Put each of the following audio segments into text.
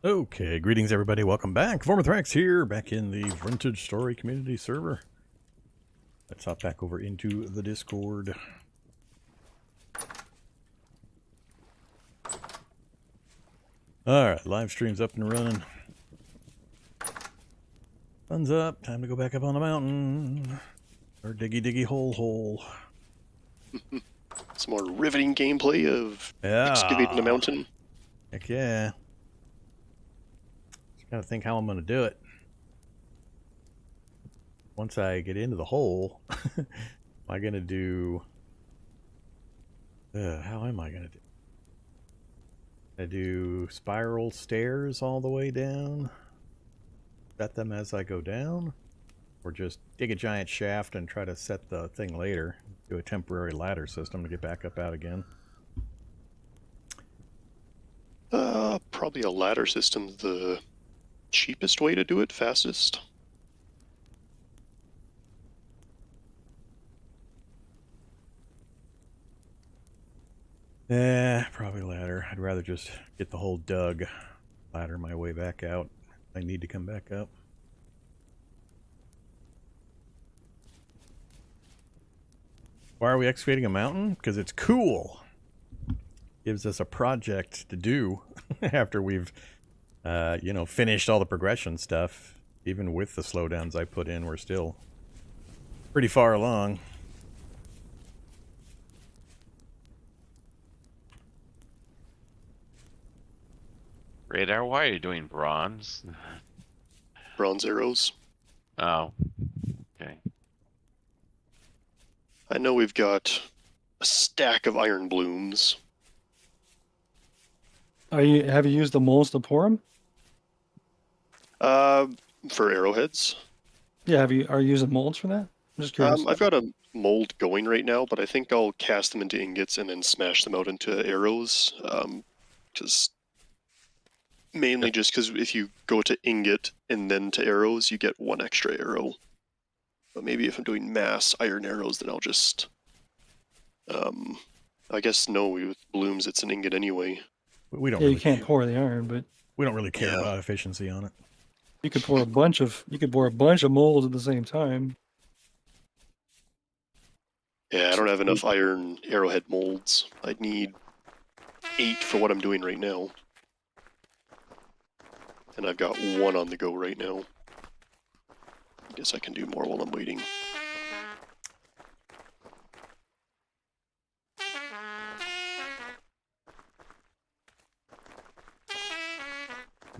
Okay, greetings everybody, welcome back. Vorm here, back in the Vintage Story Community server. Let's hop back over into the Discord. Alright, live stream's up and running. Sun's up, time to go back up on the mountain. Or diggy hole. Some more riveting gameplay of excavating a mountain. Heck yeah. Gotta think how I'm gonna do it. Once I get into the hole, am I gonna do... how am I gonna do? I do spiral stairs all the way down? Set them as I go down? Or just dig a giant shaft and try to set the thing later? Do a temporary ladder system to get back up out again? Probably a ladder system's the cheapest way to do it, fastest. Probably ladder. I'd rather just get the whole dug, ladder my way back out. I need to come back up. Why are we excavating a mountain? Because it's cool. Gives us a project to do after we've you know, finished all the progression stuff. Even with the slowdowns I put in, we're still pretty far along. Radar, why are you doing bronze? Bronze arrows. Oh, okay. I know we've got a stack of iron blooms. Have you used the molds to pour them? For arrowheads. Yeah, are you using molds for that? I'm just curious. I've got a mold going right now, but I think I'll cast them into ingots and then smash them out into arrows. Mainly just because if you go to ingot and then to arrows, you get one extra arrow. But maybe if I'm doing mass iron arrows, then I'll just... I guess no, with blooms it's an ingot anyway. We don't. Yeah, really you can't care. pour the iron, but We don't really care about efficiency on it. you could pour a bunch of molds at the same time. Yeah, I don't have enough iron arrowhead molds. I'd need 8 for what I'm doing right now. And I've got 1 on the go right now. I guess I can do more while I'm waiting.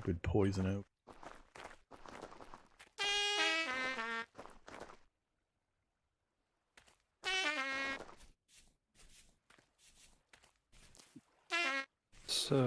Good poison oak. So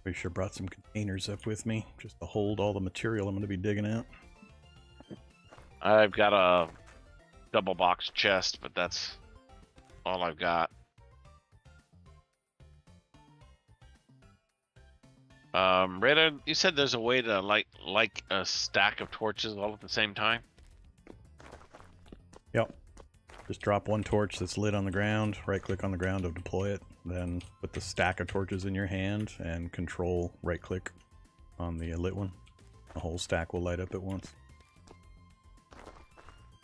I sure brought some containers up with me just to hold all the material I'm going to be digging out. I've got a double box chest, but that's all I've got. Radar, you said there's a way to light a stack of torches all at the same time? Yep. Just drop one torch that's lit on the ground, right click on the ground to deploy it, then put the stack of torches in your hand and control right click on the lit one. The whole stack will light up at once.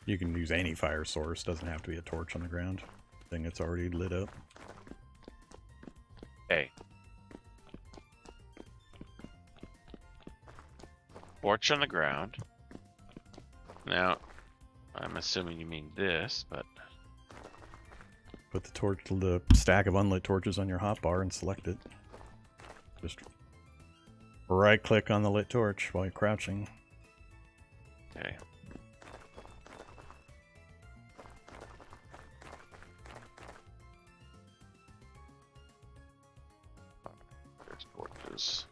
You can use any fire source, doesn't have to be a torch on the ground. thing that's already lit up. Okay. Torch on the ground. Now, I'm assuming you mean this, but Put the stack of unlit torches on your hotbar and select it. Just right click on the lit torch while you're crouching. okay. There's torches.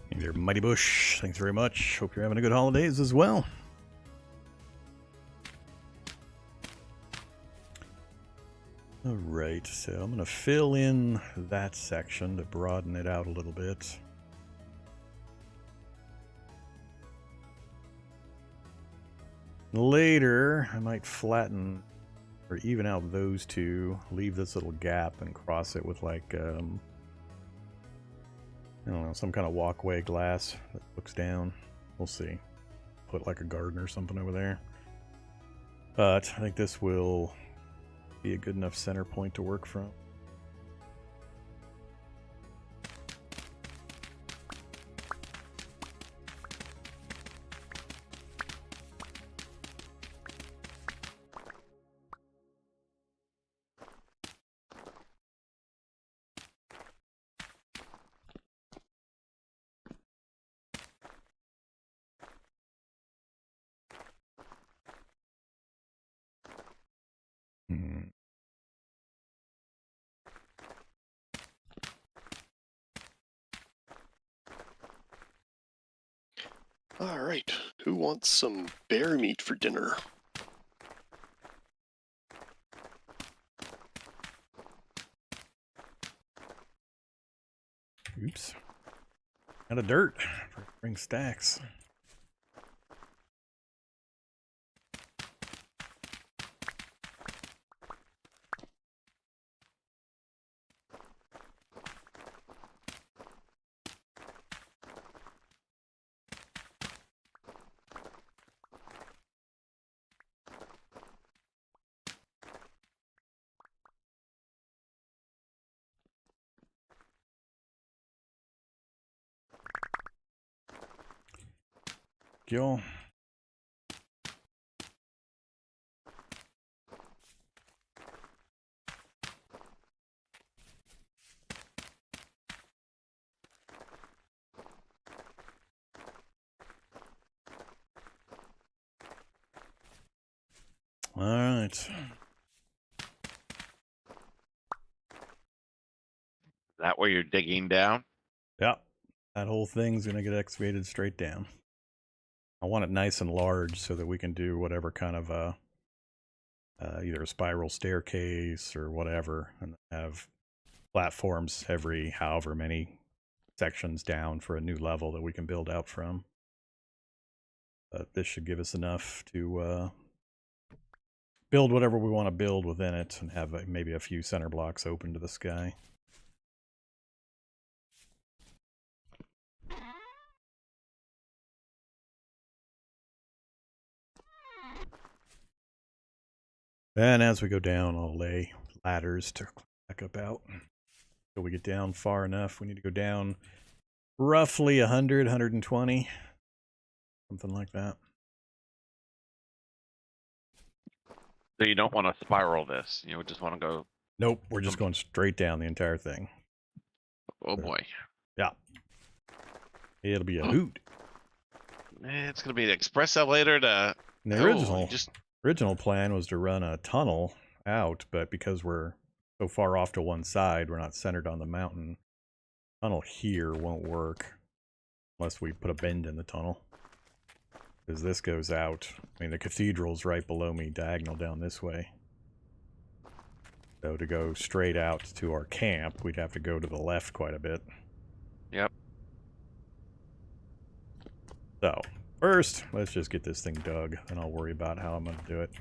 Hey there, Mighty Bush. Thanks very much. Hope you're having a good holidays as well. Alright, so I'm going to fill in that section to broaden it out a little bit. Later, I might flatten or even out those two, leave this little gap and cross it with like, I don't know, some kind of walkway glass that looks down. We'll see. Put like a garden or something over there. But I think this will be a good enough center point to work from. All right, who wants some bear meat for dinner? Oops. Out of dirt. Bring stacks. Go. All right. Is that where you're digging down? Yeah. That whole thing's going to get excavated straight down. I want it nice and large so that we can do whatever kind of either a spiral staircase or whatever, and have platforms every however many sections down for a new level that we can build out from. But this should give us enough to build whatever we want to build within it and have maybe a few center blocks open to the sky. And as we go down, I'll lay ladders to back up out. Till we get down far enough, we need to go down roughly 100, 120. Something like that. So you don't want to spiral this. You just want to go. Nope, we're just going straight down the entire thing. Oh boy. Yeah. It'll be a hoot. It's gonna be an express elevator to. The original plan was to run a tunnel out, but because we're so far off to one side, we're not centered on the mountain. Tunnel here won't work unless we put a bend in the tunnel. Because this goes out. I mean, the cathedral's right below me, diagonal down this way. So to go straight out to our camp, we'd have to go to the left quite a bit. Yep. So, first, let's just get this thing dug, and I'll worry about how I'm going to do it.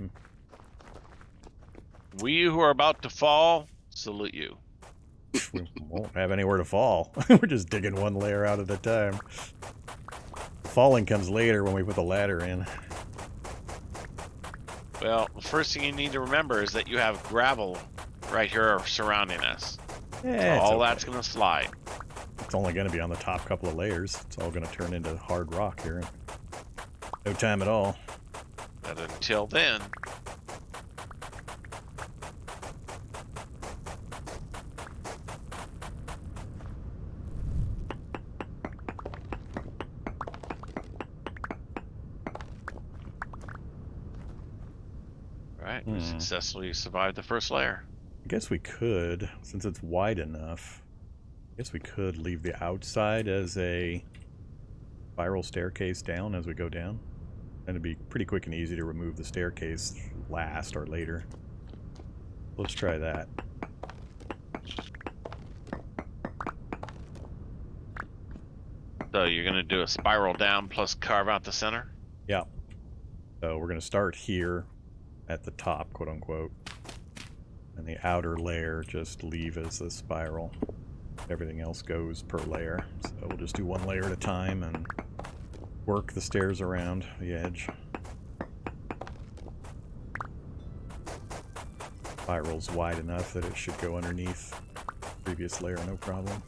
We who are about to fall, salute you. We won't have anywhere to fall. We're just digging one layer out at a time. Falling comes later when we put the ladder in. Well, the first thing you need to remember is that you have gravel right here surrounding us. Yeah, so all okay. that's going to slide. It's only going to be on the top couple of layers. It's all going to turn into hard rock here. No time at all. But until then... Right, we successfully survived the first layer. I guess we could, since it's wide enough, I guess we could leave the outside as a spiral staircase down as we go down. And it'd be pretty quick and easy to remove the staircase last or later. Let's try that. So you're going to do a spiral down plus carve out the center? Yeah. So we're going to start here at the top, quote unquote. And the outer layer just leave as a spiral. Everything else goes per layer. So we'll just do one layer at a time and work the stairs around the edge. Spiral's wide enough that it should go underneath the previous layer, no problem.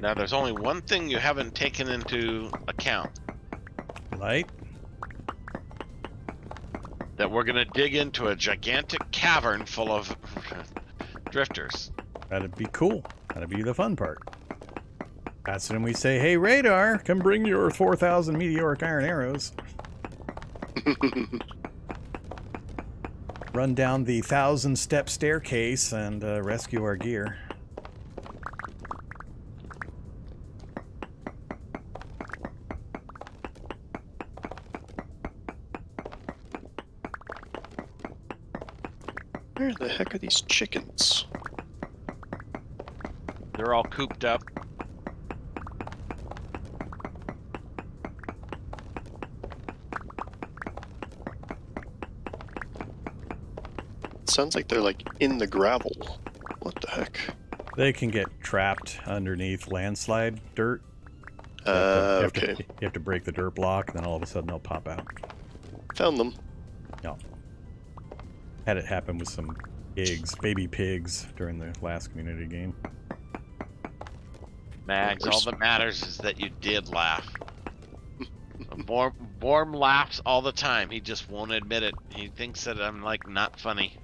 Now, there's only one thing you haven't taken into account. Light? That we're going to dig into a gigantic cavern full of drifters. That'd be cool. That'd be the fun part. That's when we say, hey, radar, come bring your 4,000 meteoric iron arrows. Run down the 1,000-step staircase and rescue our gear. Where the heck are these chickens? They're all cooped up. It sounds like they're like in the gravel. What the heck? They can get trapped underneath landslide dirt. Okay. You have to break the dirt block, and then all of a sudden they'll pop out. Found them. No. Had it happen with some pigs, baby pigs, during the last community game. Mags, all that matters is that you did laugh. Vorm laughs all the time. He just won't admit it. He thinks that I'm like not funny.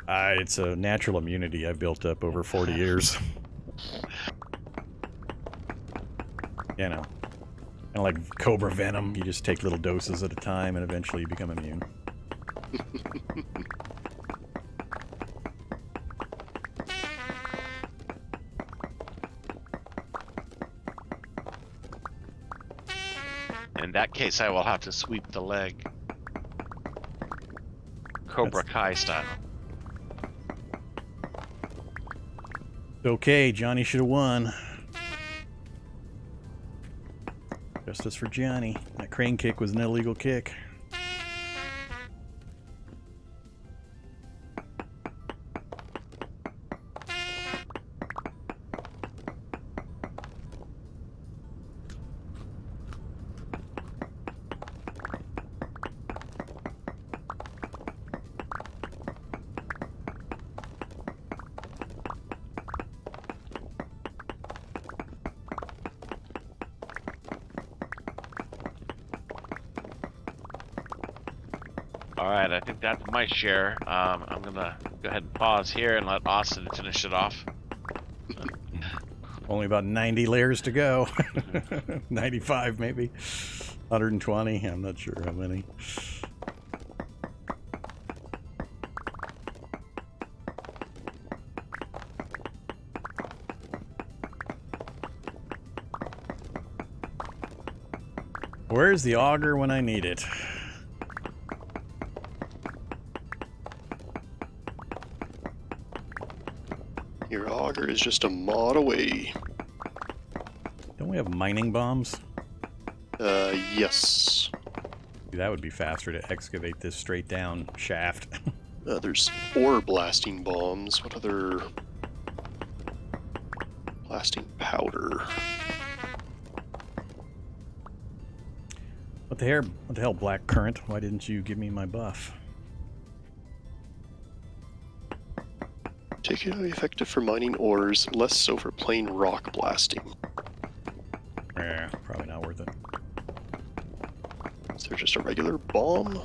It's a natural immunity I built up over 40 years. You know, kind of like cobra venom. You just take little doses at a time, and eventually you become immune. In that case, I will have to sweep the leg. Cobra Kai style. Okay, Johnny should have won. Justice for Johnny. That crane kick was an illegal kick. Alright, I think that's my share. I'm gonna go ahead and pause here and let Austin finish it off. Only about 90 layers to go. 95 maybe. 120, I'm not sure how many. Where's the auger when I need it? Your auger is just a mod away. Don't we have mining bombs? Yes. That would be faster to excavate this straight down shaft. There's ore blasting bombs. What other... Blasting powder. What the hell, Black Current? Why didn't you give me my buff? Particularly effective for mining ores, less so for plain rock blasting. Yeah, probably not worth it. Is there just a regular bomb?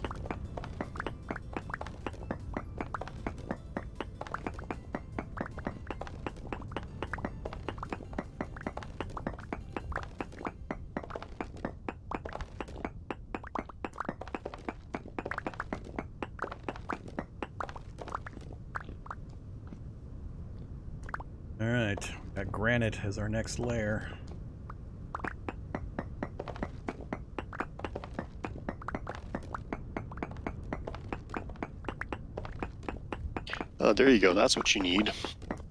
Alright, got granite as our next layer. There you go, that's what you need.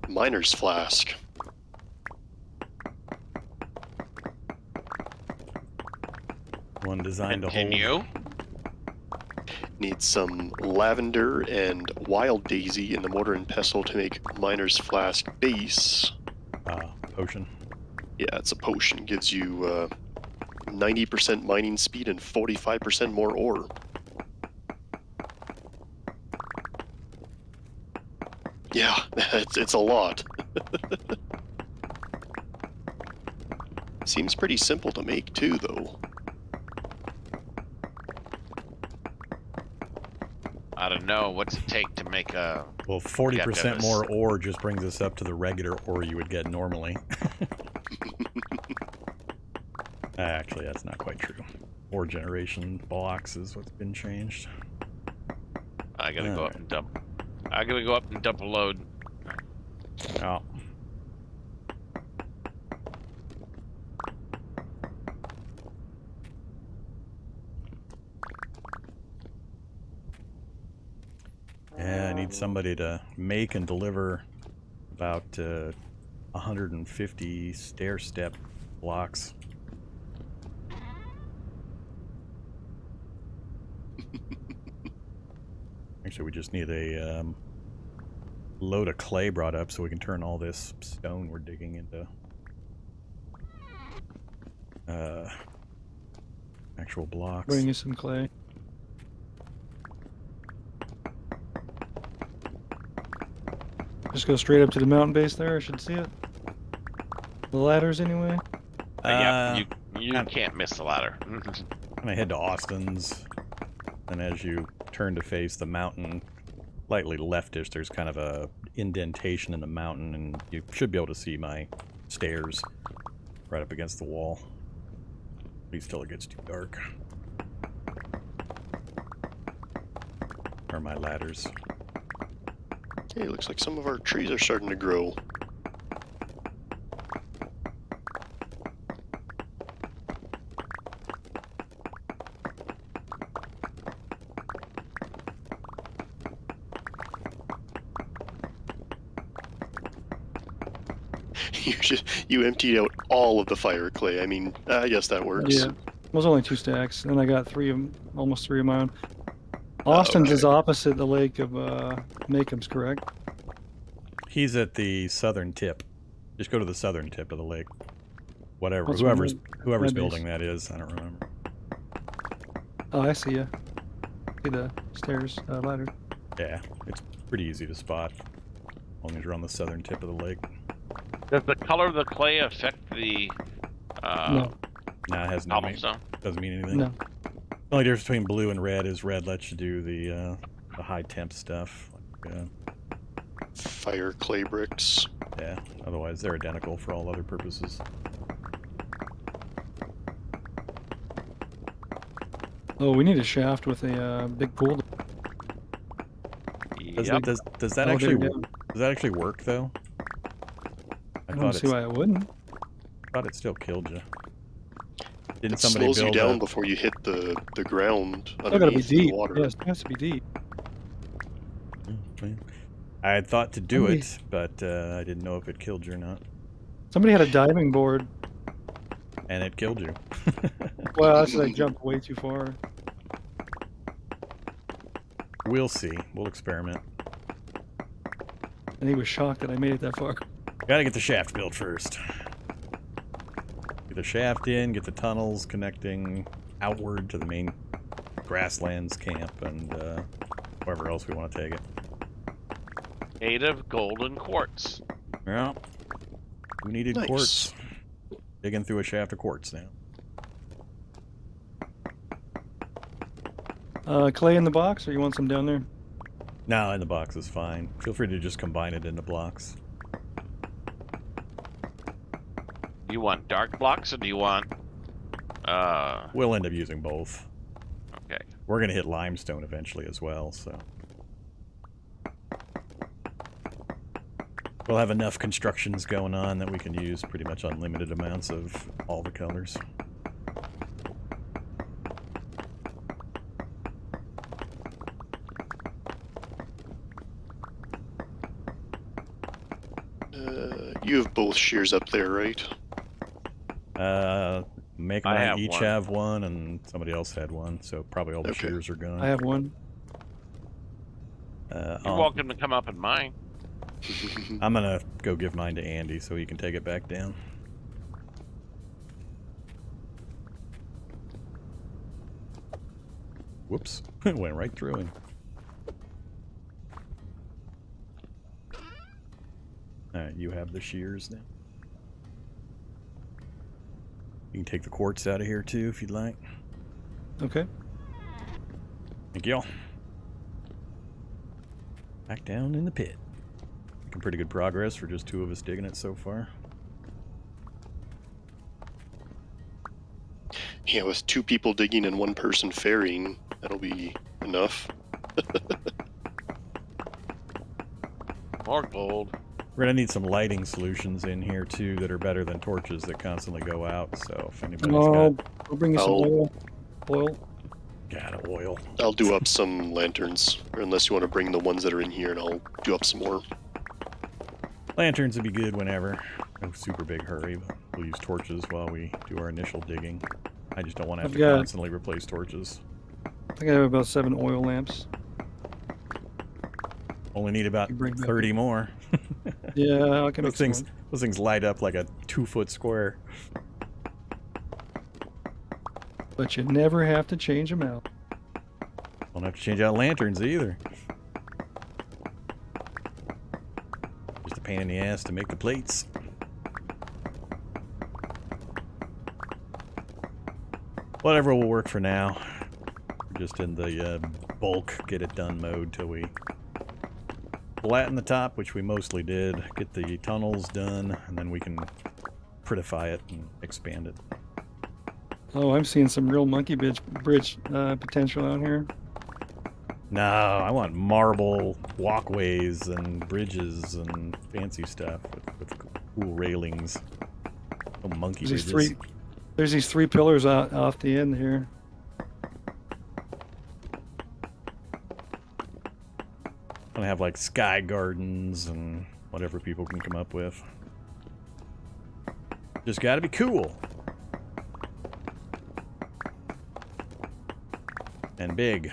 Miner's flask. One designed to hold. Continue. Need some lavender and wild daisy in the mortar and pestle to make miner's flask base. Potion. Yeah, it's a potion. Gives you 90% mining speed and 45% more ore. Yeah, it's a lot. Seems pretty simple to make too, though. I don't know. What's it take to make a... Well, 40% more ore just brings us up to the regular ore you would get normally. Actually, that's not quite true. Ore generation blocks is what's been changed. I gotta go up and dump. I gotta go up and dump a load. Oh. Yeah, I need somebody to make and deliver about 150 stair-step blocks. Actually, we just need a load of clay brought up so we can turn all this stone we're digging into actual blocks. Bring you some clay. Just go straight up to the mountain base there. I should see it. The ladders, anyway. Yeah, you I'm- can't miss the ladder. And I head to Austin's, and as you turn to face the mountain, slightly leftish, there's kind of a indentation in the mountain, and you should be able to see my stairs right up against the wall. At least till it gets too dark. Or my ladders. Okay, looks like some of our trees are starting to grow. You emptied out all of the fire clay. I mean, I guess that works. Yeah. It was only 2 stacks, and I got almost 3 of my own. Austin's is opposite the lake of Makeham's, correct? He's at the southern tip. Just go to the southern tip of the lake. Whatever, What's whoever's my base? building that is, I don't remember. Oh, I see ya. See the stairs, ladder. Yeah, it's pretty easy to spot. As long as you're on the southern tip of the lake. Does the color of the clay affect the No, Nah, it has no meaning. cobblestone? Doesn't mean anything. no. The only difference between blue and red is red lets you do the high temp stuff. Like, Fire clay bricks. yeah, otherwise they're identical for all other purposes. Oh, we need a shaft with a big pool. Does, Yep. does that Oh, actually there you go. does that actually work though? I don't see why it wouldn't. thought it still killed you. Didn't It somebody slows you build down a, before you hit the ground It's gotta be underneath the deep. water. Yes, it has to be deep. I had thought to do Somebody- it, but I didn't know if it killed you or not. Somebody had a diving board. And it killed you. Well, that's I jumped way too far. We'll see. We'll experiment. And he was shocked that I made it that far. Gotta get the shaft built first. Get the shaft in, get the tunnels connecting outward to the main grasslands camp, and wherever else we want to take it. Native golden quartz. Yeah. We needed Nice. quartz. Digging through a shaft of quartz now. Clay in the box, or you want some down there? No, in the box is fine. Feel free to just combine it into blocks. Do you want dark blocks or do you want We'll end up using both. okay. We're gonna hit limestone eventually as well, so. We'll have enough constructions going on that we can use pretty much unlimited amounts of all the colors. You have both shears up there, right? Make I and I have each one. have one, and somebody else had one, so probably all the Okay. shears are gone. I have one. You're I'll- welcome to come up in mine. I'm gonna go give mine to Andy so he can take it back down. Whoops, it went right through him. Alright, you have the shears now. You can take the quartz out of here too if you'd like. Okay. Thank y'all. Back down in the pit. Making pretty good progress for just 2 of us digging it so far. Yeah, with 2 people digging and 1 person ferrying, that'll be enough. More gold. We're gonna need some lighting solutions in here too that are better than torches that constantly go out. So if anybody's I'll bring you some I'll- oil. Oil. got oil, I'll do up some lanterns, or unless you want to bring the ones that are in here, and I'll do up some more. lanterns would be good whenever. No super big hurry, but we'll use torches while we do our initial digging. I just don't want to have I've to got- constantly replace torches. I think I have about 7 oil lamps. Only need about You bring that 30 more. Yeah, I can make Those some things, more. those things light up like a 2-foot square. But you never have to change them out. Don't have to change out lanterns either. Just a pain in the ass to make the plates. Whatever will work for now. We're just in the bulk get it done mode till we flatten the top, which we mostly did, get the tunnels done, and then we can prettify it and expand it. Oh, I'm seeing some real monkey bridge potential out here. No, I want marble walkways and bridges and fancy stuff with cool railings. No monkey bridges. There's these three pillars out off the end here. I'm gonna have like sky gardens and whatever people can come up with. Just gotta be cool. And big.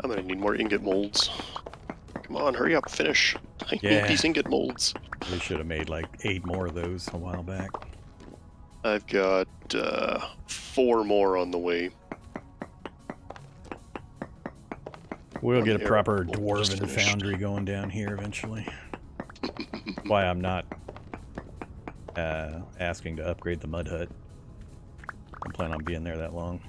I'm gonna need more ingot molds. Come on, hurry up, finish. I need these ingot molds. We should have made like 8 more of those a while back. I've got 4 more on the way. We'll get a Arrow proper mold just dwarven finished. foundry going down here eventually. Why I'm not asking to upgrade the mud hut. I don't plan on being there that long.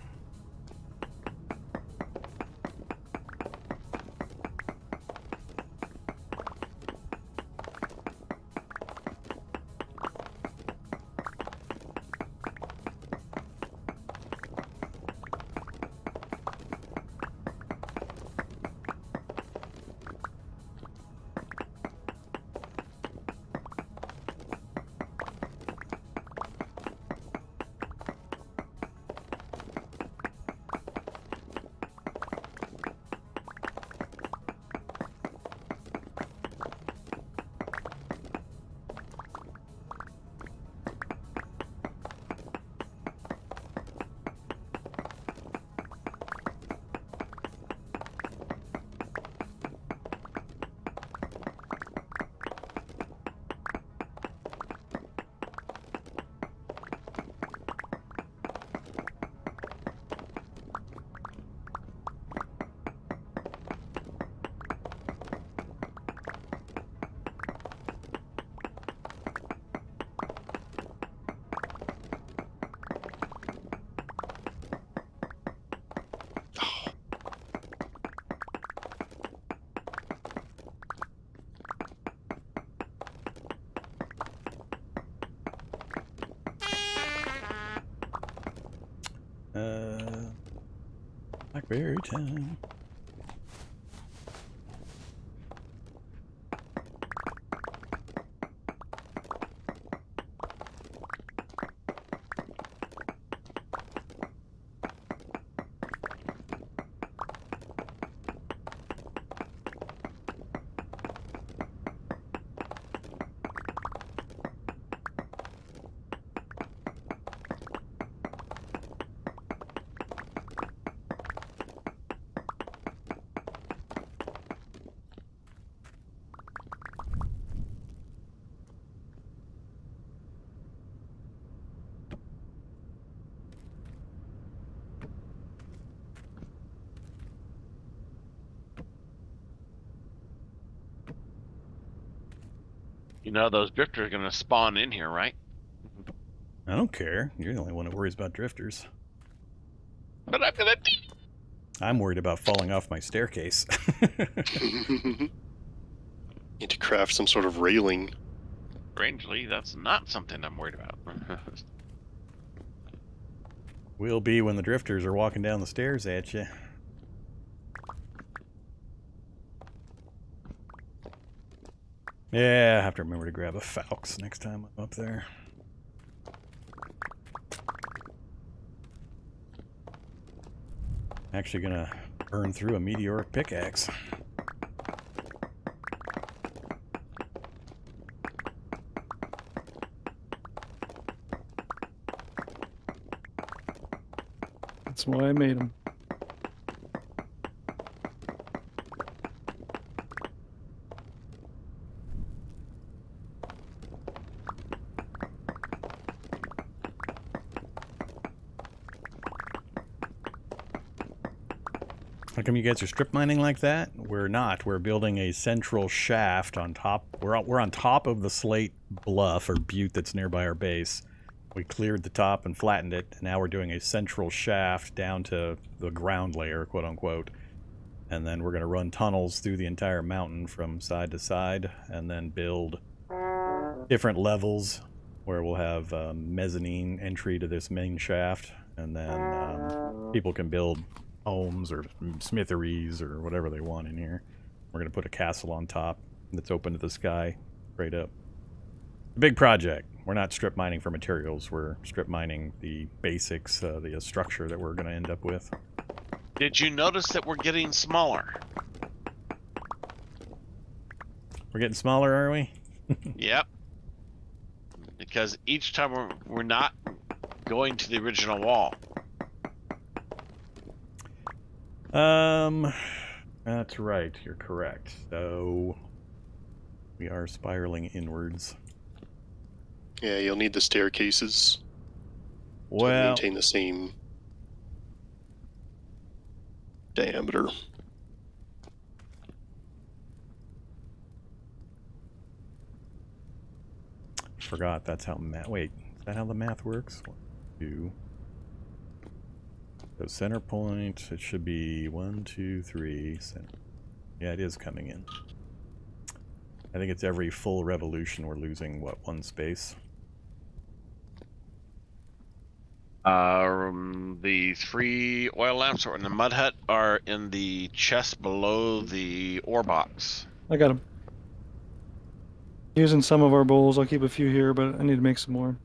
Blackberry time. You know those drifters are gonna spawn in here, right? I don't care. You're the only one that worries about drifters. But I'm gonna. I'm worried about falling off my staircase. Need to craft some sort of railing. Strangely, that's not something I'm worried about. Will be when the drifters are walking down the stairs at you. Yeah, I have to remember to grab a Falx next time I'm up there. Actually gonna burn through a meteoric pickaxe. That's why I made them. How come you guys are strip mining like that? We're not. We're building a central shaft on top. We're on top of the slate bluff or butte that's nearby our base. We cleared the top and flattened it, and now we're doing a central shaft down to the ground layer, quote unquote. And then we're going to run tunnels through the entire mountain from side to side, and then build different levels where we'll have mezzanine entry to this main shaft, and then people can build homes or smitheries or whatever they want in here. We're going to put a castle on top that's open to the sky, straight up. Big project. We're not strip mining for materials. We're strip mining the basics, the structure that we're going to end up with. Did you notice that we're getting smaller? We're getting smaller, are we? Yep. Because each time we're not going to the original wall. That's right. You're correct. So we are spiraling inwards. Yeah, you'll need the staircases to Well, maintain the same diameter. forgot that's how math. Wait, is that how the math works? 1, 2. So center point. It should be 1, 2, 3. Center. Yeah, it is coming in. I think it's every full revolution we're losing, what, 1 space? The 3 oil lamps are in the mud hut are in the chest below the ore box. I got them. Using some of our bowls. I'll keep a few here, but I need to make some more.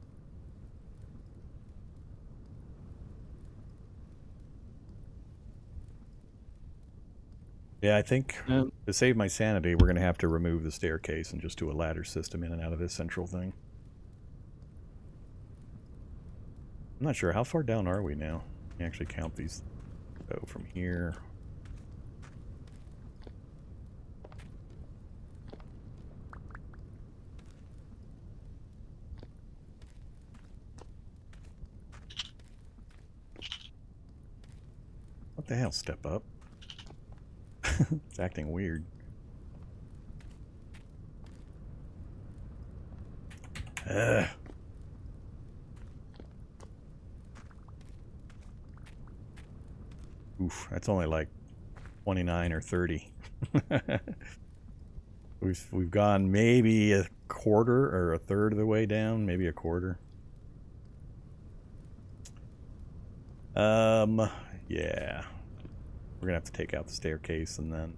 Yeah, I think Yeah. to save my sanity, we're going to have to remove the staircase and just do a ladder system in and out of this central thing. I'm not sure. How far down are we now? Let me actually count these. So from here. What the hell? Step up. It's acting weird. Ugh. Oof, that's only like 29 or 30. We've gone maybe a quarter or a third of the way down, maybe a quarter. Yeah. We're gonna have to take out the staircase and then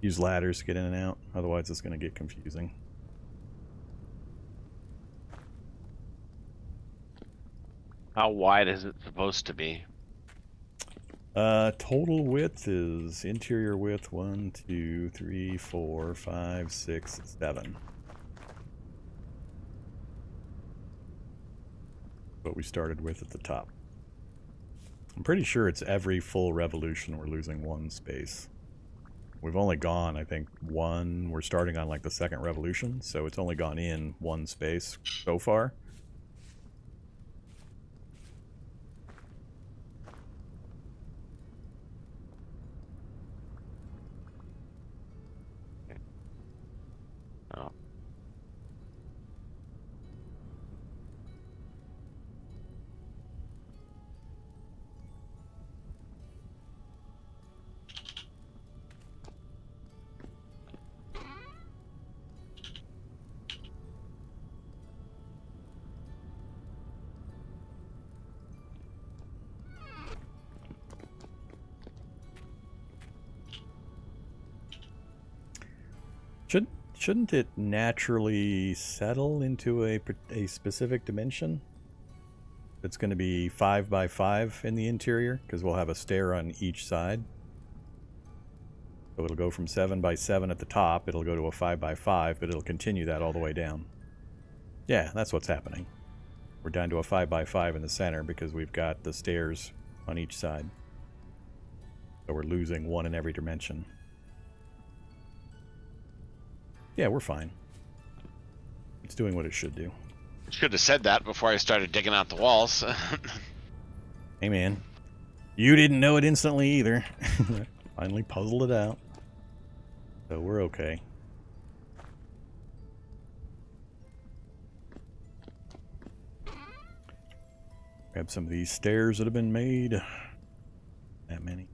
use ladders to get in and out. Otherwise it's gonna get confusing. How wide is it supposed to be? Total width is interior width 1, 2, 3, 4, 5, 6, 7. What we started with at the top. I'm pretty sure it's every full revolution we're losing 1 space. We've only gone, I think, 1. We're starting on like the 2nd revolution, so it's only gone in 1 space so far. Oh. Shouldn't it naturally settle into a specific dimension? It's going to be 5 by 5 in the interior, because we'll have a stair on each side. So it'll go from 7 by 7 at the top, it'll go to a 5 by 5, but it'll continue that all the way down. Yeah, that's what's happening. We're down to a 5 by 5 in the center because we've got the stairs on each side. So we're losing one in every dimension. Yeah, we're fine. It's doing what it should do. Should have said that before I started digging out the walls. Hey, man. You didn't know it instantly either. Finally puzzled it out. So we're okay. Grab some of these stairs that have been made. That many.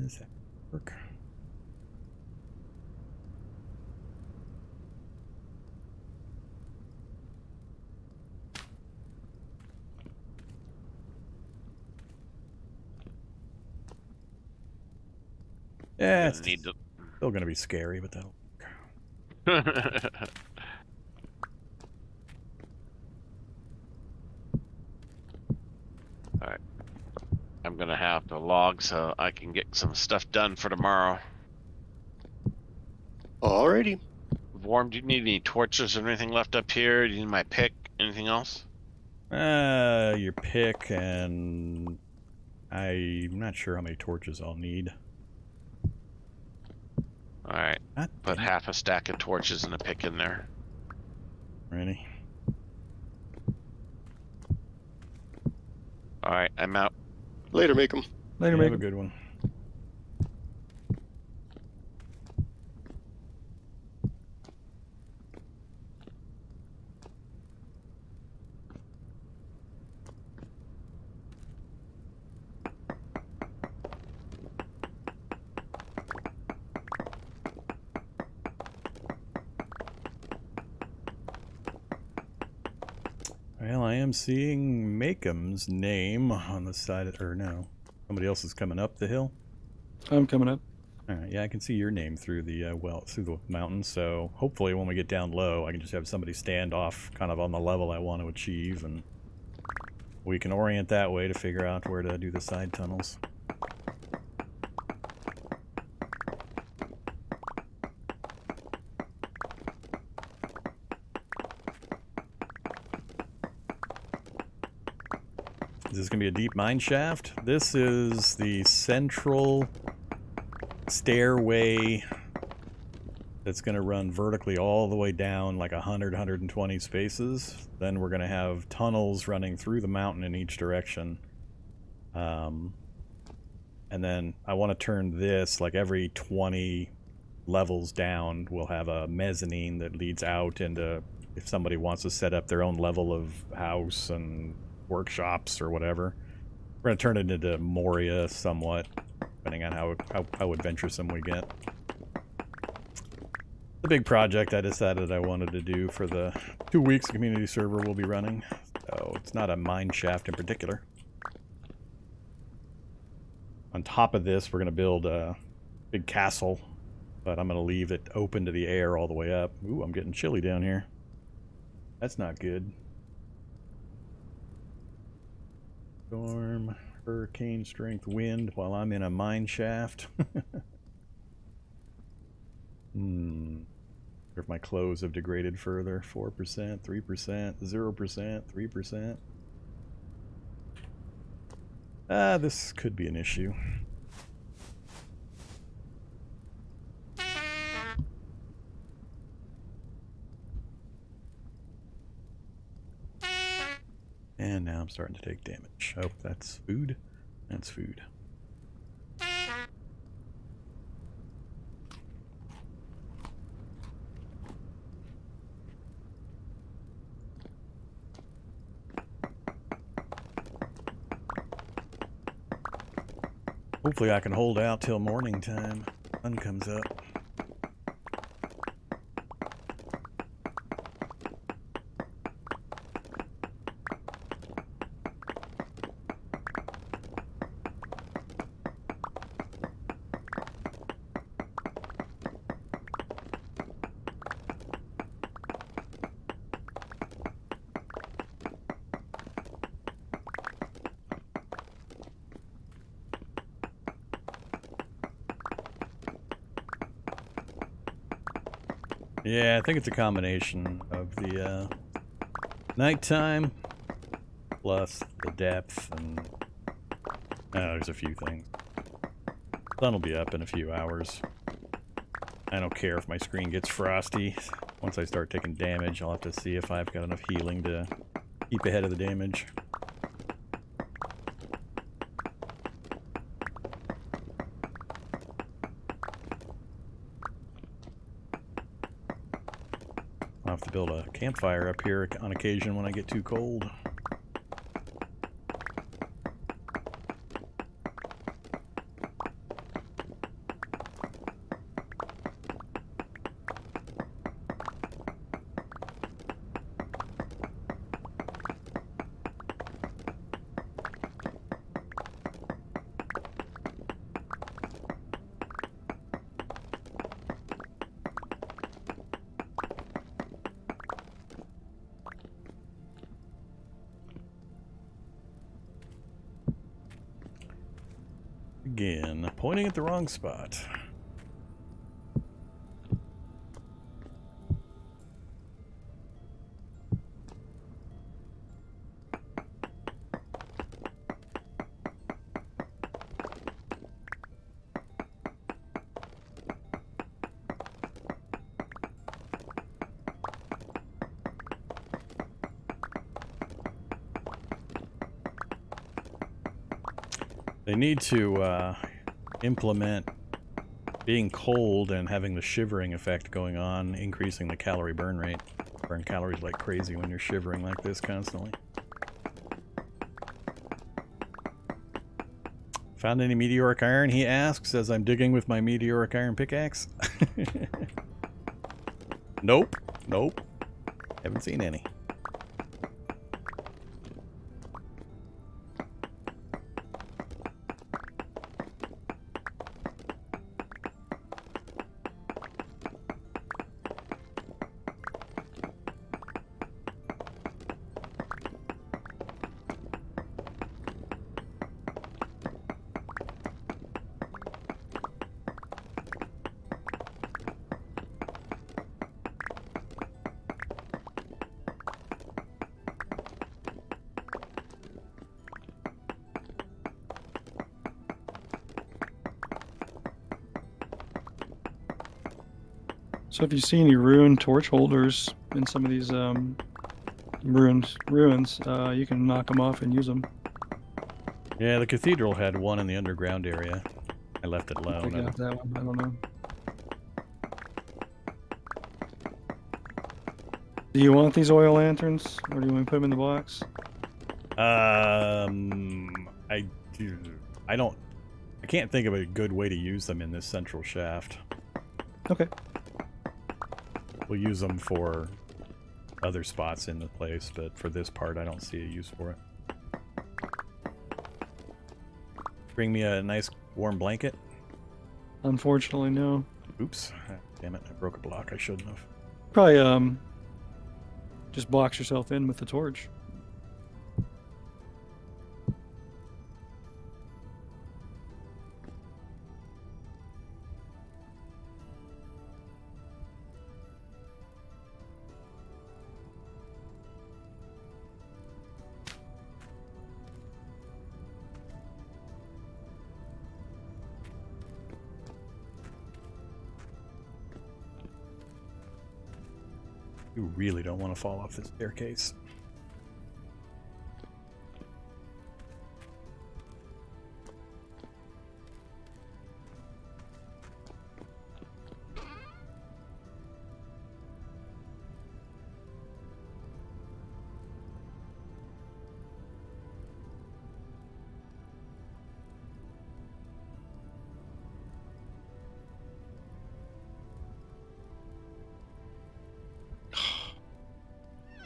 Does that work? Yeah, it's Need to... still going to be scary, but that'll work. Alright. I'm gonna have to log so I can get some stuff done for tomorrow. Alrighty. Vorm, do you need any torches or anything left up here? Do you need my pick? Anything else? Your pick, and I'm not sure how many torches I'll need. Alright. Put half a stack of torches and a pick in there. Ready? Alright, I'm out. Later, make them. Later, Have make a good one. Well, I am seeing Makeham's name on the side of, or no, somebody else is coming up the hill. I'm coming up. All right, yeah, I can see your name through the through the mountain. So hopefully, when we get down low, I can just have somebody stand off, kind of on the level I want to achieve, and we can orient that way to figure out where to do the side tunnels. Is this going to be a deep mine shaft? This is the central stairway that's going to run vertically all the way down like 120 spaces. Then we're going to have tunnels running through the mountain in each direction. And then I want to turn this, like every 20 levels down, we'll have a mezzanine that leads out into, if somebody wants to set up their own level of house and workshops or whatever. We're going to turn it into Moria somewhat, depending on how adventuresome we get. The big project I decided I wanted to do for the 2 weeks the community server will be running. So it's not a mine shaft in particular. On top of this, we're going to build a big castle, but I'm going to leave it open to the air all the way up. Ooh, I'm getting chilly down here. That's not good. Storm, hurricane strength wind while I'm in a mine shaft. If my clothes have degraded further, 4%, 3%, 0%, 3%. This could be an issue. And now I'm starting to take damage. Oh, that's food. That's food. Hopefully I can hold out till morning time. Sun comes up. Yeah, I think it's a combination of the nighttime plus the depth, and there's a few things. Sun will be up in a few hours. I don't care if my screen gets frosty. Once I start taking damage, I'll have to see if I've got enough healing to keep ahead of the damage. I'll have to build a campfire up here on occasion when I get too cold. Again, pointing at the wrong spot. They need to implement being cold and having the shivering effect going on, increasing the calorie burn rate. Burn calories like crazy when you're shivering like this constantly. Found any meteoric iron, he asks, as I'm digging with my meteoric iron pickaxe. Nope. Nope. Haven't seen any. So if you see any ruined torch holders in some of these ruins, you can knock them off and use them. Yeah, the cathedral had one in the underground area. I left it I alone. got that one. I don't know. Do you want these oil lanterns, or do you want to put them in the box? I do. I can't think of a good way to use them in this central shaft. Okay. We'll use them for other spots in the place, but for this part, I don't see a use for it. Bring me a nice warm blanket. Unfortunately, no. Oops. Damn it, I broke a block. I shouldn't have. Probably just box yourself in with the torch. You really don't want to fall off this staircase.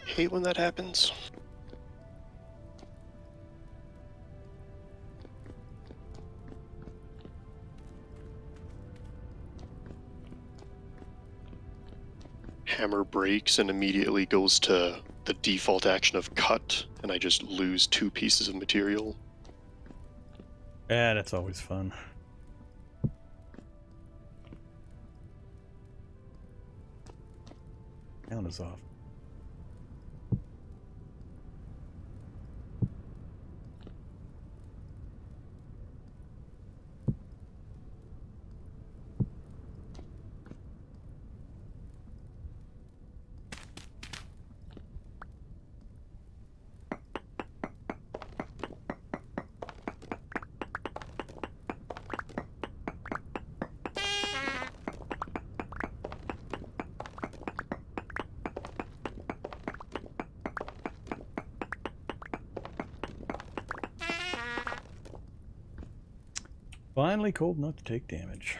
Hate when that happens. Hammer breaks and immediately goes to the default action of cut, and I just lose 2 pieces of material. Yeah, that's always fun. Sound is off. Finally cold enough to take damage.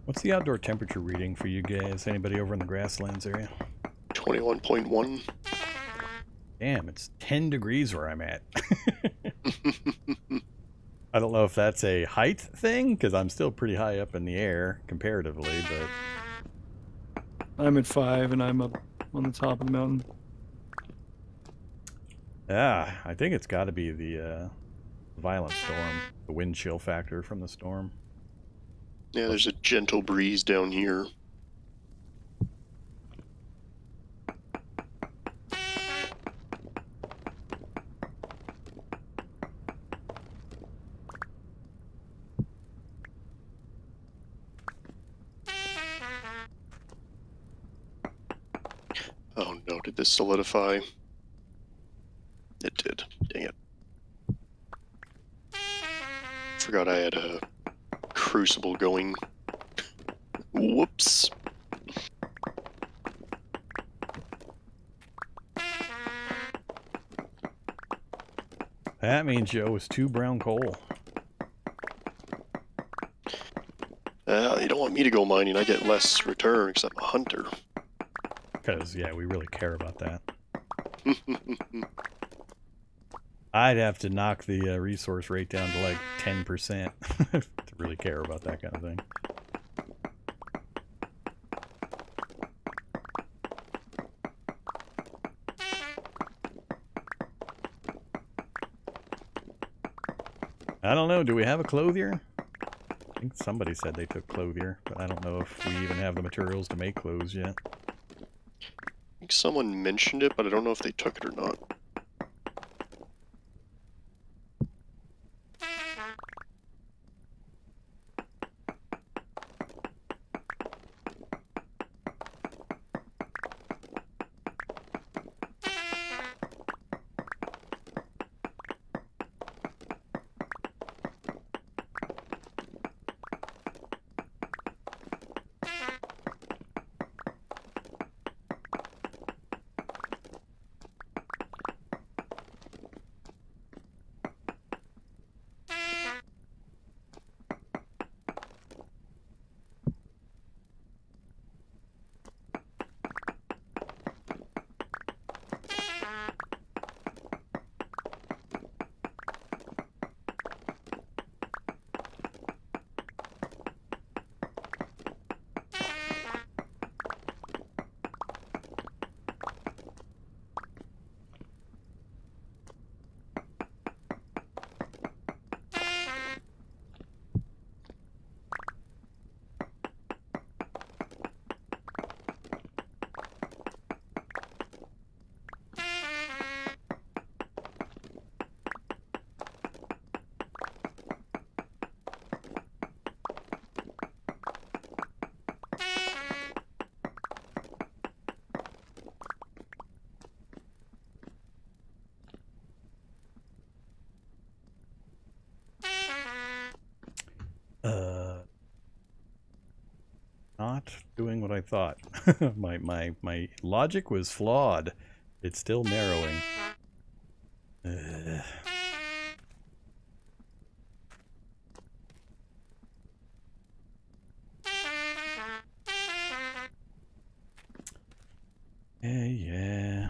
What's the outdoor temperature reading for you guys? Anybody over in the grasslands area? 21.1. Damn, it's 10 degrees where I'm at. I don't know if that's a height thing, because I'm still pretty high up in the air comparatively, but... I'm at 5 and I'm up on the top of the mountain. Yeah, I think it's got to be the violent storm, the wind chill factor from the storm. Yeah, there's a gentle breeze down here. Oh no, did this solidify? It did. Dang it. Forgot I had a crucible going. Whoops. That means Joe is 2 brown coal. You don't want me to go mining. I get less return because I'm a hunter. Because, yeah, we really care about that. I'd have to knock the resource rate down to like 10% to really care about that kind of thing. I don't know, do we have a clothier? I think somebody said they took clothier, but I don't know if we even have the materials to make clothes yet. I think someone mentioned it, but I don't know if they took it or not. Not doing what I thought. my logic was flawed. It's still narrowing. Yeah.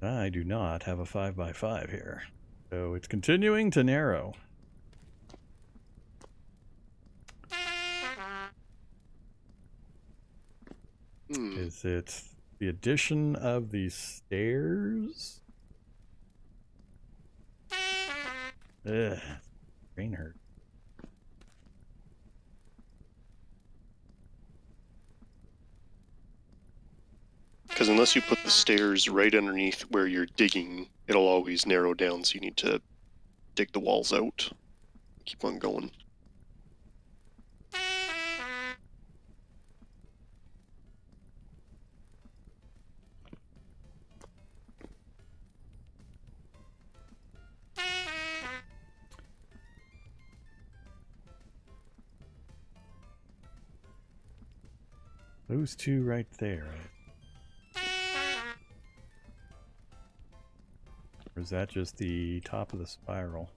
I do not have a 5x5 here. So it's continuing to narrow. Is it the addition of the stairs? Ugh, brain hurt. Because unless you put the stairs right underneath where you're digging, it'll always narrow down, so you need to dig the walls out. Keep on going. Those two right there. Or is that just the top of the spiral?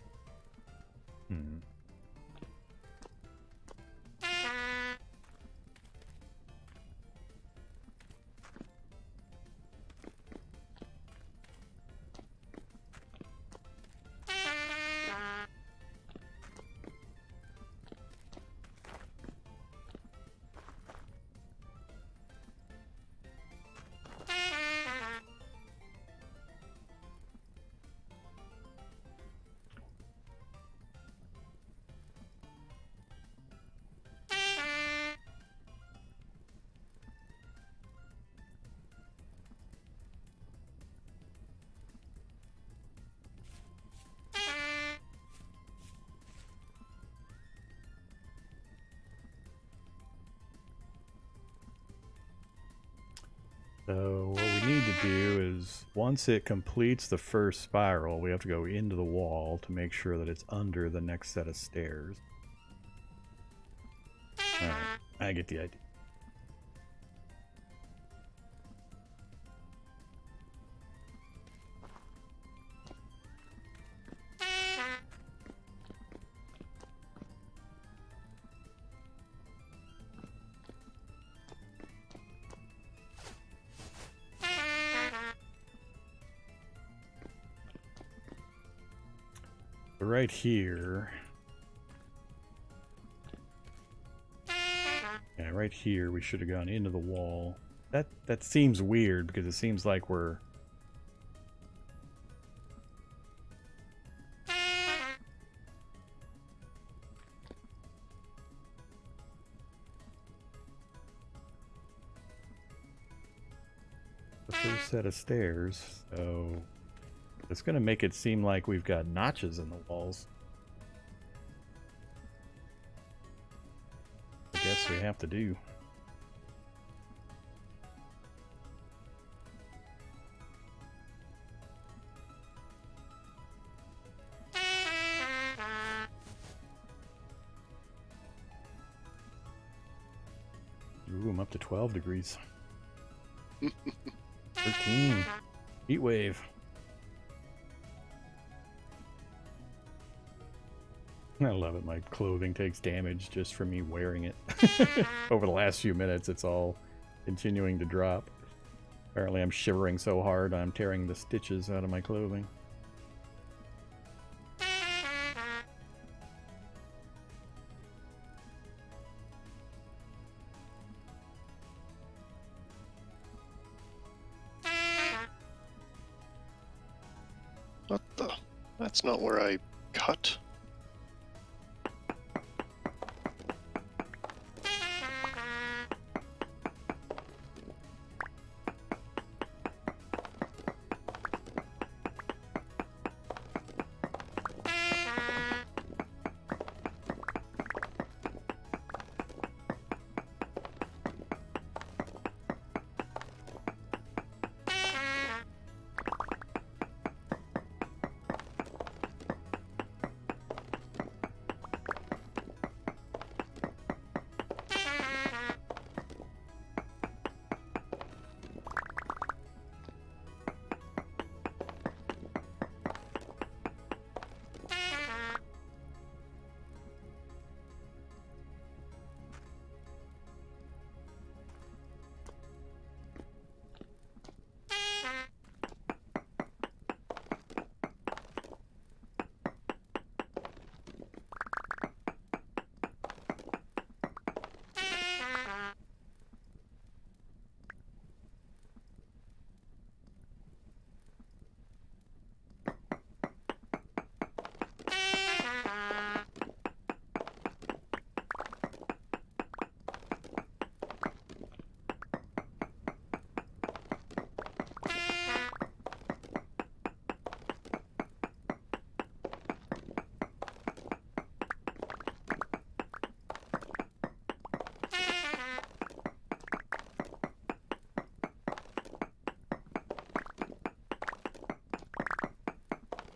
So what we need to do is, once it completes the first spiral, we have to go into the wall to make sure that it's under the next set of stairs. Alright, I get the idea. Right here. Yeah, right here we should have gone into the wall. That seems weird because it seems like we're the first set of stairs, so it's going to make it seem like we've got notches in the walls. I guess we have to do. Ooh, I'm up to 12 degrees. 13. Heat wave. I love it. My clothing takes damage just from me wearing it. Over the last few minutes, it's all continuing to drop. Apparently, I'm shivering so hard, I'm tearing the stitches out of my clothing. What the? That's not where I cut.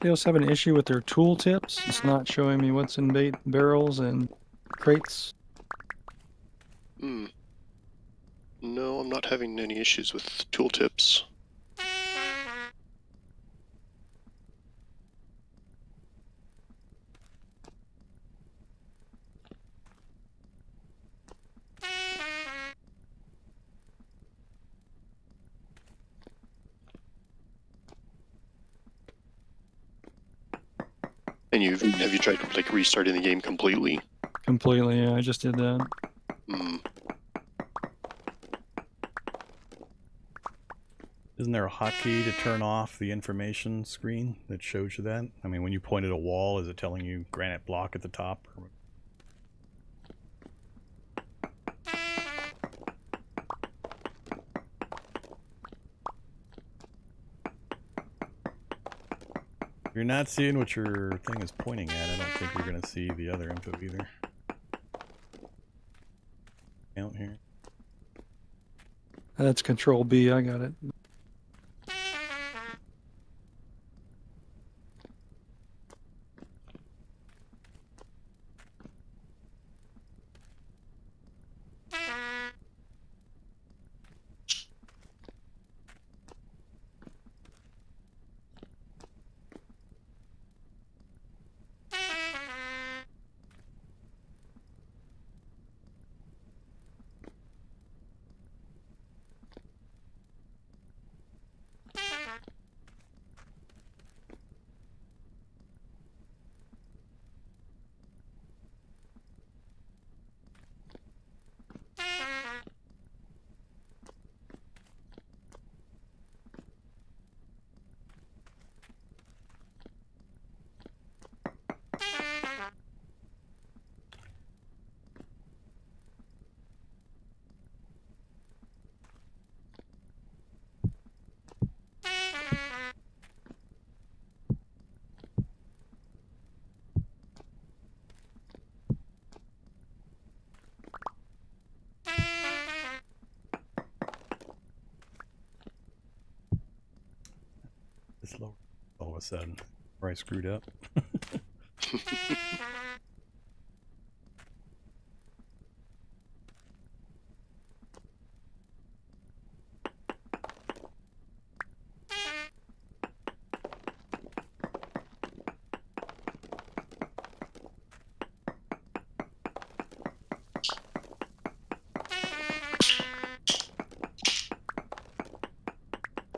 They also have an issue with their tooltips. It's not showing me what's in barrels and crates. Hmm. No, I'm not having any issues with tooltips. And have you tried like restarting the game completely? Completely, yeah, I just did that. Hmm. Isn't there a hotkey to turn off the information screen that shows you that? I mean, when you point at a wall, is it telling you granite block at the top? Or... If you're not seeing what your thing is pointing at, I don't think you're going to see the other info either. Out here. That's Control B, I got it. It's low all of a sudden. Or I screwed up.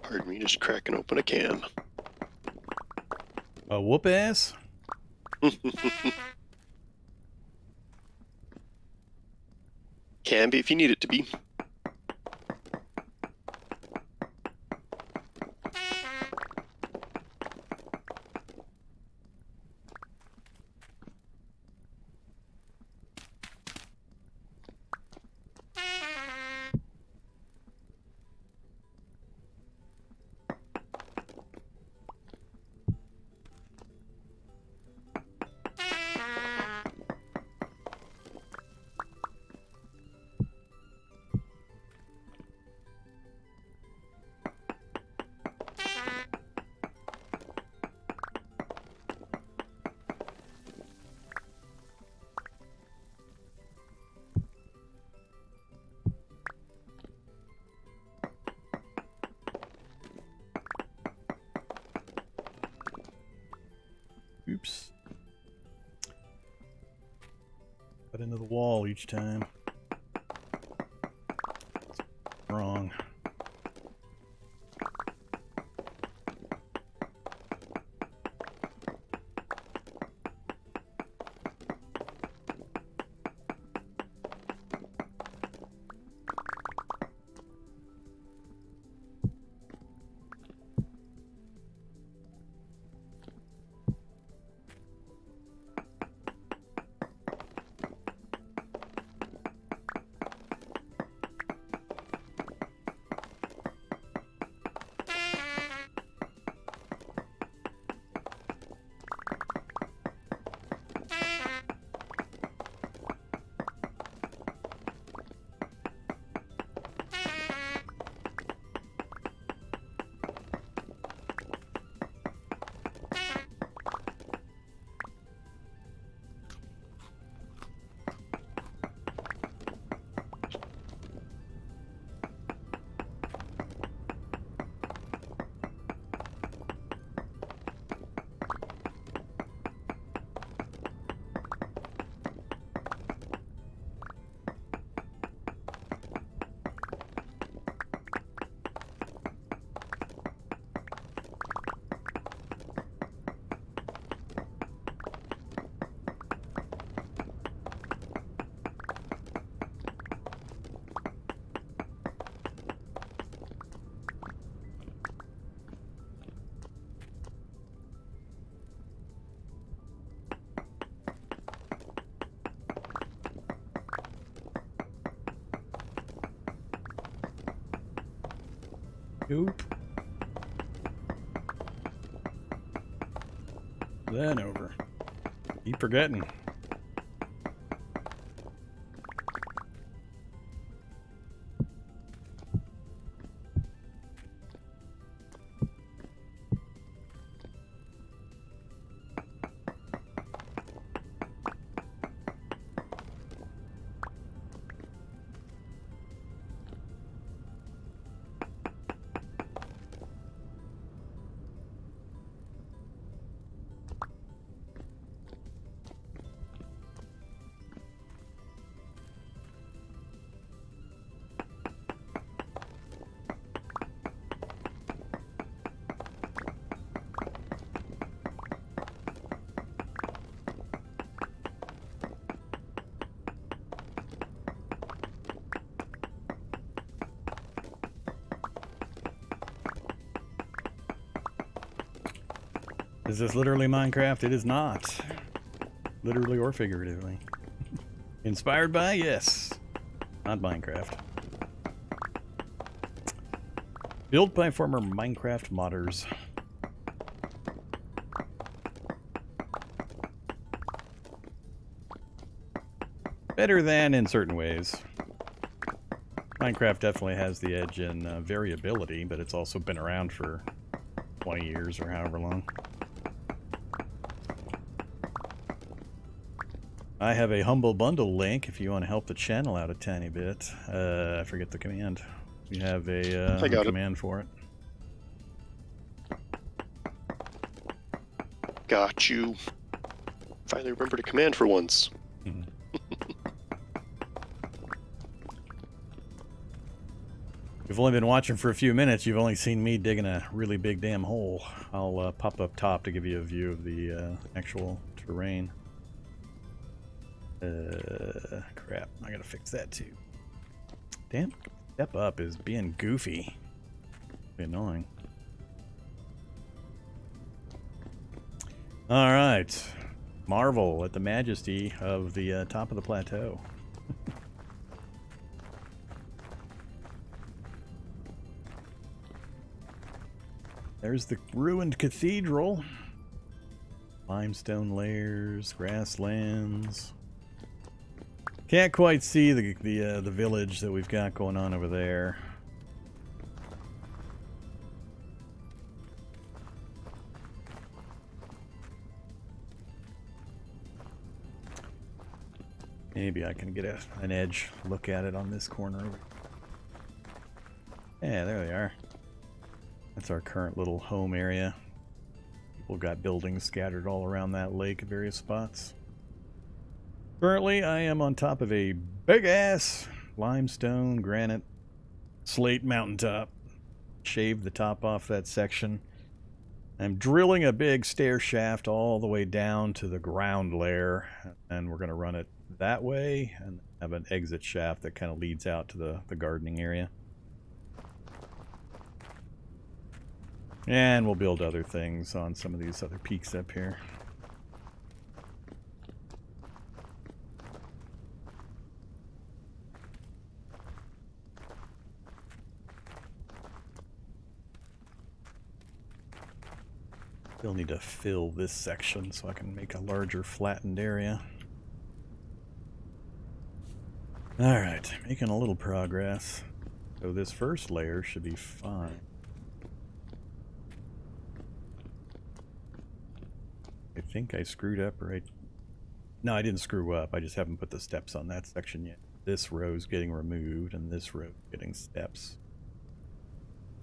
Pardon me, just cracking open a can. A whoop ass? Can be if you need it to be. Oops. Cut into the wall each time. Wrong. Nope. Then over. Keep forgetting. Is this literally Minecraft? It is not. Literally or figuratively. Inspired by? Yes. Not Minecraft. Built by former Minecraft modders. Better than in certain ways. Minecraft definitely has the edge in variability, but it's also been around for 20 years or however long. I have a HumbleBundle link if you want to help the channel out a tiny bit. I forget the command. We have a command for it. Got you. Finally remembered a command for once. You've only been watching for a few minutes. You've only seen me digging a really big damn hole. I'll pop up top to give you a view of the actual terrain. Crap. I gotta fix that too. Damn. Step up is being goofy. Annoying. Alright. Marvel at the majesty of the top of the plateau. There's the ruined cathedral. Limestone layers, grasslands. Can't quite see the village that we've got going on over there. Maybe I can get an edge look at it on this corner over. Yeah, there they are. That's our current little home area. People got buildings scattered all around that lake at various spots. Currently, I am on top of a big-ass limestone, granite, slate mountaintop. Shaved the top off that section. I'm drilling a big stair shaft all the way down to the ground layer, and we're going to run it that way and have an exit shaft that kind of leads out to the gardening area. And we'll build other things on some of these other peaks up here. Still need to fill this section so I can make a larger flattened area. Alright, making a little progress. So this first layer should be fine. I think I screwed up right. No, I didn't screw up. I just haven't put the steps on that section yet. This row's getting removed and this row getting steps.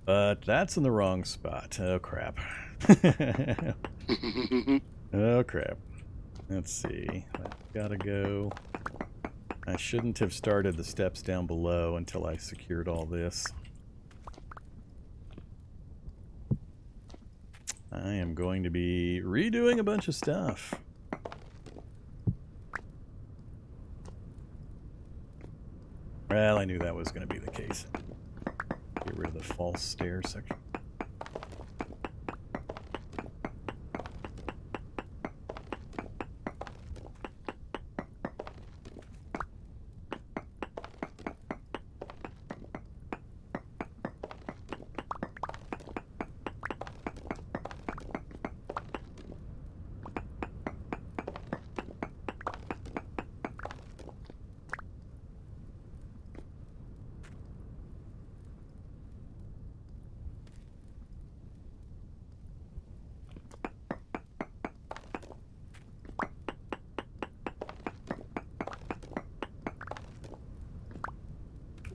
But that's in the wrong spot. Oh crap. Oh crap. Let's see. That's gotta go. I shouldn't have started the steps down below until I secured all this. I am going to be redoing a bunch of stuff. Well, I knew that was going to be the case. Get rid of the false stair section.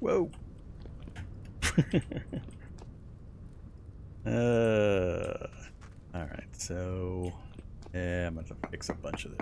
Whoa. Alright, so yeah, I'm gonna fix a bunch of it.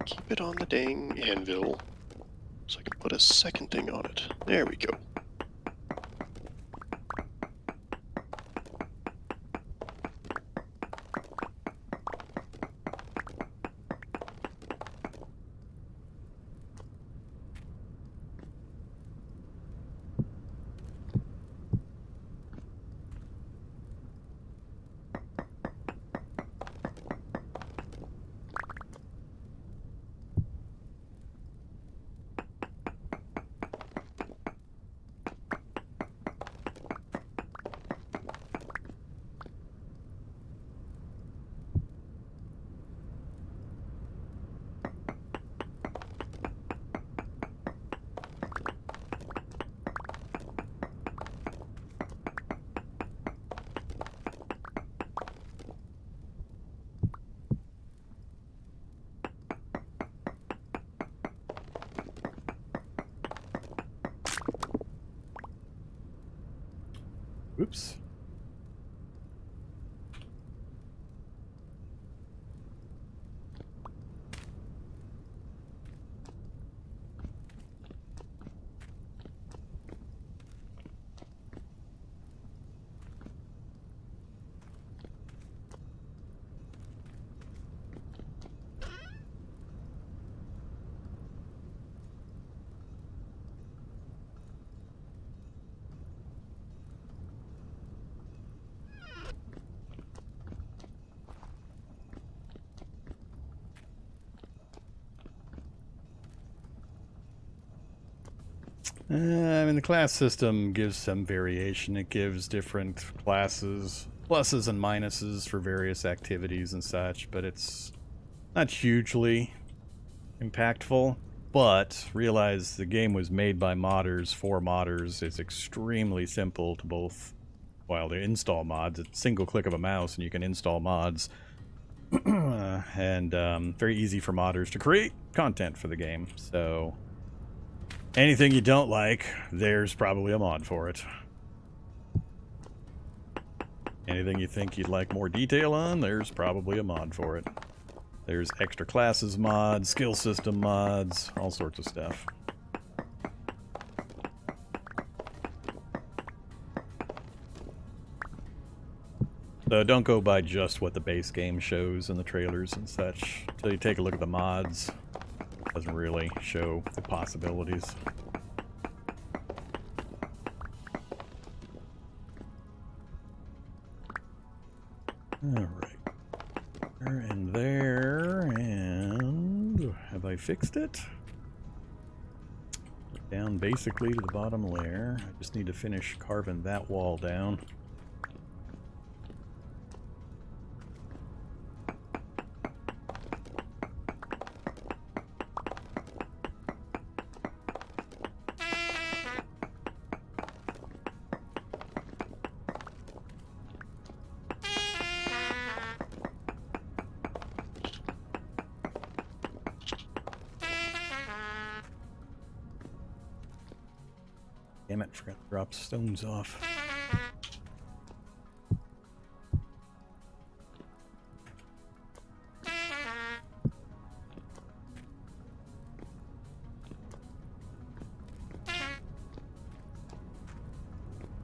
Keep it on the dang anvil so I can put a second thing on it. There we go. Oops. I mean, the class system gives some variation. It gives different classes, pluses and minuses for various activities and such, but it's not hugely impactful. But realize the game was made by modders for modders. It's extremely simple to both, well, to install mods. It's a single click of a mouse and you can install mods. And very easy for modders to create content for the game. So anything you don't like, there's probably a mod for it. Anything you think you'd like more detail on, there's probably a mod for it. There's extra classes mods, skill system mods, all sorts of stuff. So don't go by just what the base game shows in the trailers and such. Until you take a look at the mods, it doesn't really show the possibilities. Alright. There and there, and have I fixed it? Down basically to the bottom layer. I just need to finish carving that wall down. Damn it, forgot to drop stones off.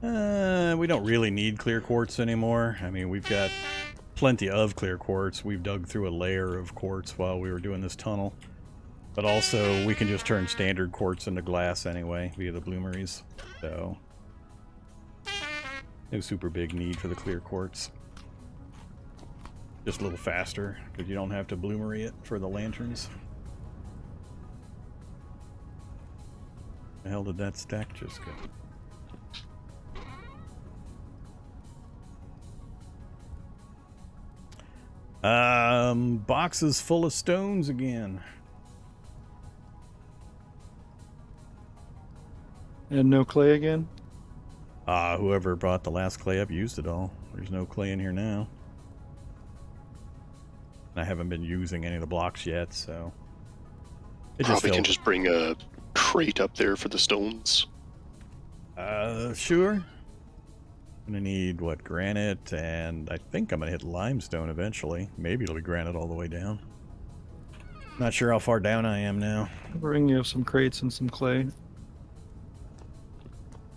We don't really need clear quartz anymore. I mean, we've got plenty of clear quartz. We've dug through a layer of quartz while we were doing this tunnel. But also, we can just turn standard quartz into glass anyway, via the bloomeries. So, no super big need for the clear quartz. Just a little faster, because you don't have to bloomery it for the lanterns. The hell did that stack just go? Boxes full of stones again. And no clay again? Whoever brought the last clay up used it all. There's no clay in here now. I haven't been using any of the blocks yet, so... It Probably just can just bring a crate up there for the stones. Sure. Gonna need, what, granite, and I think I'm gonna hit limestone eventually. Maybe it'll be granite all the way down. Not sure how far down I am now. I'll bring you some crates and some clay.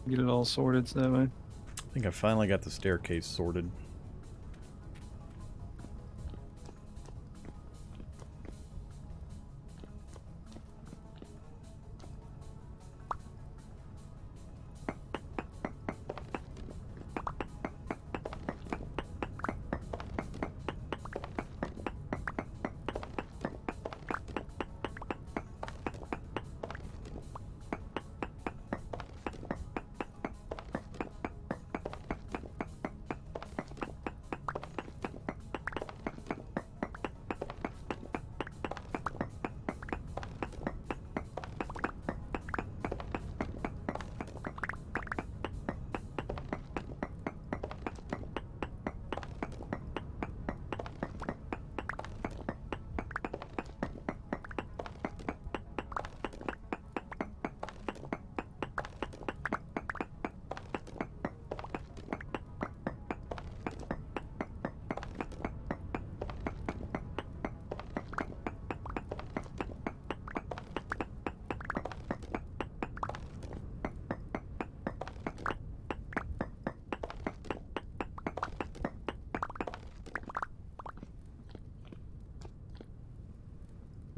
Get it all sorted so that way. I think I finally got the staircase sorted.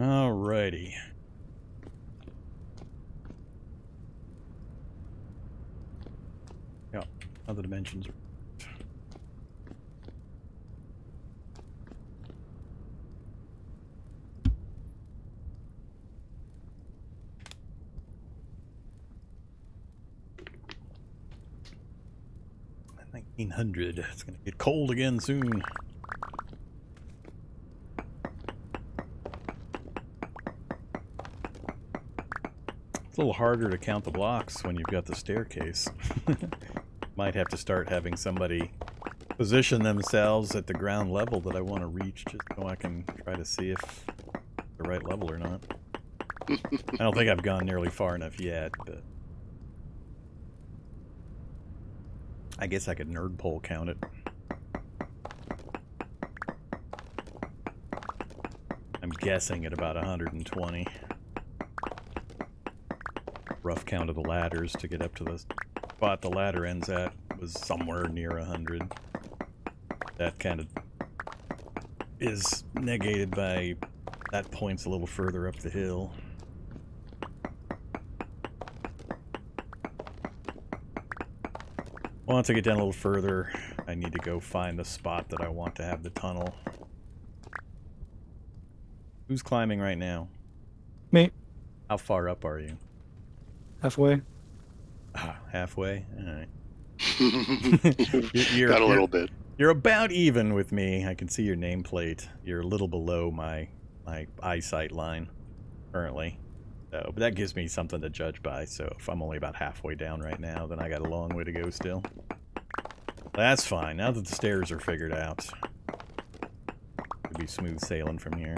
Alrighty. Yeah, other dimensions are... $1900. It's gonna get cold again soon. It's a little harder to count the blocks when you've got the staircase. Might have to start having somebody position themselves at the ground level that I want to reach, just so I can try to see if the right level or not. I don't think I've gone nearly far enough yet, but I guess I could nerd pole count it. I'm guessing at about 120. Rough count of the ladders to get up to the spot the ladder ends at was somewhere near 100. That kind of is negated by that point's a little further up the hill. Once I get down a little further, I need to go find the spot that I want to have the tunnel. Who's climbing right now? Me. How far up are you? Halfway. Halfway? Alright. Got a little bit. You're about even with me. I can see your nameplate. You're a little below my eyesight line currently. So, but that gives me something to judge by. So if I'm only about halfway down right now, then I got a long way to go still. That's fine. Now that the stairs are figured out, it'll be smooth sailing from here.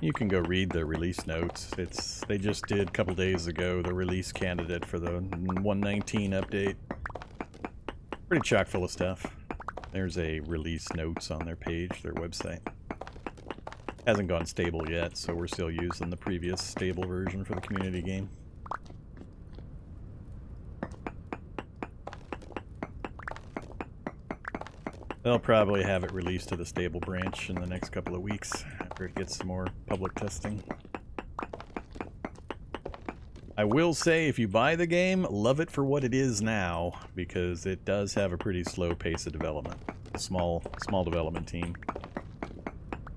You can go read the release notes. They just did a couple days ago the release candidate for the 119 update. Pretty chock full of stuff. There's a release notes on their page, their website. Hasn't gone stable yet, so we're still using the previous stable version for the community game. They'll probably have it released to the stable branch in the next couple of weeks after it gets some more public testing. I will say, if you buy the game, love it for what it is now, because it does have a pretty slow pace of development. A small development team.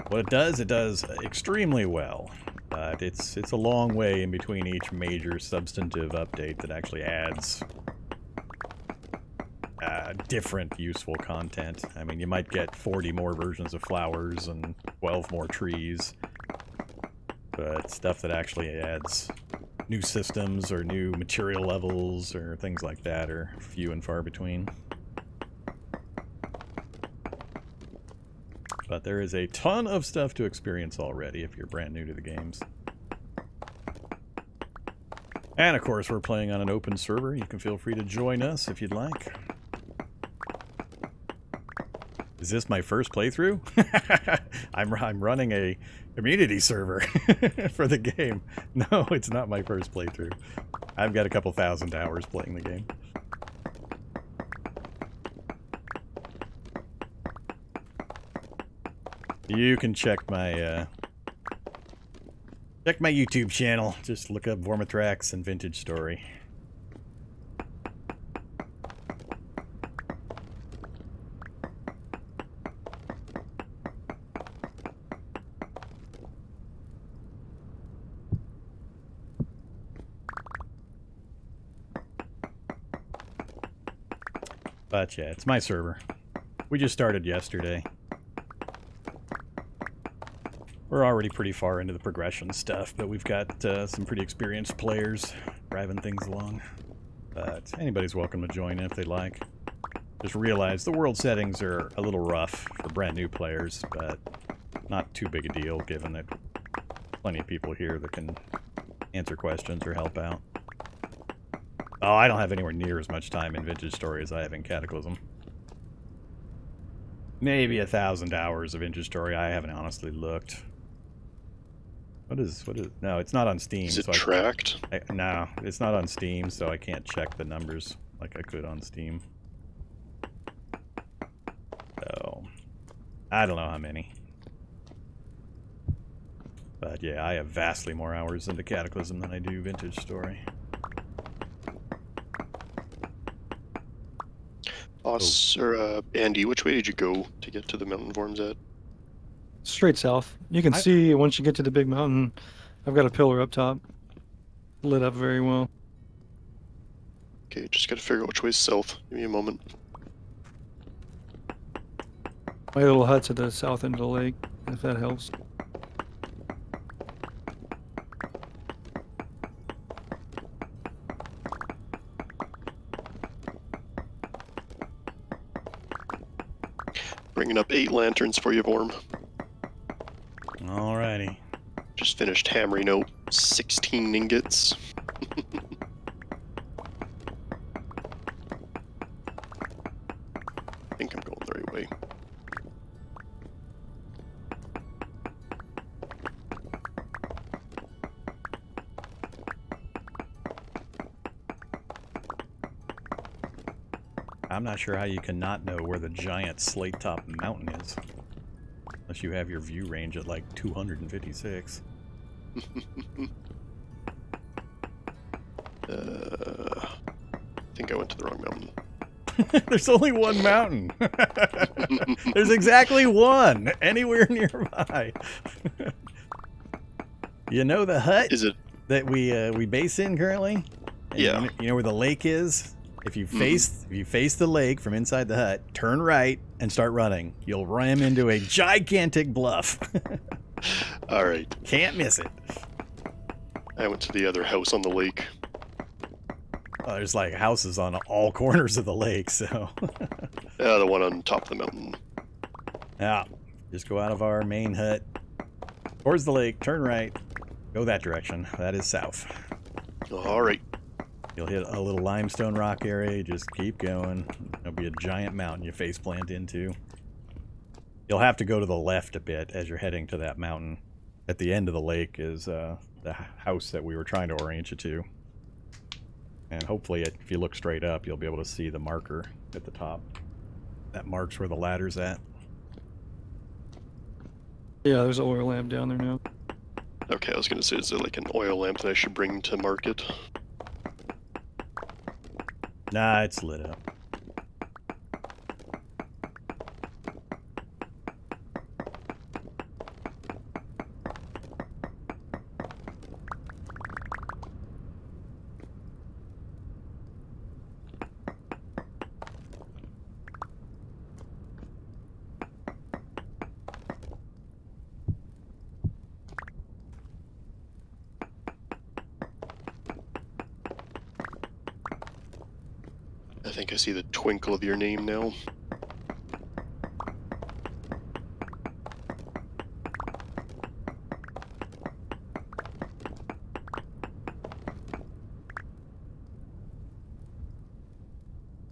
What it does extremely well. But it's a long way in between each major substantive update that actually adds different useful content. I mean, you might get 40 more versions of flowers and 12 more trees, but stuff that actually adds new systems or new material levels or things like that are few and far between. But there is a ton of stuff to experience already if you're brand new to the games. And of course, we're playing on an open server. You can feel free to join us if you'd like. Is this my first playthrough? I'm running a community server for the game. No, it's not my first playthrough. I've got a couple thousand hours playing the game. You can check my YouTube channel. Just look up Vormatrax and Vintage Story. But yeah, it's my server. We just started yesterday. We're already pretty far into the progression stuff, but we've got some pretty experienced players driving things along. But anybody's welcome to join in if they'd like. Just realize the world settings are a little rough for brand new players, but not too big a deal given that plenty of people here that can answer questions or help out. Oh, I don't have anywhere near as much time in Vintage Story as I have in Cataclysm. Maybe 1,000 hours of Vintage Story. I haven't honestly looked. What is, no, it's not on Steam. Is it so tracked? No, it's not on Steam, so I can't check the numbers like I could on Steam. So, I don't know how many. But yeah, I have vastly more hours into Cataclysm than I do Vintage Story. Or Andy, which way did you go to get to the mountain Vorm's at? Straight south. You can see once you get to the big mountain, I've got a pillar up top. Lit up very well. Okay, just gotta figure out which way's south. Give me a moment. My little hut's at the south end of the lake, if that helps. Bringing up 8 lanterns for you, Vorm. Alrighty. Just finished hammering out 16 ingots. I think I'm going the right way. I'm not sure how you can not know where the giant slate top mountain is. Unless you have your view range at like 256. I think I went to the wrong mountain. There's only one mountain. There's exactly one anywhere nearby. You know the hut Is it? that we base in currently? And Yeah. You know where the lake is? If you face the lake from inside the hut, turn right and start running. You'll ram into a gigantic bluff. All right. Can't miss it. I went to the other house on the lake. There's like houses on all corners of the lake, so. Yeah, the one on top of the mountain. Yeah, just go out of our main hut towards the lake, turn right, go that direction. That is south. All right. You'll hit a little limestone rock area, just keep going. There'll be a giant mountain you face plant into. You'll have to go to the left a bit as you're heading to that mountain. At the end of the lake is the house that we were trying to orient you to. And hopefully, if you look straight up, you'll be able to see the marker at the top. That marks where the ladder's at. Yeah, there's an oil lamp down there now. Okay, I was gonna say, is there like an oil lamp that I should bring to market? Nah, it's lit up. I think I see the twinkle of your name now.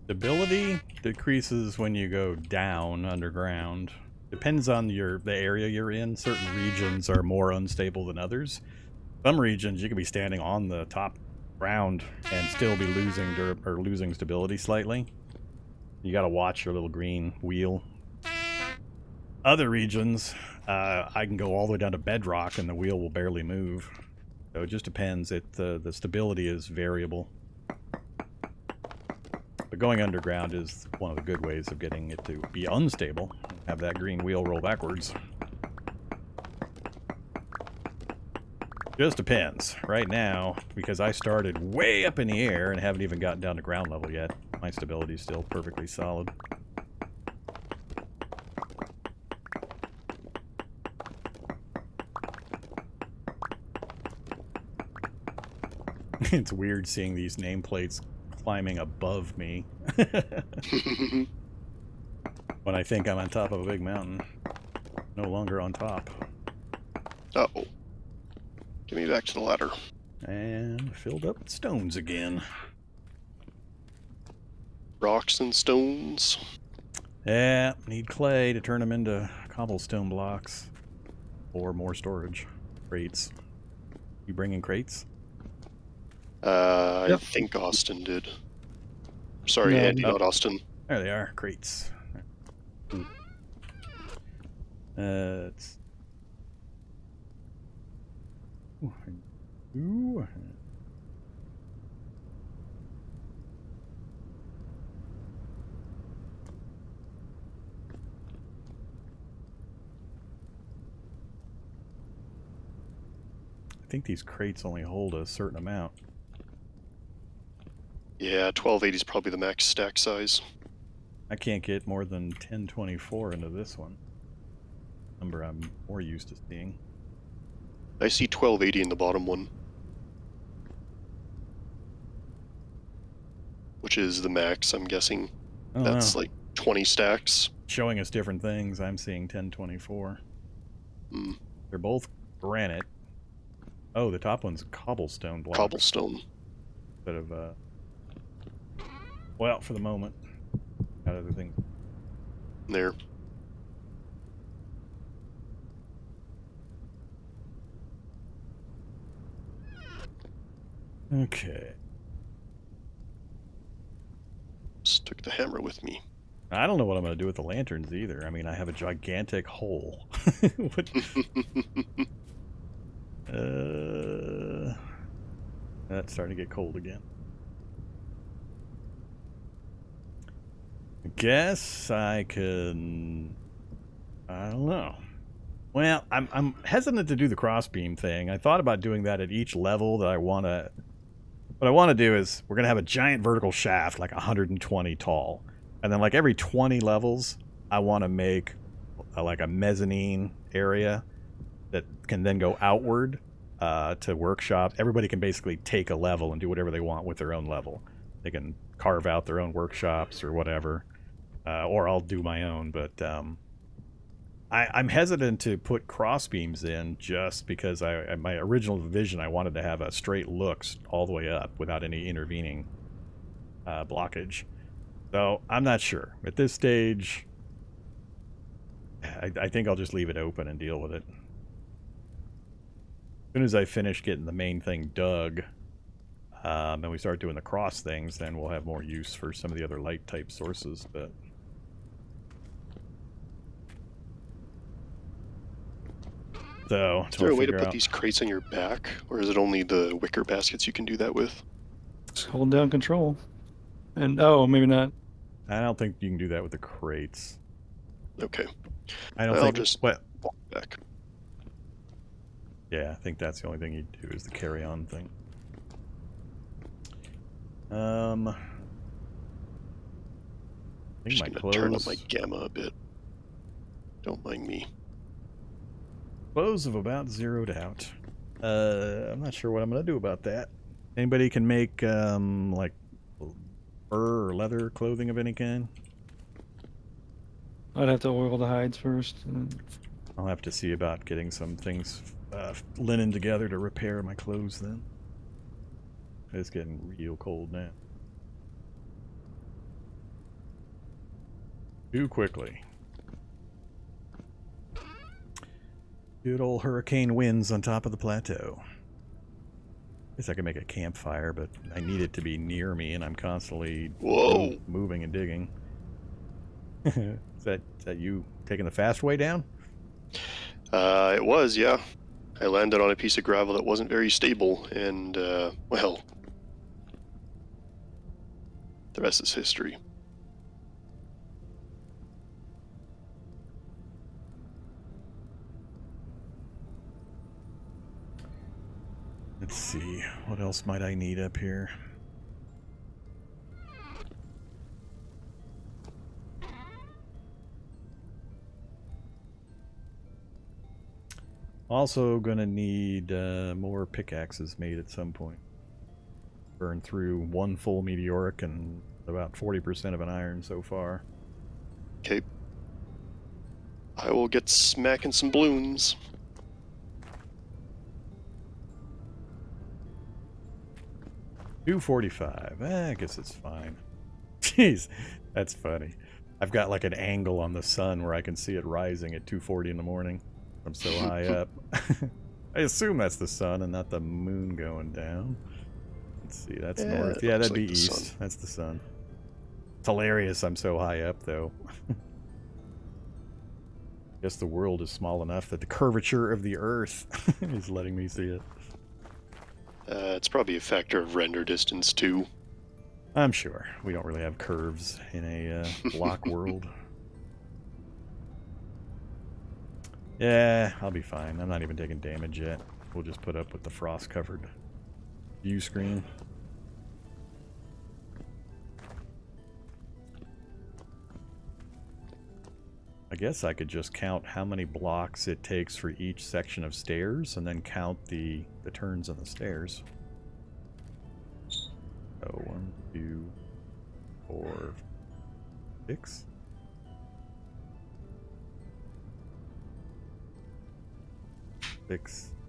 Stability decreases when you go down underground. Depends on the area you're in. Certain regions are more unstable than others. Some regions you could be standing on the top ground and still be losing stability slightly. You got to watch your little green wheel. Other regions, I can go all the way down to bedrock and the wheel will barely move. So it just depends. The stability is variable. But going underground is one of the good ways of getting it to be unstable. Have that green wheel roll backwards. Just depends. Right now, because I started way up in the air and haven't even gotten down to ground level yet, my stability is still perfectly solid. It's weird seeing these nameplates climbing above me when I think I'm on top of a big mountain. No longer on top. Uh-oh. Get me back to the ladder. And filled up with stones again. Rocks and stones. Yeah, need clay to turn them into cobblestone blocks. Or more storage. Crates. You bringing crates? I think Austin did. Sorry, No, Andy, no. not Austin. There they are, crates. It's... Ooh. I think these crates only hold a certain amount. Yeah, 1280 is probably the max stack size. I can't get more than 1024 into this one. Number I'm more used to seeing. I see 1280 in the bottom one. Which is the max, I'm guessing. Oh, That's wow. like 20 stacks. Showing us different things. I'm seeing 1024. Mm, They're both granite. Oh, the top one's cobblestone block. cobblestone. Instead of, well, for the moment. Got other things. There. Okay. Just took the hammer with me. I don't know what I'm going to do with the lanterns either. I mean, I have a gigantic hole. What? That's starting to get cold again. I guess I can... I don't know. Well, I'm hesitant to do the crossbeam thing. I thought about doing that at each level that I want to... What I want to do is, we're going to have a giant vertical shaft, like 120 tall. And then like every 20 levels, I want to make like a mezzanine area that can then go outward to workshops. Everybody can basically take a level and do whatever they want with their own level. They can carve out their own workshops or whatever. Or I'll do my own, but I'm hesitant to put cross beams in just because my original vision, I wanted to have a straight looks all the way up without any intervening blockage. So I'm not sure. At this stage, I think I'll just leave it open and deal with it. As soon as I finish getting the main thing dug, and we start doing the cross things, then we'll have more use for some of the other light type sources, but... So, Is there a way to put these crates on your back, or is it only the wicker baskets you can do that with? Just hold down control. And, oh, maybe not. I don't think you can do that with the crates. Okay. I don't I'll think... just What? walk back. Yeah, I think that's the only thing you do is the carry-on thing. I think Just my gonna clothes... turn up my gamma a bit. Don't mind me. Clothes have about zeroed out. I'm not sure what I'm gonna do about that. Anybody can make like fur or leather clothing of any kind? I'd have to oil the hides first. I'll have to see about getting some things linen together to repair my clothes then. It's getting real cold now. Too quickly. Good old hurricane winds on top of the plateau. Guess I could make a campfire, but I need it to be near me, and I'm constantly moving and digging. Is that you taking the fast way down? It was, yeah. I landed on a piece of gravel that wasn't very stable, and, well, the rest is history. Let's see, what else might I need up here? Also gonna need more pickaxes made at some point. Burn through one full meteoric and about 40% of an iron so far. Okay. I will get smacking some balloons. $245. I guess it's fine. Jeez, that's funny. I've got like an angle on the sun where I can see it rising at 2:40 in the morning. I'm so high up. I assume that's the sun and not the moon going down. Let's see, that's north. Yeah, that'd be east. Sun. That's the sun. It's hilarious I'm so high up, though. Guess the world is small enough that the curvature of the Earth is letting me see it. It's probably a factor of render distance, too. I'm sure. We don't really have curves in a block world. Yeah, I'll be fine. I'm not even taking damage yet. We'll just put up with the frost-covered view screen. I guess I could just count how many blocks it takes for each section of stairs and then count the turns on the stairs. So 1, 2, 4, 6. I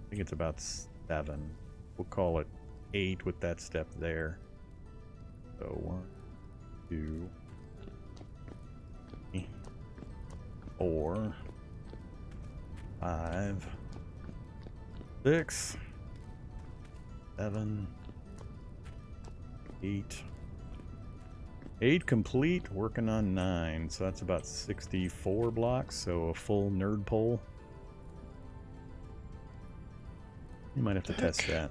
think it's about 7. We'll call it 8 with that step there. So 1, 2, 3, 4, 5, 6, 7, 8. 8 complete, working on 9. So that's about 64 blocks, so a full nerd pole. You might have to test that.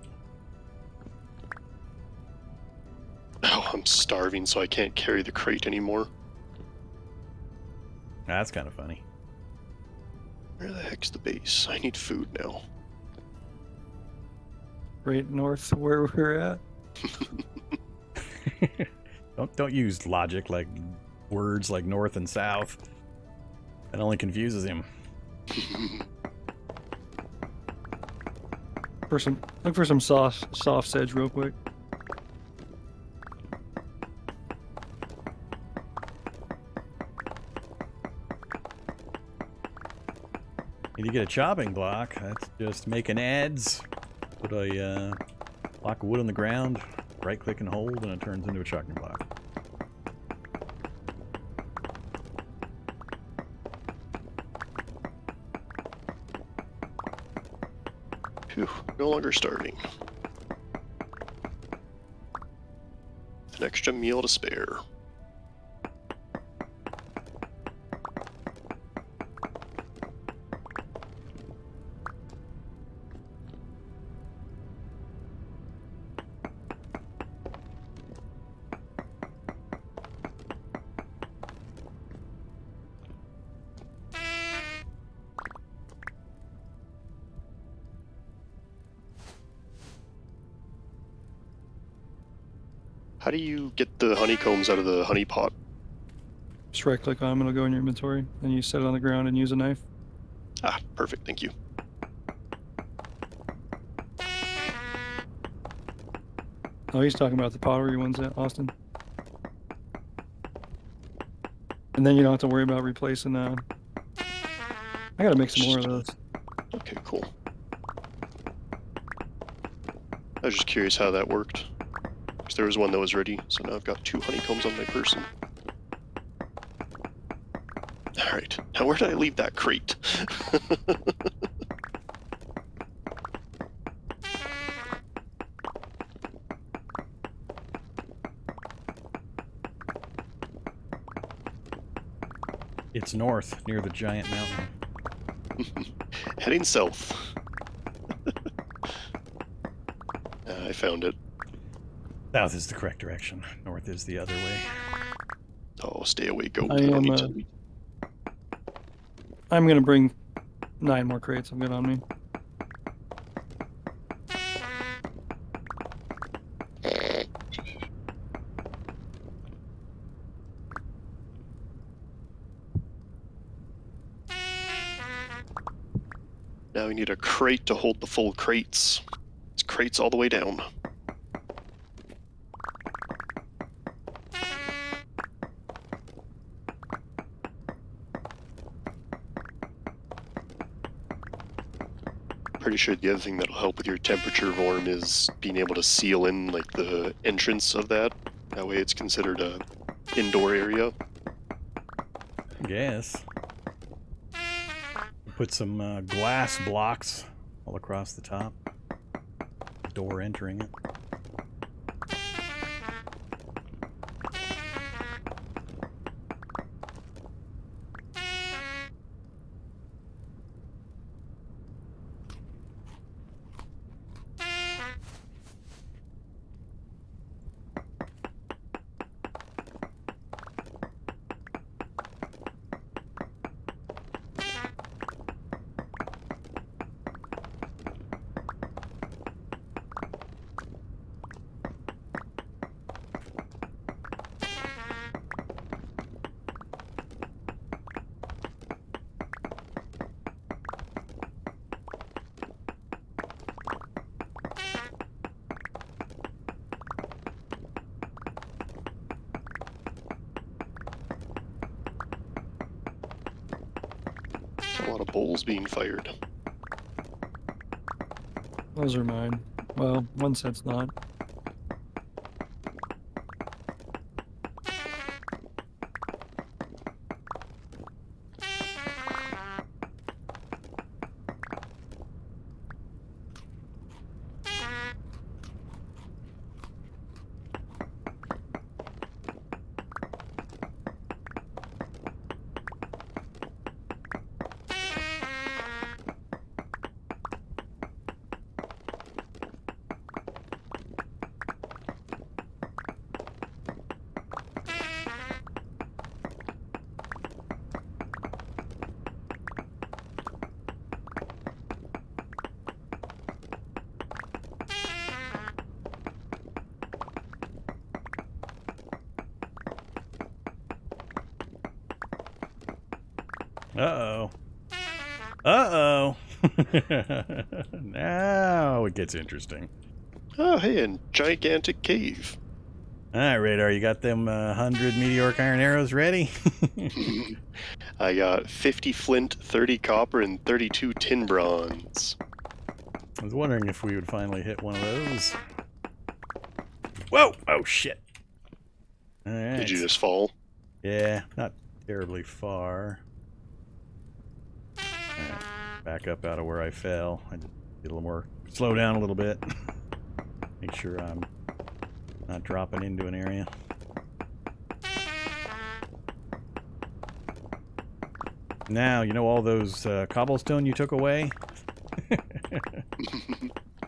Oh, I'm starving, so I can't carry the crate anymore. That's kind of funny. Where the heck's the base? I need food now. Right north where we're at. Don't use logic like words like north and south. That only confuses him. Look for some soft sedge real quick. Need to get a chopping block. That's just making adds. Put a block of wood on the ground, right click and hold, and it turns into a chopping block. Phew, no longer starving. An extra meal to spare. How do you get the honeycombs out of the honey pot? Just right click on them, it'll go in your inventory. Then you set it on the ground and use a knife. Ah, perfect, thank you. Oh, he's talking about the pottery ones at Austin. And then you don't have to worry about replacing I gotta make some more of those. Okay, cool. I was just curious how that worked. Because there was one that was ready, so now I've got 2 honeycombs on my person. Alright, now where did I leave that crate? It's north, near the giant mountain. Heading south. I found it. South is the correct direction. North is the other way. Oh, stay away, goat. I I don't am, need to... I'm gonna bring 9 more crates. I'm good on me. Now we need a crate to hold the full crates. It's crates all the way down. Pretty sure the other thing that'll help with your temperature, Vorm, is being able to seal in like the entrance of that. That way it's considered a indoor area. I guess. Put some glass blocks all across the top. Door entering it. A lot of bowls being fired. Those are mine. Well, one set's not. Uh-oh. Uh-oh. Now it gets interesting. Oh, hey, and gigantic cave. All right, Radar, you got them 100 meteoric iron arrows ready? I got 50 flint, 30 copper, and 32 tin bronze. I was wondering if we would finally hit one of those. Whoa! Oh, shit. All right. Did you just fall? Yeah, not terribly far. All right, back up out of where I fell. I Get a little more, slow down a little bit. Make sure I'm not dropping into an area. Now, you know all those cobblestone you took away?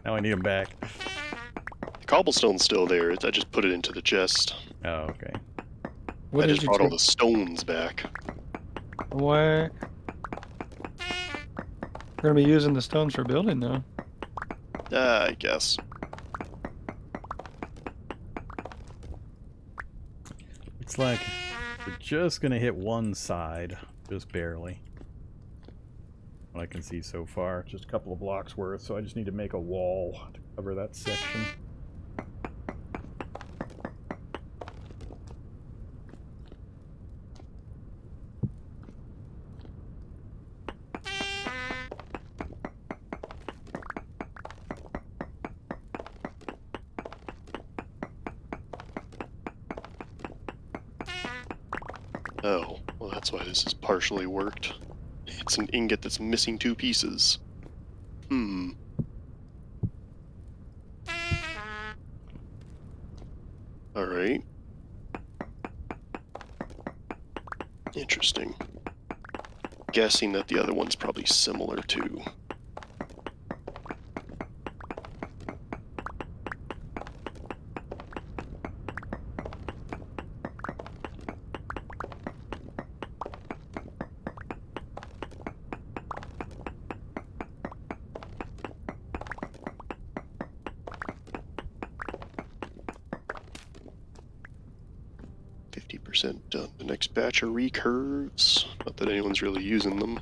Now I need them back. The cobblestone's still there. I just put it into the chest. Oh, okay. What I did just you brought all take the stones back. away? We're gonna be using the stones for building though. I guess. Looks like we're just gonna hit one side, just barely. What I can see so far, just a couple of blocks worth, so I just need to make a wall to cover that section. Oh, well that's why this is partially worked. It's an ingot that's missing 2 pieces. Hmm. Alright. Interesting. Guessing that the other one's probably similar too. Done. The next batch of recurves. Not that anyone's really using them.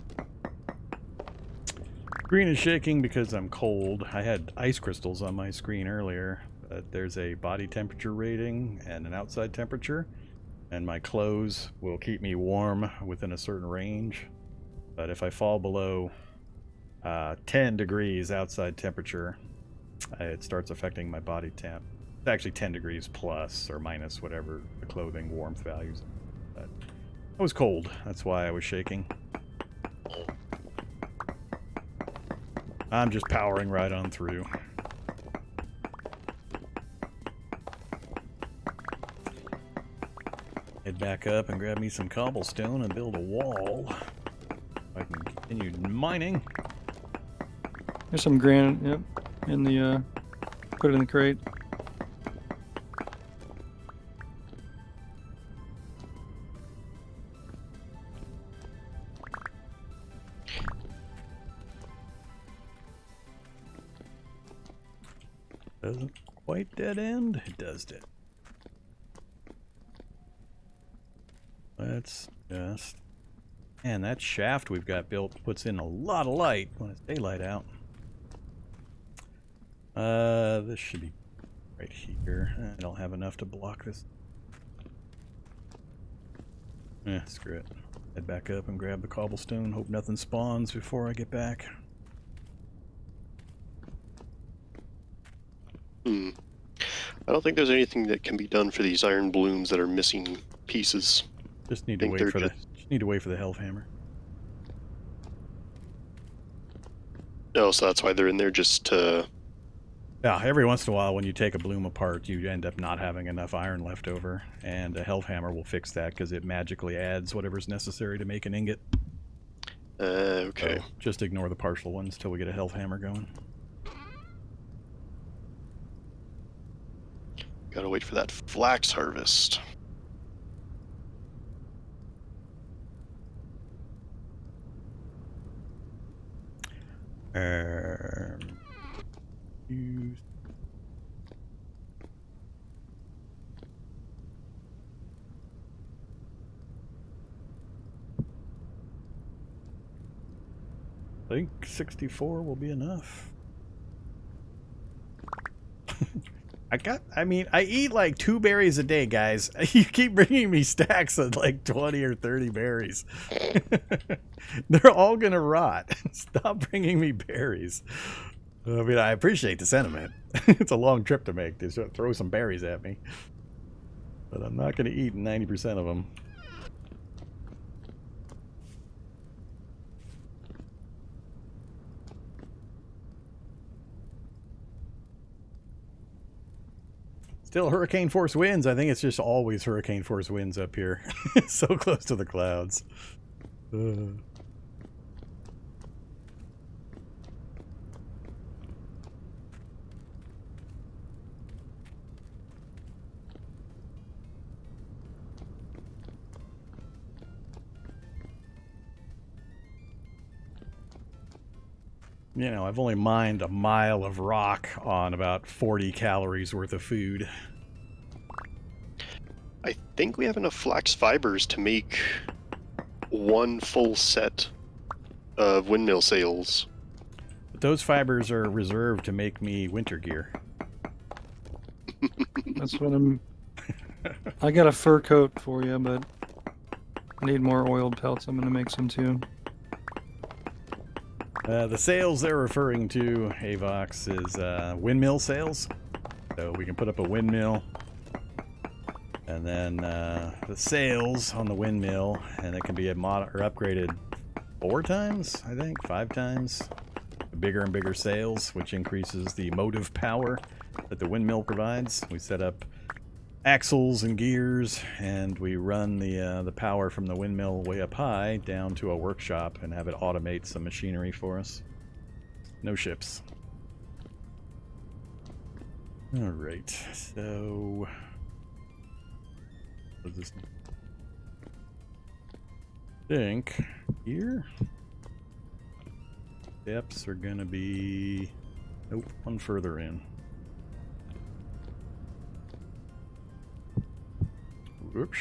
Screen is shaking because I'm cold. I had ice crystals on my screen earlier, but there's a body temperature rating and an outside temperature, and my clothes will keep me warm within a certain range. But if I fall below 10 degrees outside temperature, it starts affecting my body temp. It's actually 10 degrees plus or minus whatever the clothing warmth values. But I was cold. That's why I was shaking. I'm just powering right on through. Head back up and grab me some cobblestone and build a wall. I can continue mining. There's some granite, yep, in the, put it in the crate. Doesn't quite dead end. It does dead. Let's just... Man, that shaft we've got built puts in a lot of light when it's daylight out. This should be right here. I don't have enough to block this. Screw it. Head back up and grab the cobblestone. Hope nothing spawns before I get back. I don't think there's anything that can be done for these iron blooms that are missing pieces. Just need to wait for the health hammer. Oh, so that's why they're in there, just to... Yeah, every once in a while when you take a bloom apart, you end up not having enough iron left over, and a health hammer will fix that because it magically adds whatever's necessary to make an ingot. Okay. So just ignore the partial ones till we get a health hammer going. Gotta wait for that flax harvest. Use. I think 64 will be enough. I eat like 2 berries a day, guys. You keep bringing me stacks of like 20 or 30 berries. They're all gonna rot. Stop bringing me berries. I mean, I appreciate the sentiment. It's a long trip to make. Just throw some berries at me. But I'm not gonna eat 90% of them. Still hurricane force winds. I think it's just always hurricane force winds up here. So close to the clouds. You know, I've only mined a mile of rock on about 40 calories worth of food. I think we have enough flax fibers to make one full set of windmill sails. But those fibers are reserved to make me winter gear. That's what I'm. I got a fur coat for you, but I need more oiled pelts. I'm gonna make some too. The sails they're referring to, Avox, is windmill sails. So we can put up a windmill, and then the sails on the windmill, and it can be upgraded 4 times, I think, 5 times. Bigger and bigger sails, which increases the motive power that the windmill provides. We set up axles and gears, and we run the power from the windmill way up high down to a workshop and have it automate some machinery for us. No ships. All right, so what does this think here? Steps are gonna be, nope, one further in. Oops.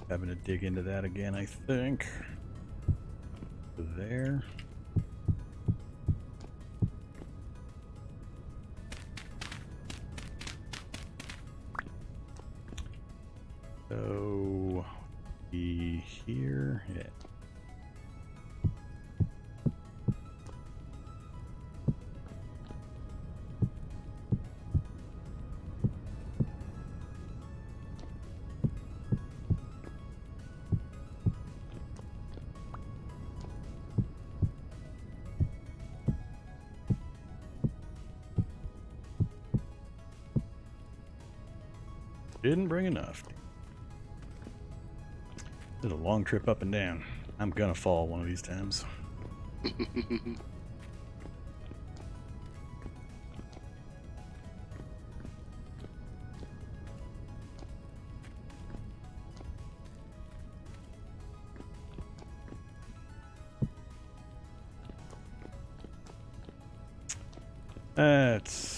Having to dig into that again, I think. There. So, be here. Yeah. Didn't bring enough. Did a long trip up and down. I'm gonna fall one of these times. That's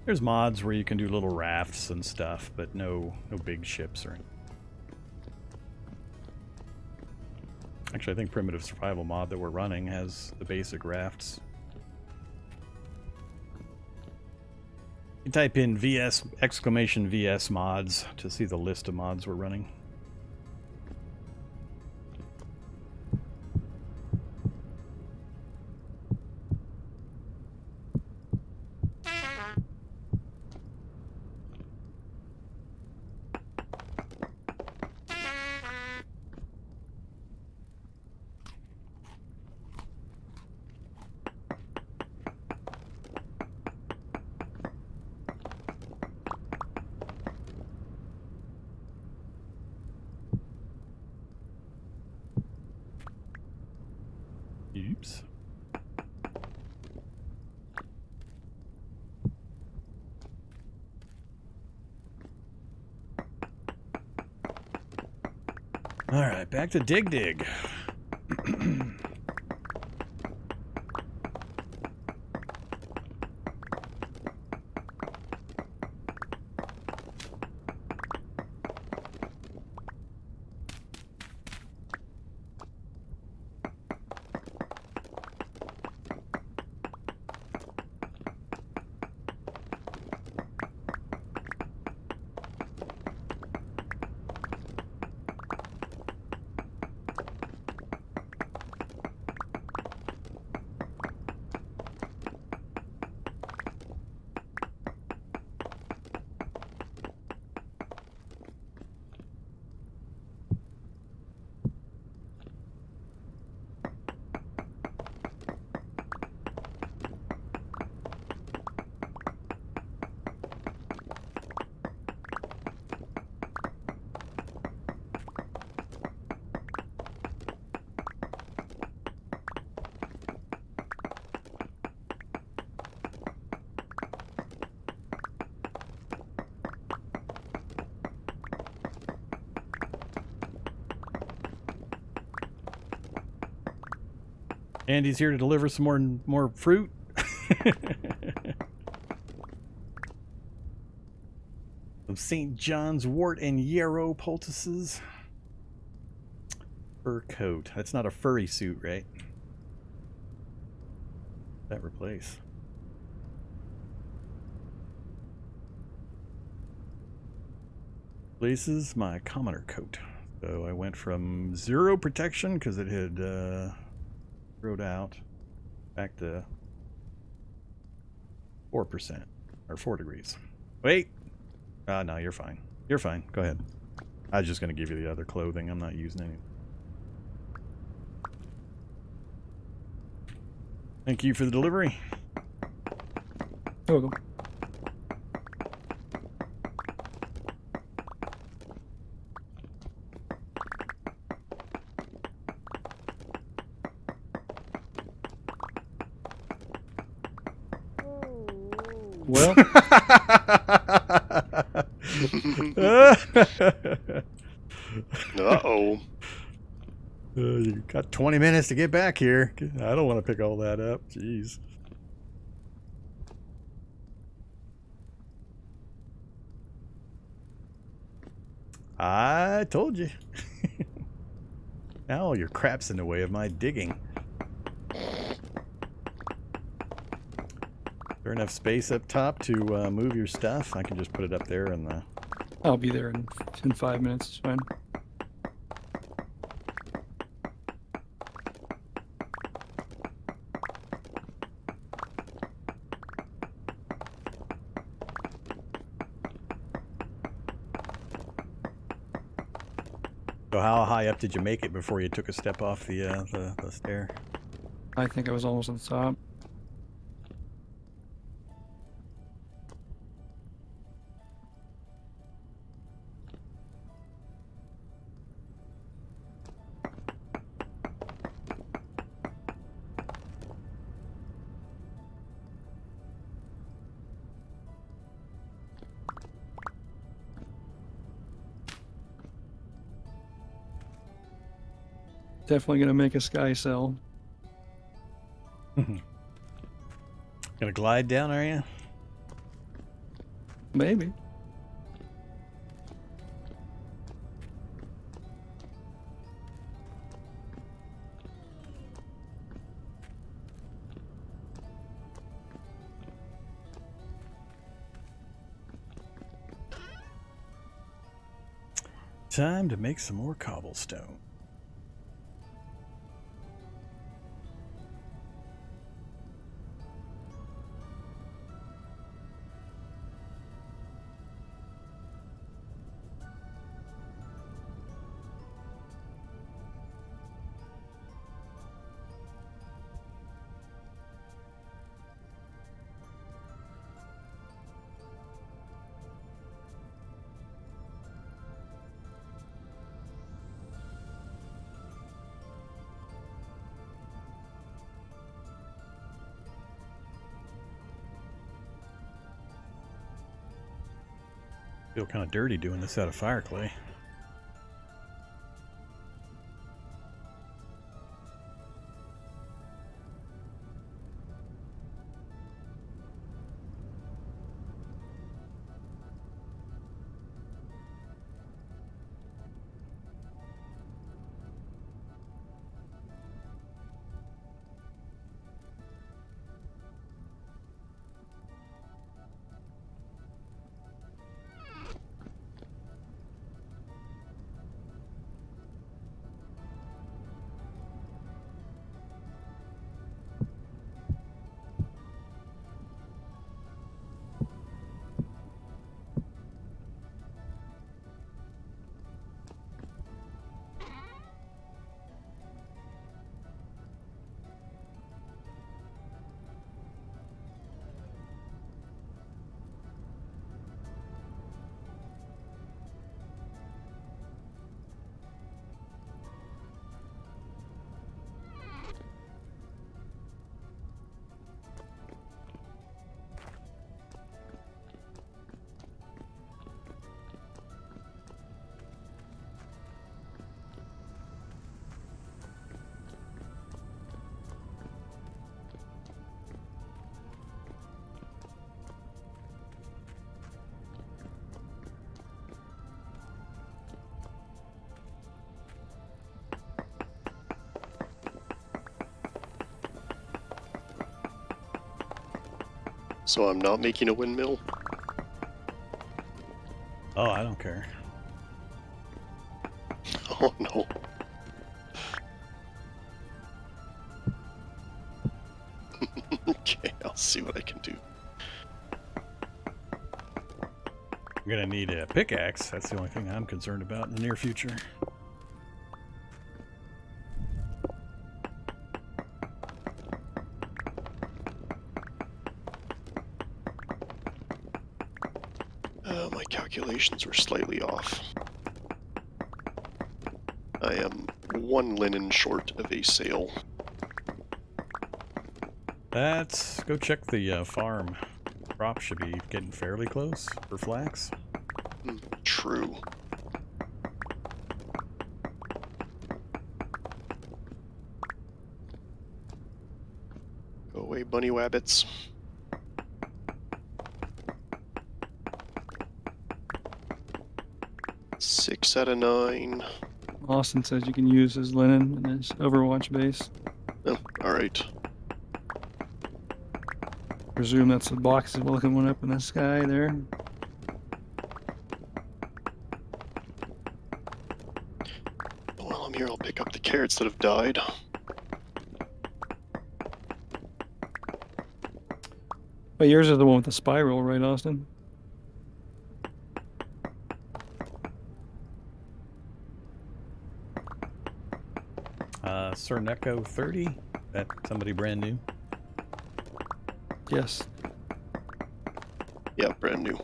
there's mods where you can do little rafts and stuff, but no big ships or anything. Actually, I think Primitive Survival mod that we're running has the basic rafts. You type in VS !VS mods to see the list of mods we're running. Oops. All right, back to dig. Andy's here to deliver some more fruit. Some St. John's wort and yarrow poultices. Fur coat. That's not a furry suit, right? That replace. Places my commoner coat. So I went from 0 protection because it had zeroed out back to 4% or 4 degrees. Wait. No, you're fine. You're fine. Go ahead. I was just going to give you the other clothing. I'm not using any. Thank you for the delivery. You're welcome. Well, Uh-oh. You got 20 minutes to get back here. I don't want to pick all that up. Jeez. I told you. Now all your crap's in the way of my digging. Is there enough space up top to move your stuff? I can just put it up there in the... I'll be there in 5 minutes. It's fine. So how high up did you make it before you took a step off the stair? I think I was almost at the top. Definitely gonna make a sky cell. Gonna glide down, are you? Maybe. Time to make some more cobblestone. Feel kind of dirty doing this out of fire clay. So I'm not making a windmill. Oh, I don't care. Oh no. Okay, I'll see what I can do. I'm gonna need a pickaxe. That's the only thing I'm concerned about in the near future. My calculations were slightly off. I am 1 linen short of a sail. Let's go check the farm. Crop should be getting fairly close for flax. True. Go away, bunny wabbits. Six out of 9. Austin says you can use his linen in his Overwatch base. Oh, alright. Presume that's the box looking one up in the sky there. While I'm here, I'll pick up the carrots that have died. But yours is the one with the spiral, right, Austin? Sir Neko 30. That somebody brand new. Yes. Yeah, brand new.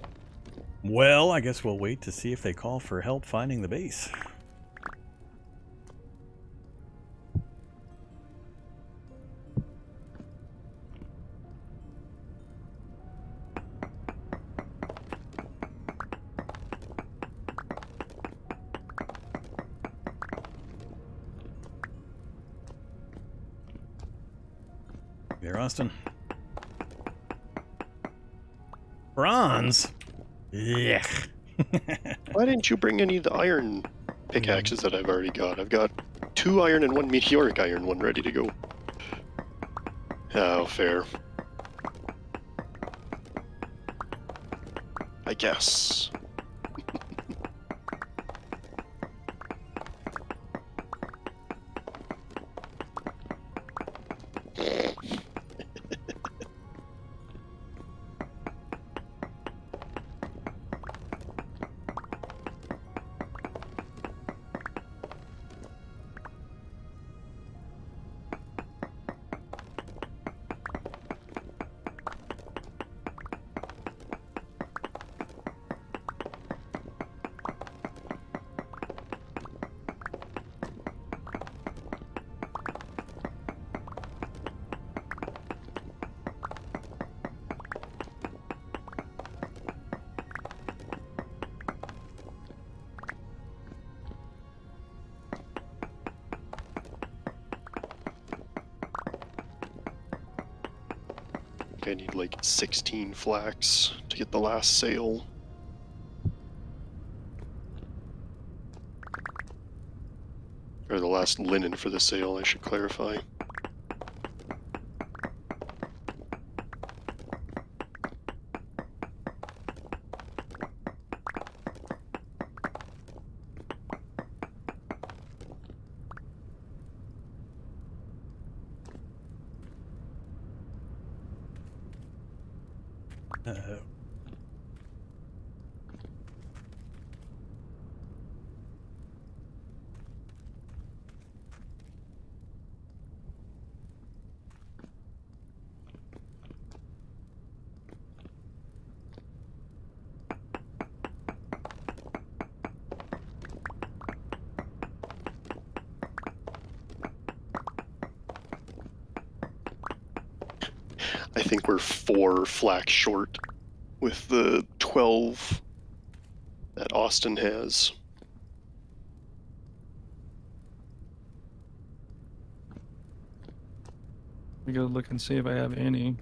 Well, I guess we'll wait to see if they call for help finding the base. There, Austin. Bronze? Yeah. Why didn't you bring any of the iron pickaxes that I've already got? I've got 2 iron and 1 meteoric iron one ready to go. Oh, fair. I guess. I need like 16 flax to get the last sail. Or the last linen for the sail, I should clarify. Uh-oh. I think we're 4 flax short with the 12 that Austin has. We go look and see if I have any.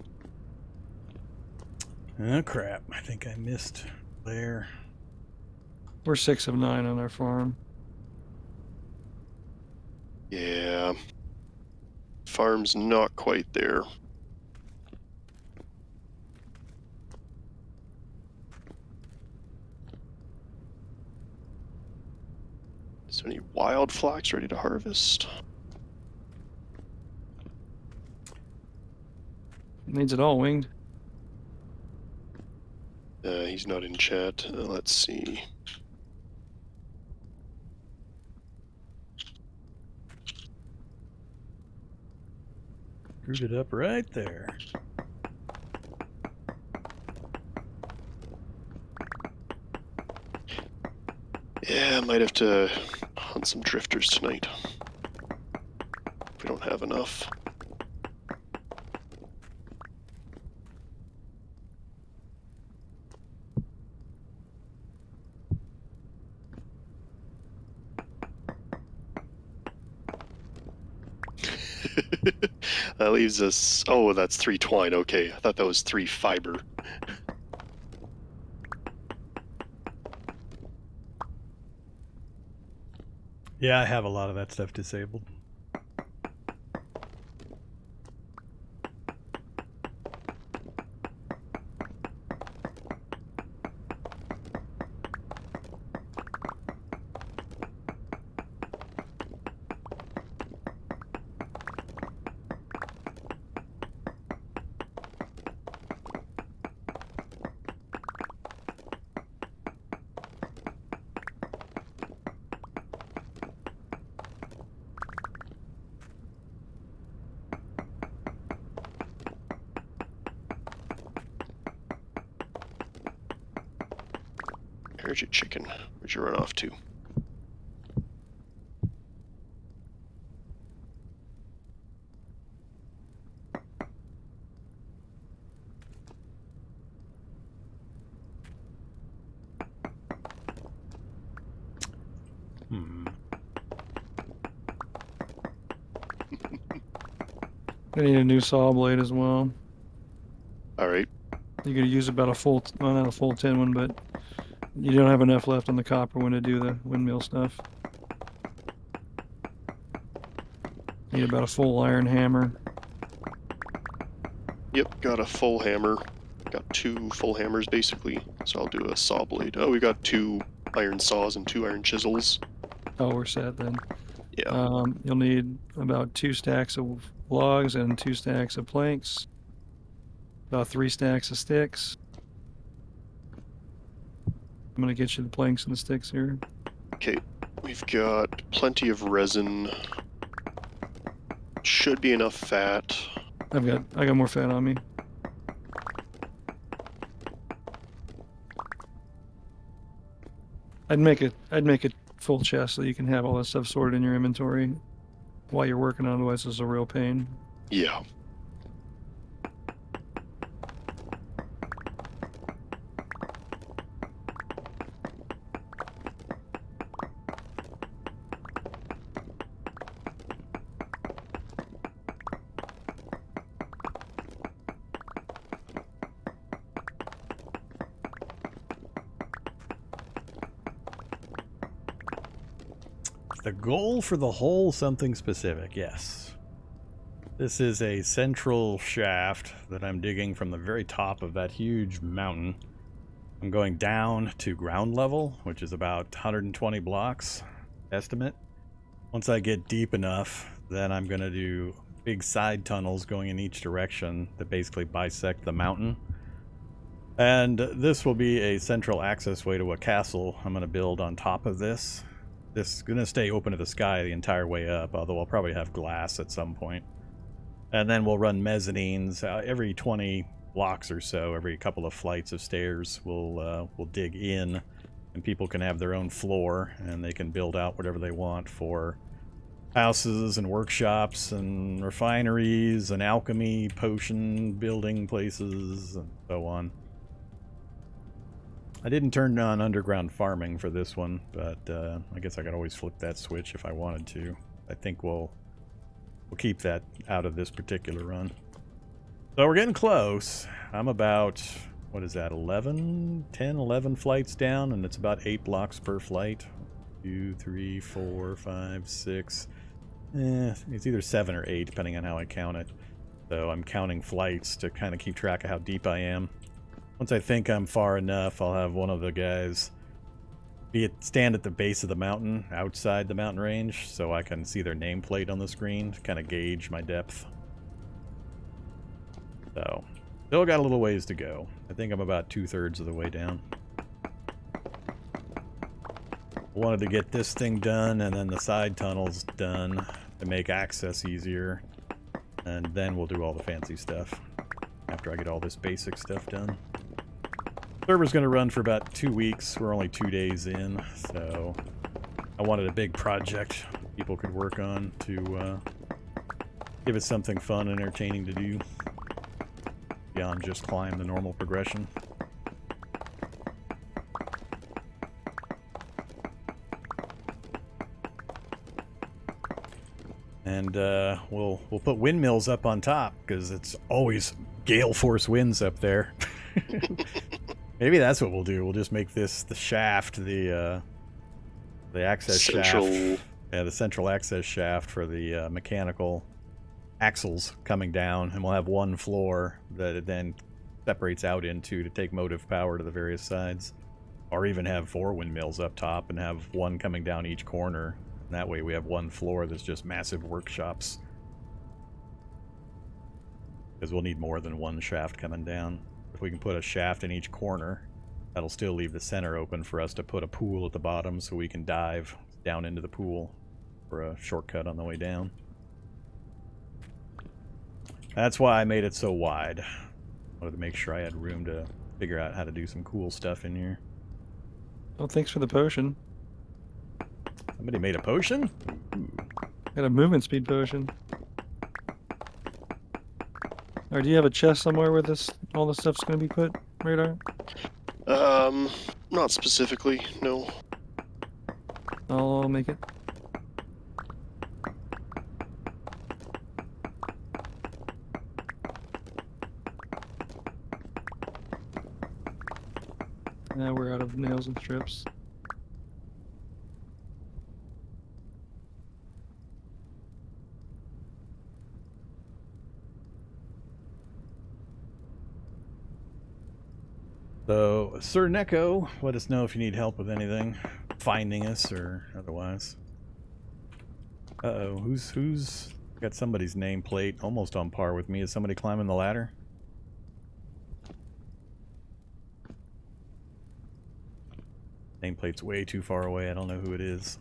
Oh crap, I think I missed there. We're 6 of 9 on our farm. Yeah. Farm's not quite there. Any wild flax ready to harvest? Needs it all winged. He's not in chat. Let's see. Screwed it up right there. Yeah, I might have to hunt some drifters tonight. If we don't have enough. That leaves us... Oh, that's 3 twine. Okay, I thought that was 3 fiber. Yeah, I have a lot of that stuff disabled. Here's your chicken. Where'd you run off to? I need a new saw blade as well. Alright. You could use about a full, well, not a full tin one, but you don't have enough left on the copper one to do the windmill stuff. Need about a full iron hammer. Yep, got a full hammer. Got 2 full hammers basically. So I'll do a saw blade. Oh, we got 2 iron saws and 2 iron chisels. Oh, we're set then. Yeah. You'll need about 2 stacks of logs and 2 stacks of planks. About 3 stacks of sticks. I'm gonna get you the planks and the sticks here. Okay, we've got plenty of resin. Should be enough fat. I got more fat on me. I'd make it full chest so you can have all that stuff sorted in your inventory while you're working on it, otherwise it's a real pain. Yeah. The goal for the hole, something specific, yes. This is a central shaft that I'm digging from the very top of that huge mountain. I'm going down to ground level, which is about 120 blocks, estimate. Once I get deep enough, then I'm going to do big side tunnels going in each direction that basically bisect the mountain. And this will be a central access way to a castle I'm going to build on top of this. This is going to stay open to the sky the entire way up, although I'll probably have glass at some point. And then we'll run mezzanines every 20 blocks or so, every couple of flights of stairs. We'll dig in, and people can have their own floor, and they can build out whatever they want for houses and workshops and refineries and alchemy, potion building places, and so on. I didn't turn on underground farming for this one, but I guess I could always flip that switch if I wanted to. I think we'll keep that out of this particular run. So we're getting close. I'm about, what is that, 10, 11 flights down, and it's about 8 blocks per flight. 2, 3, 4, 5, 6. It's either 7 or 8, depending on how I count it. So I'm counting flights to kind of keep track of how deep I am. Once I think I'm far enough, I'll have one of the guys stand at the base of the mountain, outside the mountain range, so I can see their nameplate on the screen to kind of gauge my depth. So, still got a little ways to go. I think I'm about 2/3 of the way down. Wanted to get this thing done and then the side tunnels done to make access easier. And then we'll do all the fancy stuff after I get all this basic stuff done. Server's going to run for about 2 weeks. We're only 2 days in, so I wanted a big project people could work on to give it something fun and entertaining to do beyond just climb the normal progression. And we'll put windmills up on top because it's always gale force winds up there. Maybe that's what we'll do. We'll just make this the shaft, the access shaft. Yeah, the central access shaft for the mechanical axles coming down, and we'll have one floor that it then separates out into to take motive power to the various sides. Or even have 4 windmills up top and have one coming down each corner. And that way we have one floor that's just massive workshops. Because we'll need more than one shaft coming down. If we can put a shaft in each corner, that'll still leave the center open for us to put a pool at the bottom so we can dive down into the pool for a shortcut on the way down. That's why I made it so wide. Wanted to make sure I had room to figure out how to do some cool stuff in here. Well, thanks for the potion. Somebody made a potion? Ooh. Got a movement speed potion. Or do you have a chest somewhere where all this stuff's going to be put, Radar? Not specifically, no. I'll make it. Now we're out of nails and strips. So, Sir Neko, let us know if you need help with anything, finding us or otherwise. Uh-oh, who's got somebody's nameplate almost on par with me? Is somebody climbing the ladder? Nameplate's way too far away. I don't know who it is,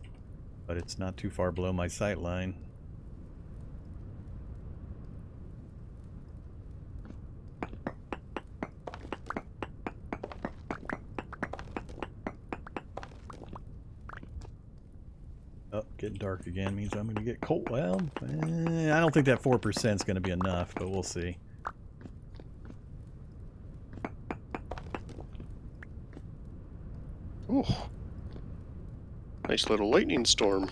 but it's not too far below my sight line. Oh, getting dark again means I'm going to get cold. Well, I don't think that 4% is going to be enough, but we'll see. Ooh. Nice little lightning storm.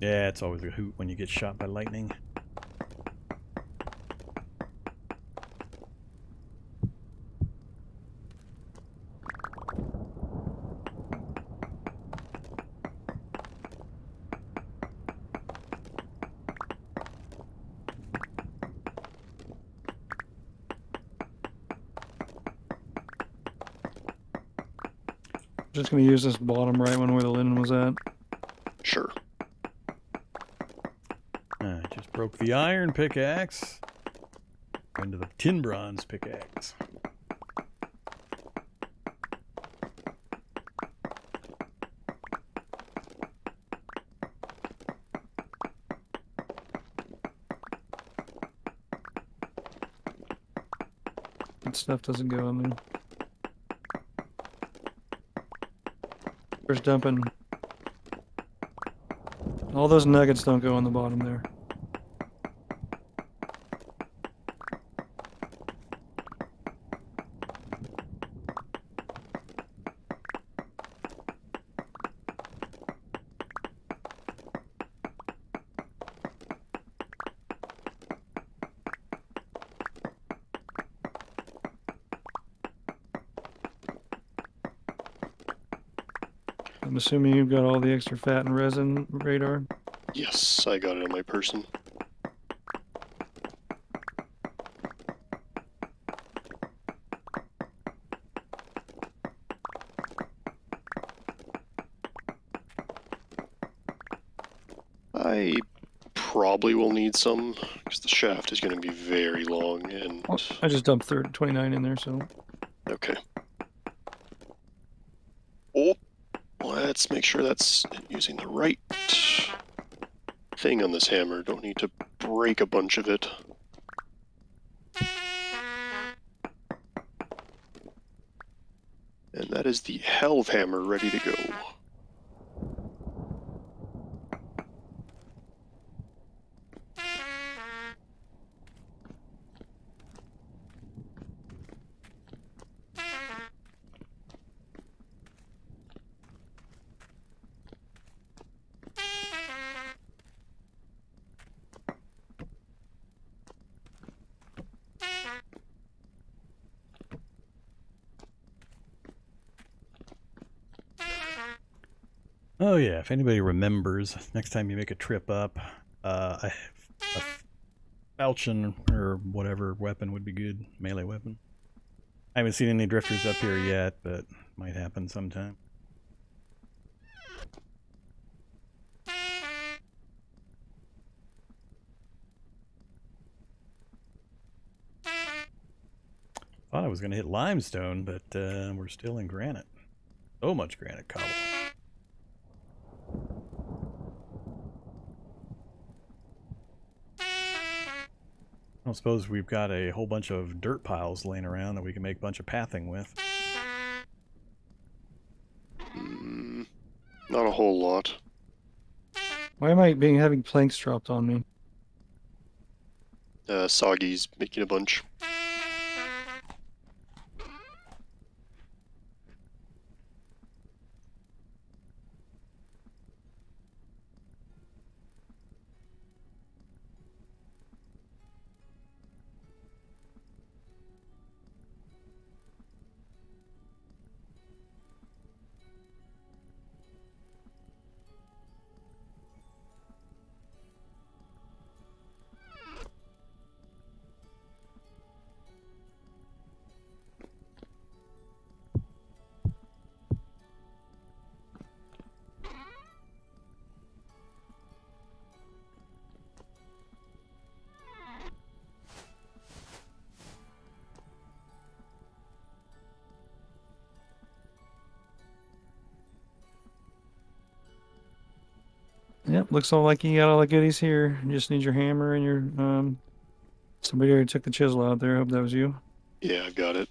Yeah, it's always a hoot when you get shot by lightning. Just gonna use this bottom right one where the linen was at. Sure. I just broke the iron pickaxe into the tin bronze pickaxe. That stuff doesn't go on me. First dumping. All those nuggets don't go on the bottom there. I'm assuming you've got all the extra fat and resin, Radar. Yes, I got it on my person. I probably will need some, because the shaft is going to be very long, and... Oh, I just dumped 29 in there, so... Okay. Oh, let's make sure that's using the right thing on this hammer. Don't need to break a bunch of it. And that is the Helve hammer ready to go. Oh yeah, if anybody remembers, next time you make a trip up, a falchion or whatever weapon would be good, melee weapon. I haven't seen any drifters up here yet, but might happen sometime. Thought I was going to hit limestone, but we're still in granite. So much granite cobble. I don't suppose we've got a whole bunch of dirt piles laying around that we can make a bunch of pathing with. Not a whole lot. Why am I having planks dropped on me? Soggy's making a bunch. Yep, looks all like you got all the goodies here. You just need your hammer and your somebody already took the chisel out there. I hope that was you. Yeah, I've got it.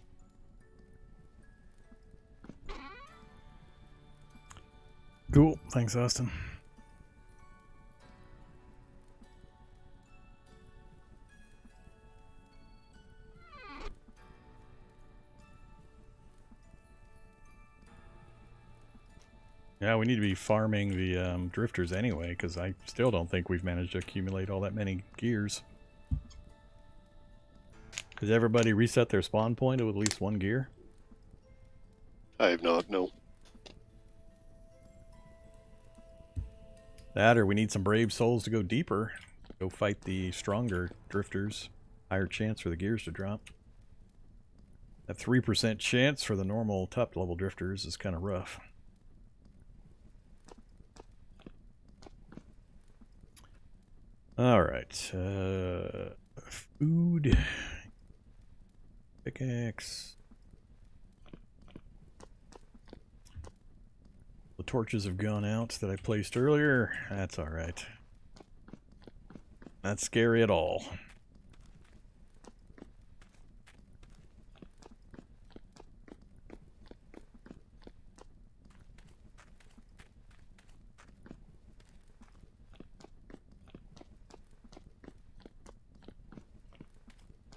Cool. Thanks, Austin. Yeah, we need to be farming the drifters anyway, because I still don't think we've managed to accumulate all that many gears. Does everybody reset their spawn point with at least one gear? I have not, no. That, or we need some brave souls to go deeper. Go fight the stronger drifters. Higher chance for the gears to drop. That 3% chance for the normal top level drifters is kind of rough. Alright, food, pickaxe. The torches have gone out that I placed earlier. That's alright. Not scary at all.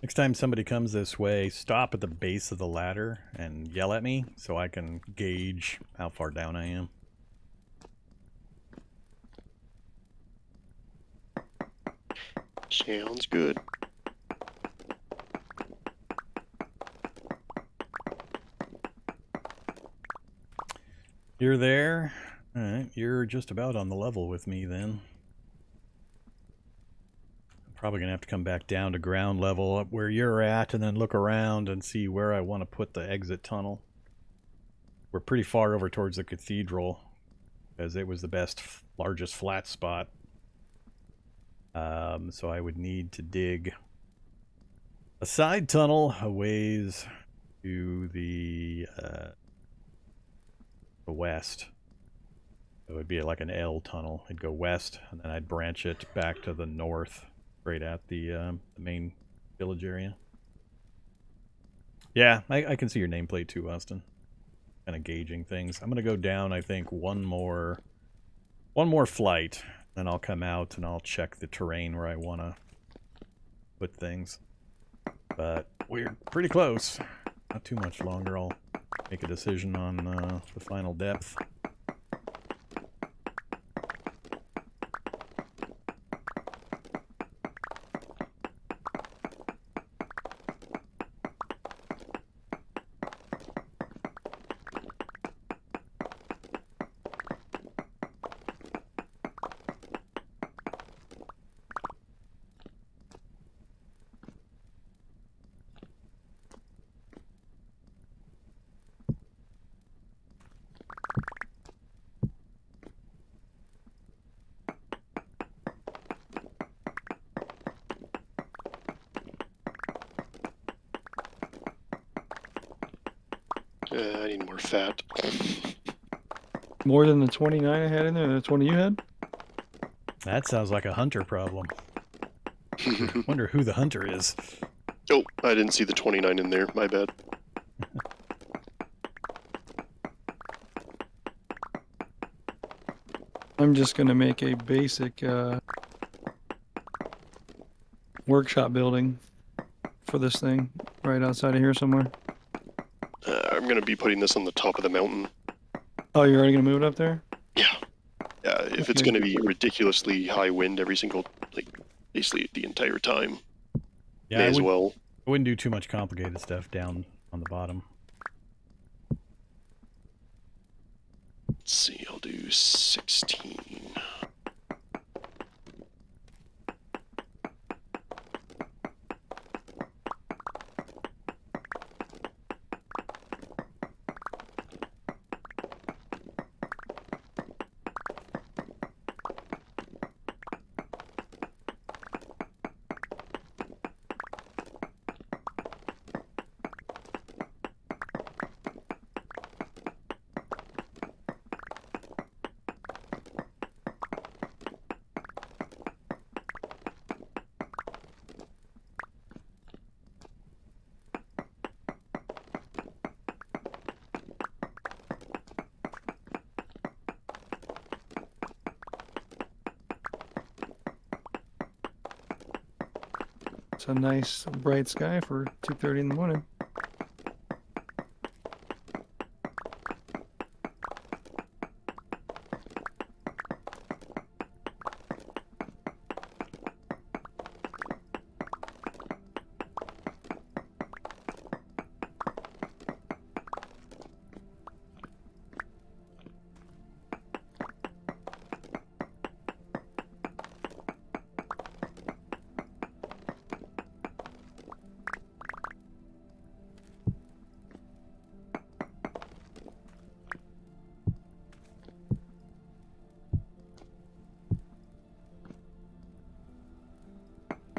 Next time somebody comes this way, stop at the base of the ladder and yell at me so I can gauge how far down I am. Sounds good. You're there? Alright, you're just about on the level with me then. Probably gonna have to come back down to ground level up where you're at and then look around and see where I want to put the exit tunnel. We're pretty far over towards the cathedral, as it was the best, largest flat spot So I would need to dig a side tunnel a ways to the west. It would be like an L tunnel. It'd go west, and then I'd branch it back to the north, right at the main village area. Yeah, I can see your nameplate too, Austin. Kind of gauging things. I'm gonna go down, I think, one more flight, then I'll come out and I'll check the terrain where I want to put things. But we're pretty close. Not too much longer. I'll make a decision on the final depth. I need more fat. More than the 29 I had in there, the 20 you had? That sounds like a hunter problem. Wonder who the hunter is. Oh, I didn't see the 29 in there. My bad. I'm just going to make a basic workshop building for this thing right outside of here somewhere. I'm going to be putting this on the top of the mountain. Oh, you're already going to move it up there? Yeah. Yeah, if it's Okay. going to be ridiculously high wind every single, like, basically the entire time, Yeah, may as well. I wouldn't do too much complicated stuff down on the bottom. Let's see, I'll do 16. It's a nice bright sky for 2:30 in the morning.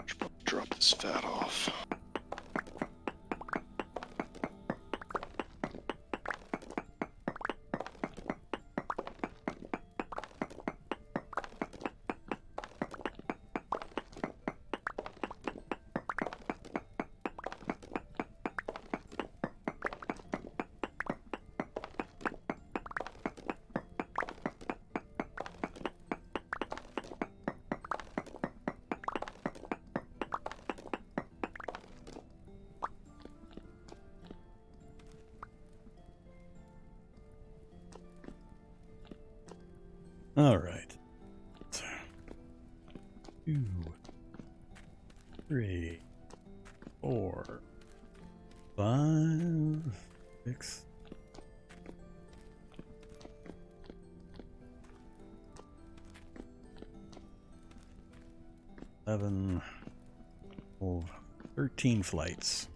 Should probably drop this fat off. All right. 2, 3, 4, 5, 6. 11, 12, 13 flights.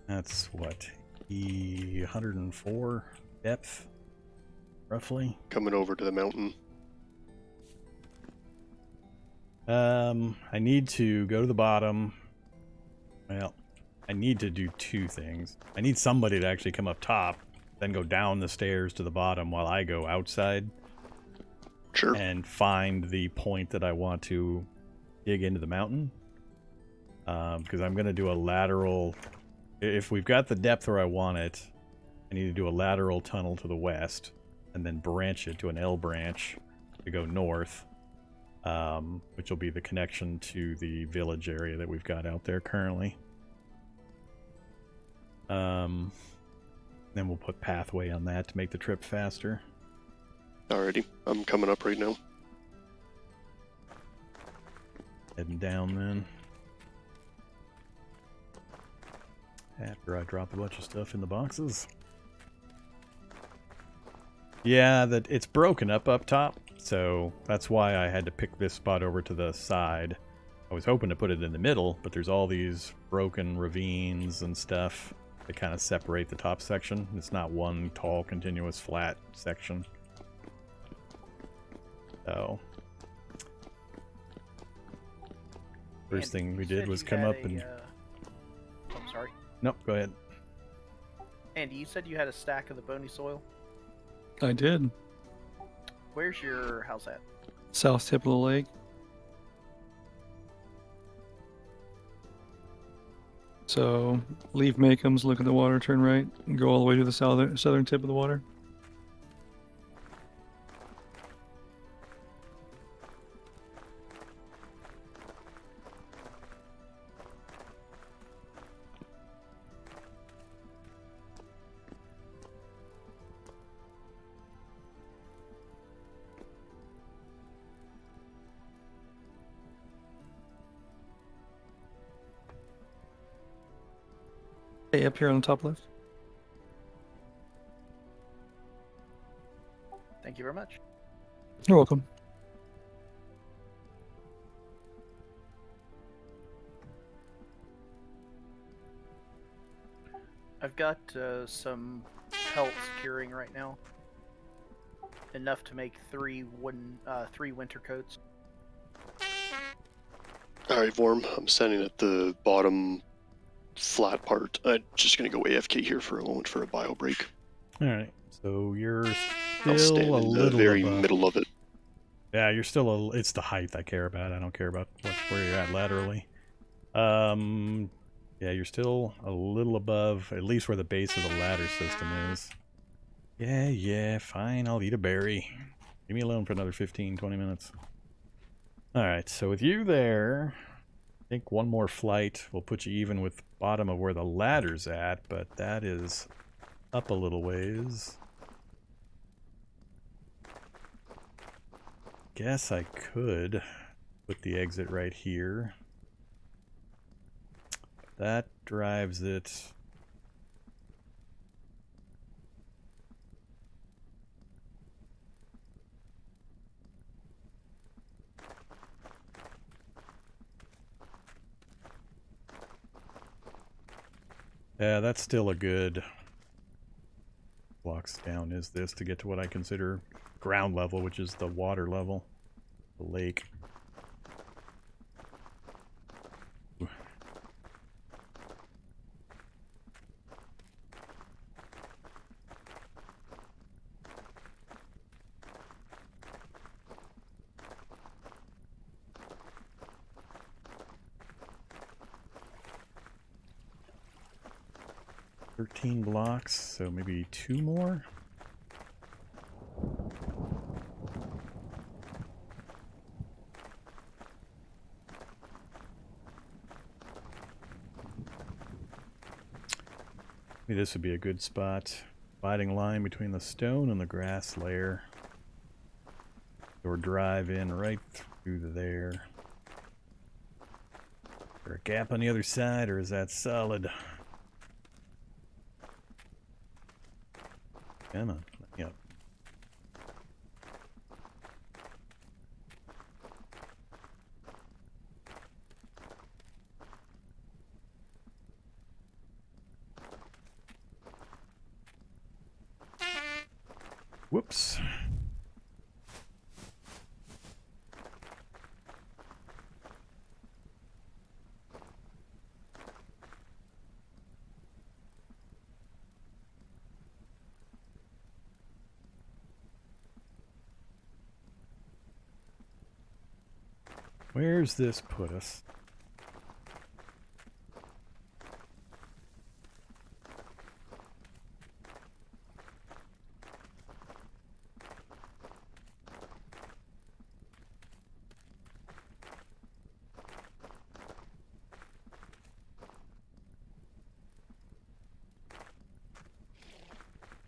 That's what, 104 depth, roughly. Coming over to the mountain. I need to go to the bottom. Well, I need to do two things. I need somebody to actually come up top, then go down the stairs to the bottom while I go outside. Sure. And find the point that I want to dig into the mountain. Because I'm going to do a lateral... If we've got the depth where I want it, I need to do a lateral tunnel to the west, and then branch it to an L branch to go north, which will be the connection to the village area that we've got out there currently. Then we'll put pathway on that to make the trip faster. Alrighty, I'm coming up right now. Heading down then. After I drop a bunch of stuff in the boxes. Yeah, that it's broken up top, so that's why I had to pick this spot over to the side. I was hoping to put it in the middle, but there's all these broken ravines and stuff that kind of separate the top section. It's not one tall, continuous, flat section. So, first thing we did was come up and... I'm sorry. Nope, go ahead. Andy, you said you had a stack of the bony soil. I did. Where's your house at? South tip of the lake. So leave Makeham's, look at the water, turn right, and go all the way to the southern tip of the water. Hey, up here on the top left. Thank you very much. You're welcome. I've got some pelts curing right now. Enough to make three winter coats. Alright, Vorm, I'm standing at the bottom flat part. I'm just gonna go AFK here for a moment for a bio break. Alright, so you're I'll still stand a in the little very above. middle of it. Yeah, you're still it's the height I care about. I don't care about where you're at laterally. Yeah, you're still a little above, at least where the base of the ladder system is. Yeah, fine, I'll eat a berry. Leave me alone for another 15, 20 minutes. Alright, so with you there, I think one more flight will put you even with the bottom of where the ladder's at, but that is up a little ways. Guess I could put the exit right here. That drives it. Yeah, that's still a good blocks down is this to get to what I consider ground level, which is the water level, the lake. Ooh. $13 blocks, so maybe 2 more. Maybe this would be a good spot. Dividing line between the stone and the grass layer. Or drive in right through there. Is there a gap on the other side, or is that solid? Come on, yep. Whoops. Where's this put us?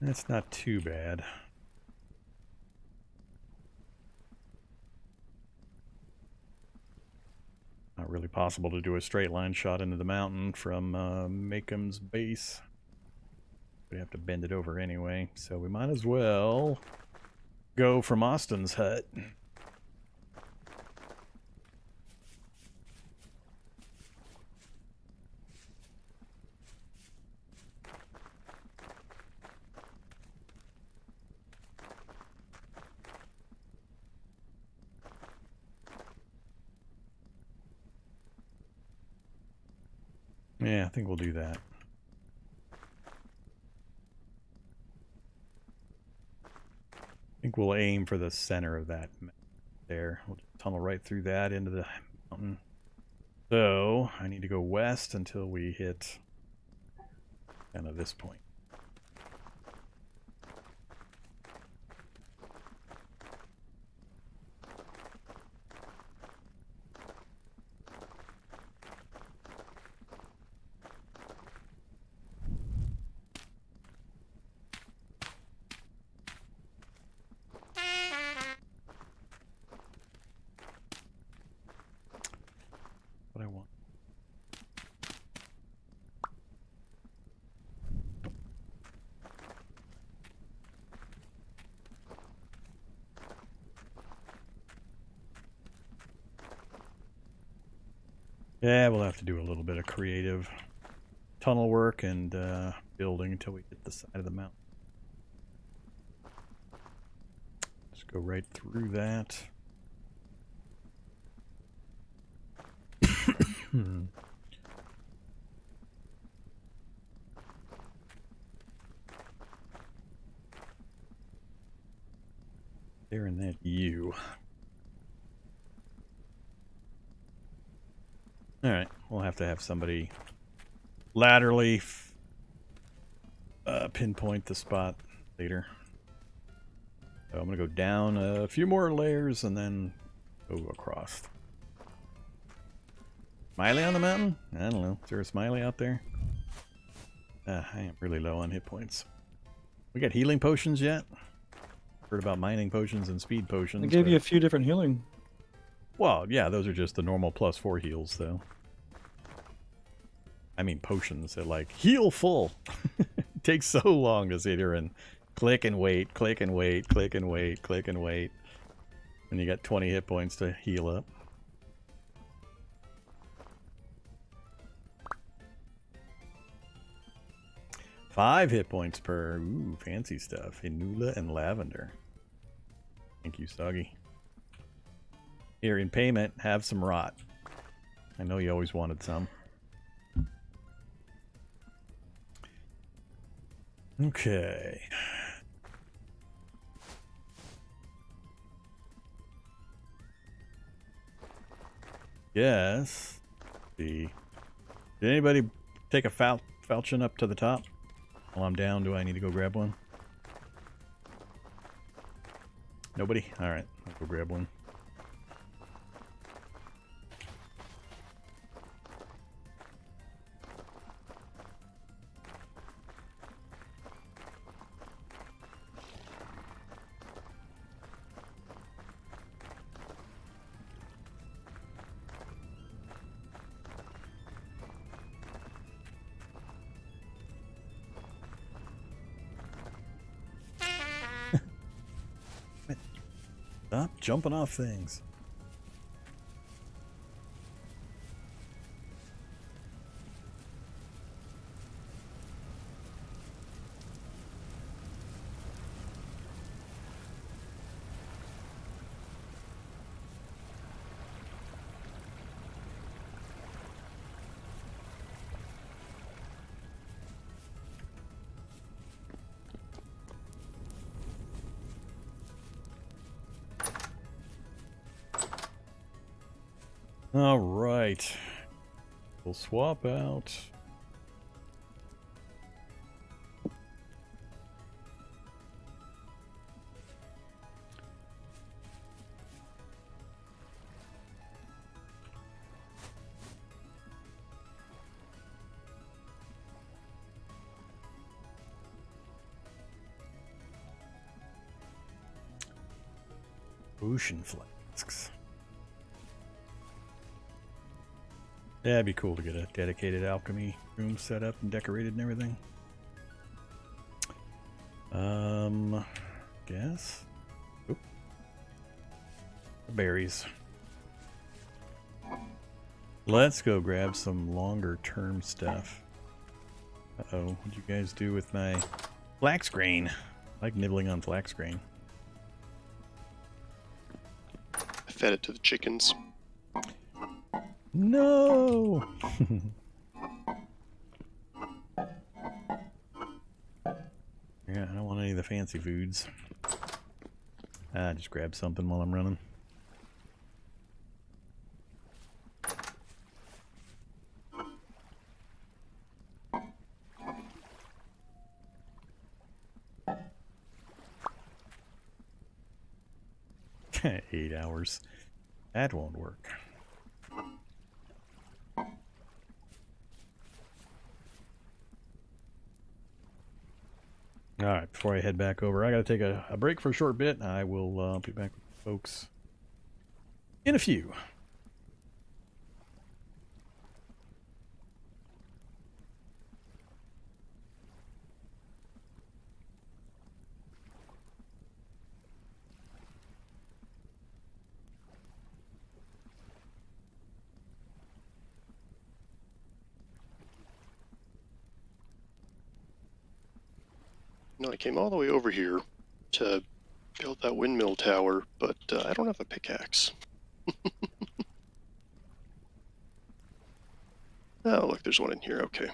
That's not too bad. Not really possible to do a straight line shot into the mountain from Makeham's base. We have to bend it over anyway, so we might as well go from Austin's hut. Yeah, I think we'll do that. I think we'll aim for the center of that there. We'll just tunnel right through that into the mountain. So, I need to go west until we hit kind of this point. What I want. Yeah, we'll have to do a little bit of creative tunnel work and building until we get the side of the mountain. Just go right through that. There and that U. Alright, we'll have to have somebody laterally pinpoint the spot later. So I'm going to go down a few more layers and then go across. Smiley on the mountain? I don't know. Is there a smiley out there? I am really low on hit points. We got healing potions yet? Heard about mining potions and speed potions. I gave you a few different healing. Well, yeah, those are just the normal +4 heals, though. I mean potions that like heal full. It takes so long to sit here and click and wait, click and wait, click and wait, click and wait. And you got 20 hit points to heal up. Five hit points per. Ooh, fancy stuff. Inula and lavender. Thank you, Soggy. Here, in payment, have some rot. I know you always wanted some. Okay. Yes. See. Did anybody take a falchion up to the top? While I'm down, do I need to go grab one? Nobody? Alright, I'll go grab one. Stop jumping off things. All right. We'll swap out. Ocean flasks. Yeah, it'd be cool to get a dedicated alchemy room set up and decorated and everything. Guess. Oop. Berries. Let's go grab some longer term stuff. Uh-oh, what'd you guys do with my flax grain? I like nibbling on flax grain. I fed it to the chickens. No! Yeah, I don't want any of the fancy foods. Just grab something while I'm running. $8 hours. That won't work. Alright, before I head back over, I gotta take a break for a short bit. I will be back with folks in a few. No, I came all the way over here to build that windmill tower, but I don't have a pickaxe. Oh, look, there's one in here. Okay.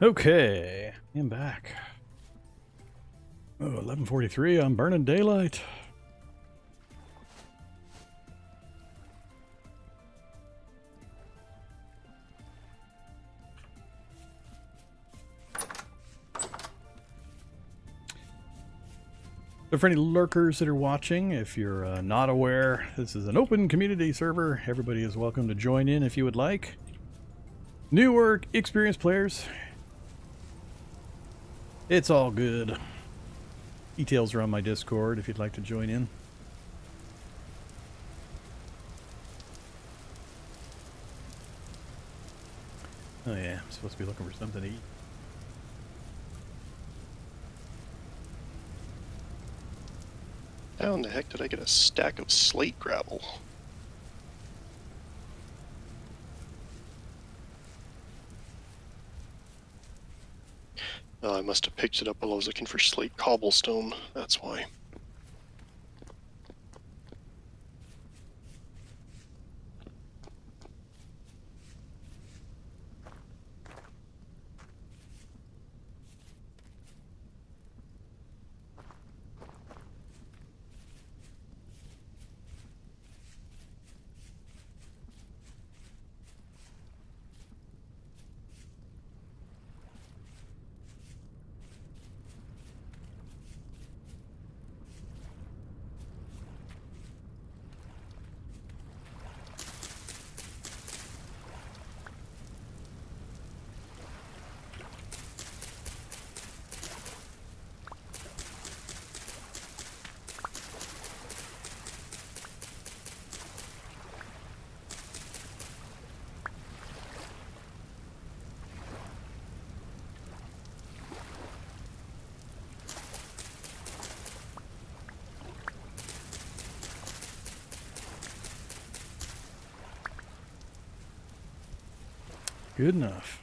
Okay, I'm back. Oh, 11:43. I'm burning daylight. So for any lurkers that are watching, if you're not aware, this is an open community server. Everybody is welcome to join in if you would like. New or experienced players, it's all good. Details are on my Discord if you'd like to join in. Oh yeah, I'm supposed to be looking for something to eat. How in the heck did I get a stack of slate gravel? I must have picked it up while I was looking for slate cobblestone. That's why. Good enough.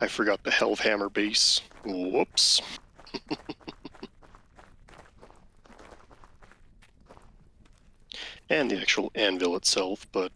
I forgot the Hellhammer base. Whoops. And the actual anvil itself, but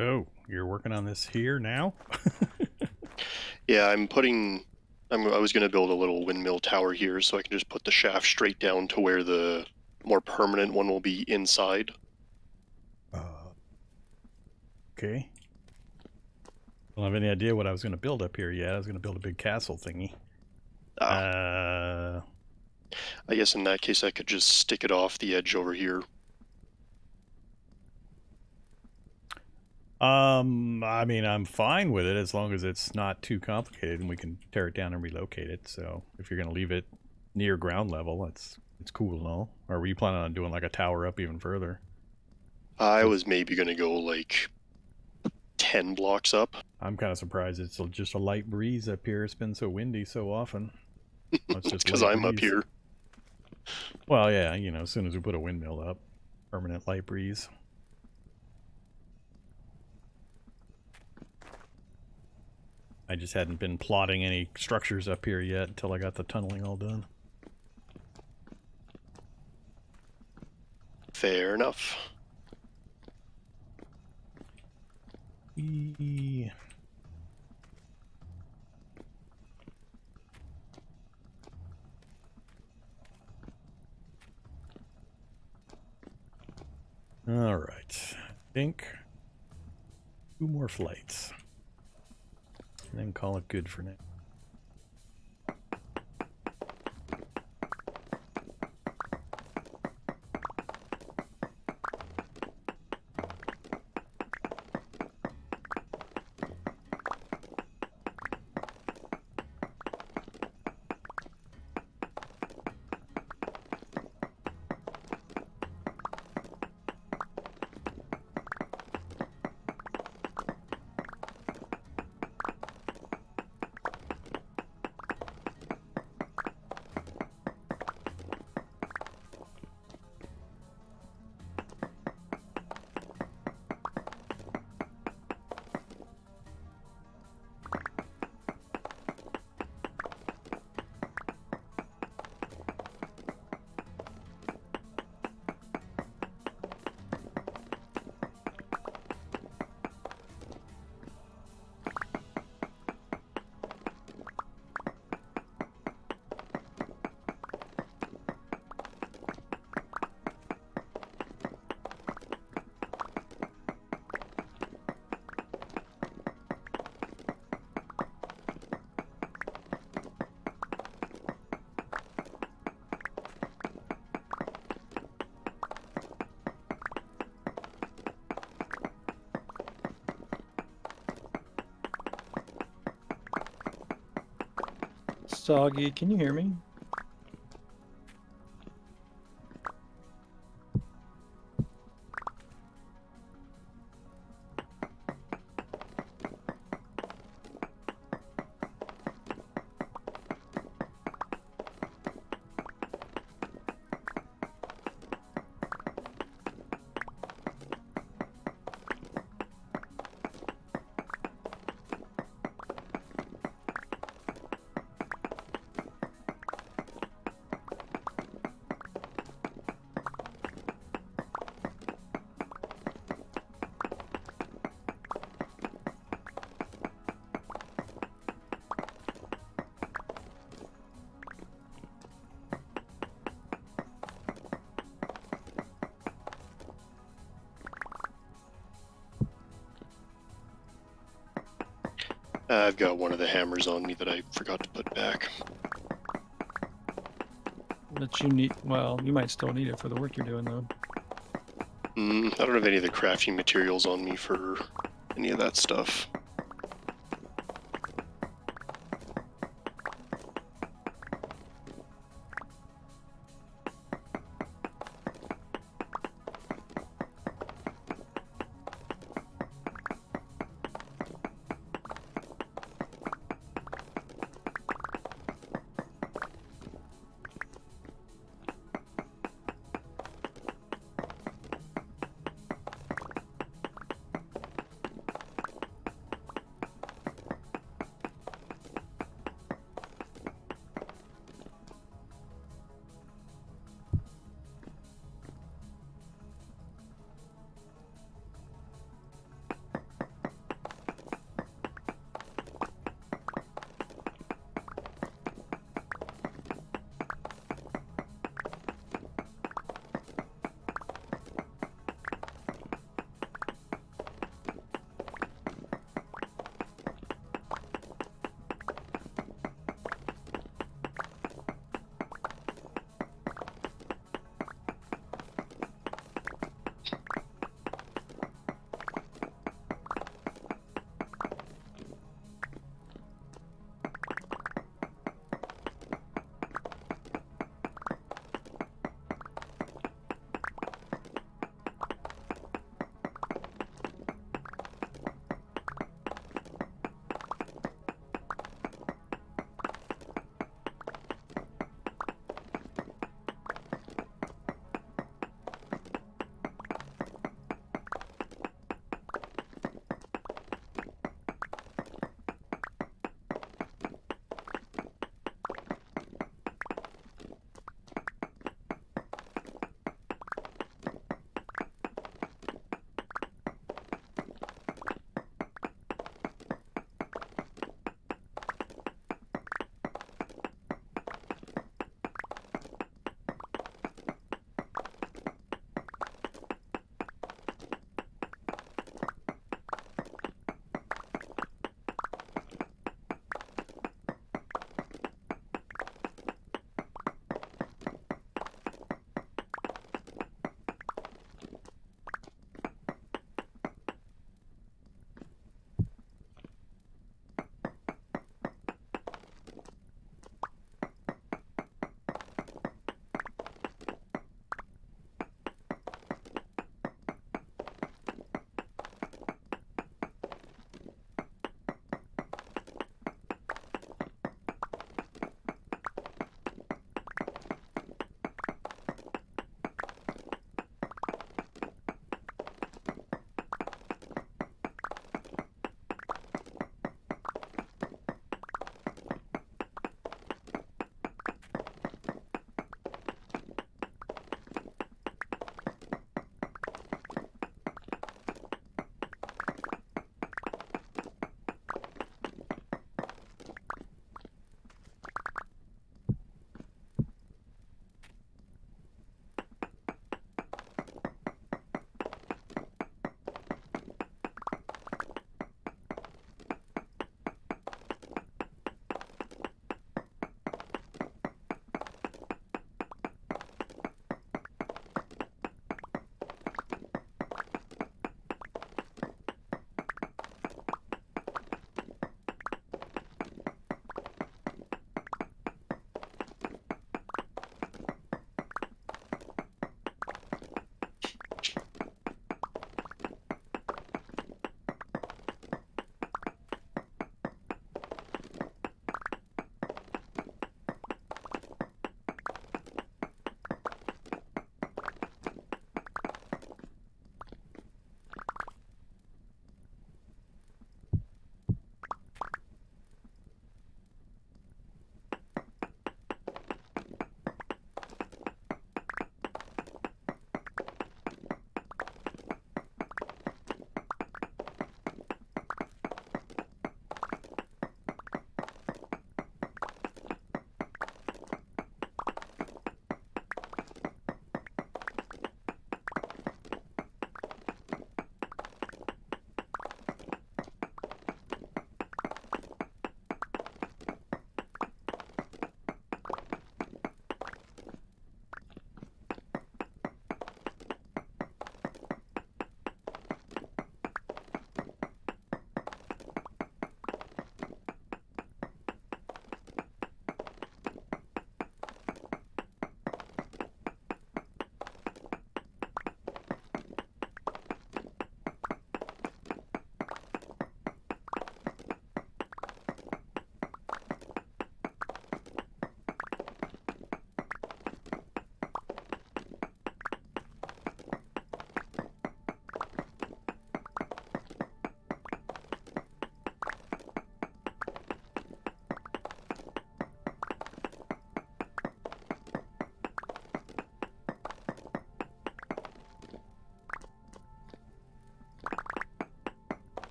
Oh, you're working on this here now? yeah, I was going to build a little windmill tower here so I can just put the shaft straight down to where the more permanent one will be inside. Okay. Don't have any idea what I was going to build up here yet. I was going to build a big castle thingy. I guess in that case I could just stick it off the edge over here. I mean, I'm fine with it as long as it's not too complicated and we can tear it down and relocate it. So if you're going to leave it near ground level, it's cool and all. Or were you planning on doing like a tower up even further? I was maybe going to go like 10 blocks up. I'm kind of surprised it's just a light breeze up here. It's been so windy so often. Well, It's because I'm up here. Well, yeah, you know, as soon as we put a windmill up, permanent light breeze. I just hadn't been plotting any structures up here yet until I got the tunneling all done. Fair enough. All right. I think 2 more flights. And then call it good for now. Soggy, can you hear me? I've got one of the hammers on me that I forgot to put back. But you need, well, you might still need it for the work you're doing, though. I don't have any of the crafting materials on me for any of that stuff.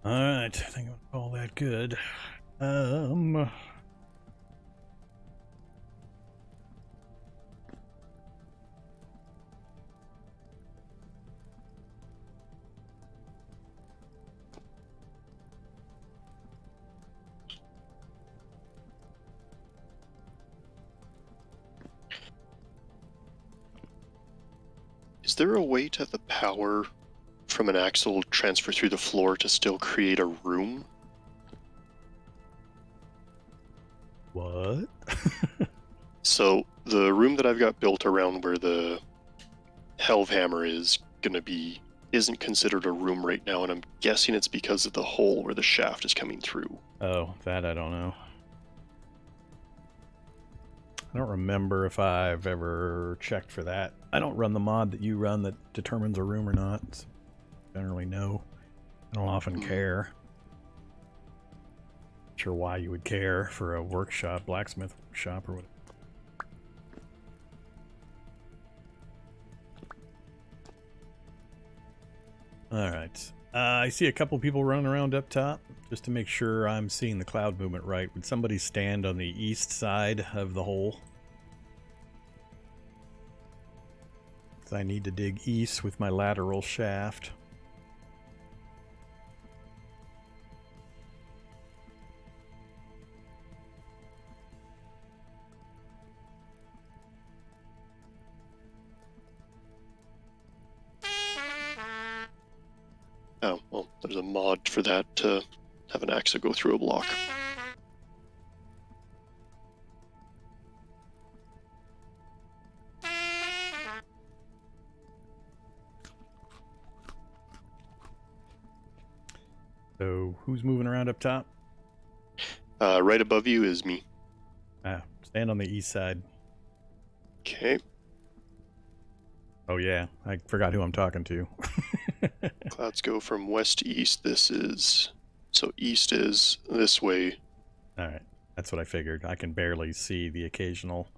Alright, I think I'm all that good. Is there a way to have the power from an axle transfer through the floor to still create a room? What? So the room that I've got built around where the Helvhammer is gonna be isn't considered a room right now, and I'm guessing it's because of the hole where the shaft is coming through. Oh, that I don't know. I don't remember if I've ever checked for that. I don't run the mod that you run that determines a room or not. So generally, no. I don't often care. Not sure why you would care for a workshop, blacksmith workshop or whatever. Alright. I see a couple people running around up top. Just to make sure I'm seeing the cloud movement right, would somebody stand on the east side of the hole? I need to dig east with my lateral shaft. Oh, well, there's a mod for that to have an axe go through a block. So, who's moving around up top? Right above you is me. Stand on the east side. Okay. Oh yeah, I forgot who I'm talking to. Clouds go from west to east. This is... So east is this way. Alright, that's what I figured. I can barely see the occasional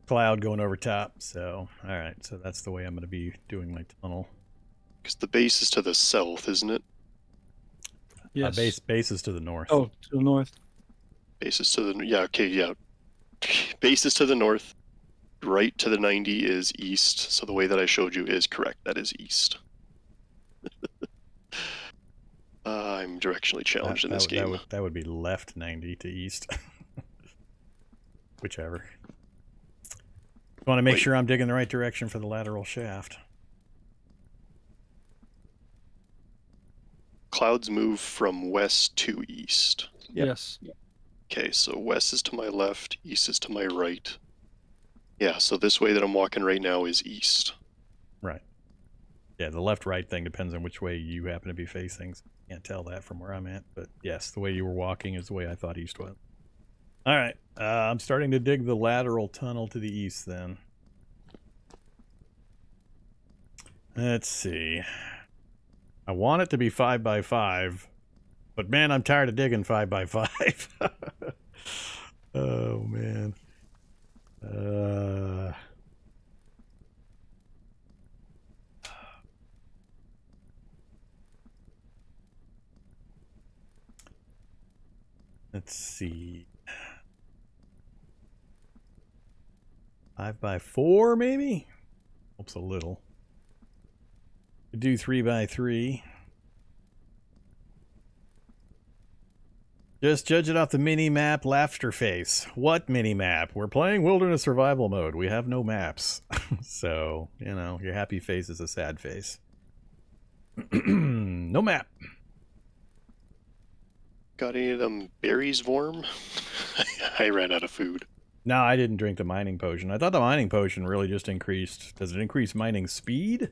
cloud going over top, so... Alright, so that's the way I'm going to be doing my tunnel. Because the base is to the south, isn't it? Yes. Base is to the north. Oh, to the north. Base is to the... Yeah, okay, yeah. Base is to the north. Right to the 90 is east. So the way that I showed you is correct. That is east. I'm directionally challenged in this game. That would be left 90 to east. Whichever. Want to make sure I'm digging the right direction for the lateral shaft. Clouds move from west to east. Yep. Yes. Okay, so west is to my left, east is to my right. Yeah, so this way that I'm walking right now is east. Right. Yeah, the left-right thing depends on which way you happen to be facing. Can't tell that from where I'm at, but yes, the way you were walking is the way I thought east was. All right, I'm starting to dig the lateral tunnel to the east then. Let's see. I want it to be 5x5, but man, I'm tired of digging 5x5. Oh man. Let's see. 5x4 maybe? Helps a little. Could do 3x3. Just judge it off the mini-map laughter face. What mini-map? We're playing wilderness survival mode. We have no maps. So, you know, your happy face is a sad face. No map. Got any of them berries, Vorm? I ran out of food. No, I didn't drink the mining potion. I thought the mining potion really just increased... Does it increase mining speed?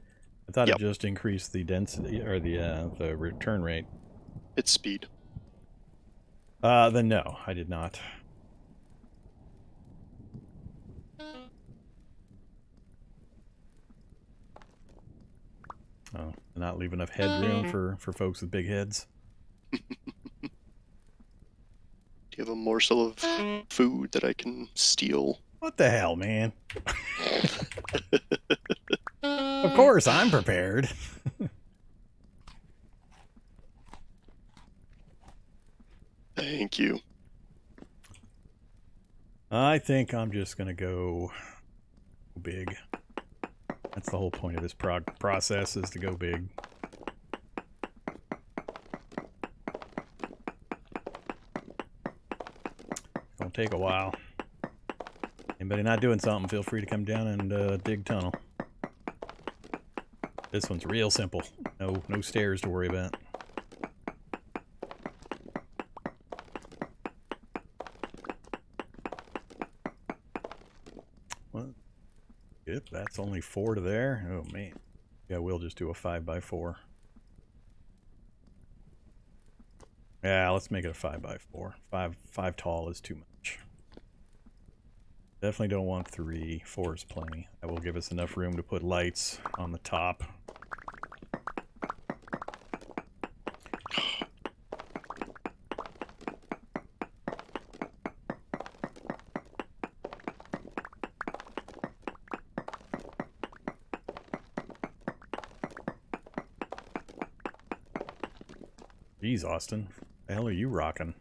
I thought Yep. it just increased the density, or the return rate. It's speed. Then no, I did not. Oh, not leave enough headroom for folks with big heads. Do you have a morsel of food that I can steal? What the hell, man? Of course, I'm prepared. Thank you. I think I'm just gonna go big. That's the whole point of this process, is to go big. It'll take a while. Anybody not doing something, feel free to come down and dig tunnel. This one's real simple. No stairs to worry about. What? Yep, that's only 4 to there. Oh man. Yeah, we'll just do a 5x4. Yeah, let's make it a 5x4. 5 tall is too much. Definitely don't want 3. 4 is plenty. That will give us enough room to put lights on the top. Jeez, Austin. The hell are you rocking?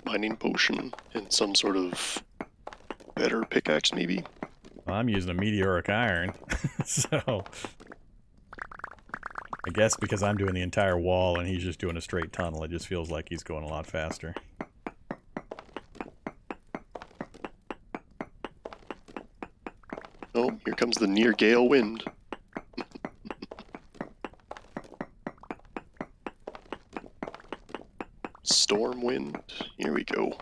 Mining potion and some sort of better pickaxe, maybe? Well, I'm using a meteoric iron, so... I guess because I'm doing the entire wall and he's just doing a straight tunnel, it just feels like he's going a lot faster. Oh, here comes the near gale wind. Storm wind. Here we go.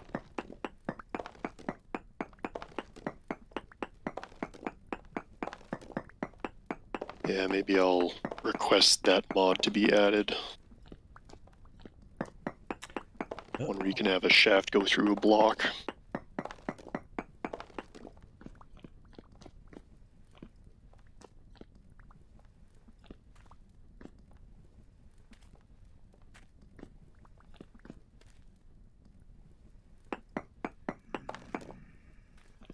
Yeah, maybe I'll request that mod to be added. One where you can have a shaft go through a block.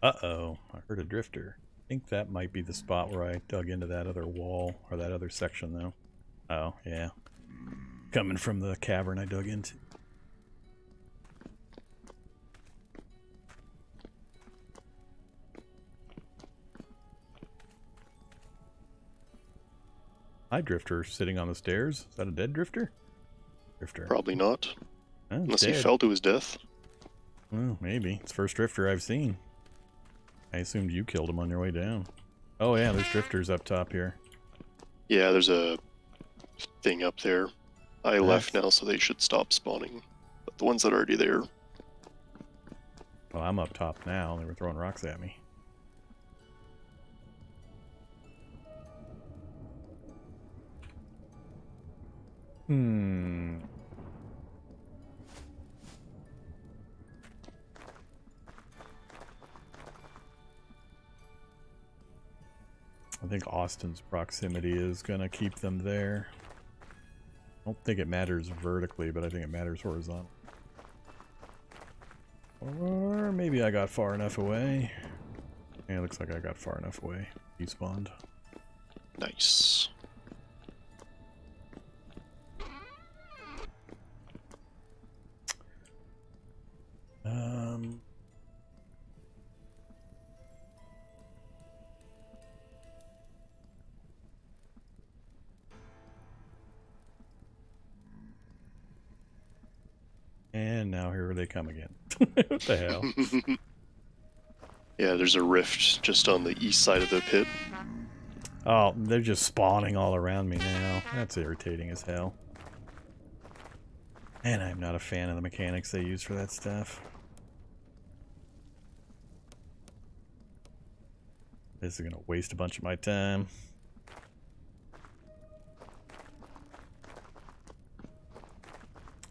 Uh-oh, I heard a drifter. I think that might be the spot where I dug into that other wall, or that other section, though. Oh, yeah. Coming from the cavern I dug into. Hi, drifter, sitting on the stairs. Is that a dead drifter? Drifter. Probably not. Oh, Unless he dead. fell to his death. Well, maybe. It's the first drifter I've seen. I assumed you killed him on your way down. Oh yeah, there's drifters up top here. Yeah, there's a thing up there. I left now, so they should stop spawning. But the ones that are already there. Well, I'm up top now. They were throwing rocks at me. I think Austin's proximity is going to keep them there. I don't think it matters vertically, but I think it matters horizontal. Or maybe I got far enough away. Yeah, it looks like I got far enough away. Despawned. Nice. And now here they come again. What the hell? Yeah, there's a rift just on the east side of the pit. Oh, they're just spawning all around me now. That's irritating as hell. And I'm not a fan of the mechanics they use for that stuff. This is gonna waste a bunch of my time.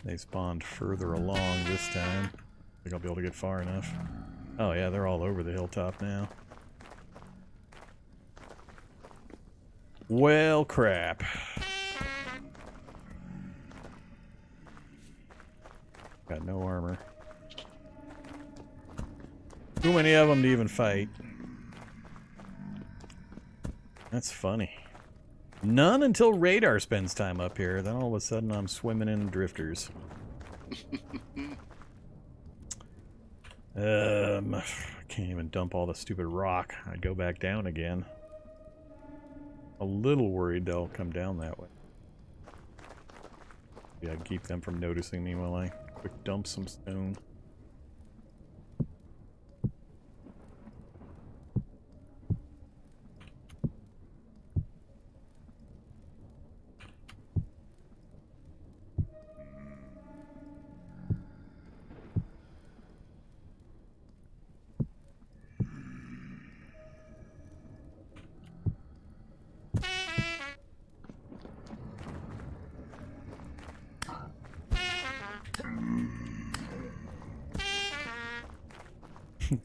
They spawned further along this time. I think I'll be able to get far enough. Oh yeah, they're all over the hilltop now. Well, crap. Got no armor. Too many of them to even fight. That's funny. None until radar spends time up here. Then all of a sudden I'm swimming in drifters. I can't even dump all the stupid rock. I'd go back down again. A little worried they'll come down that way. Yeah, I'd keep them from noticing me while I quick dump some stone.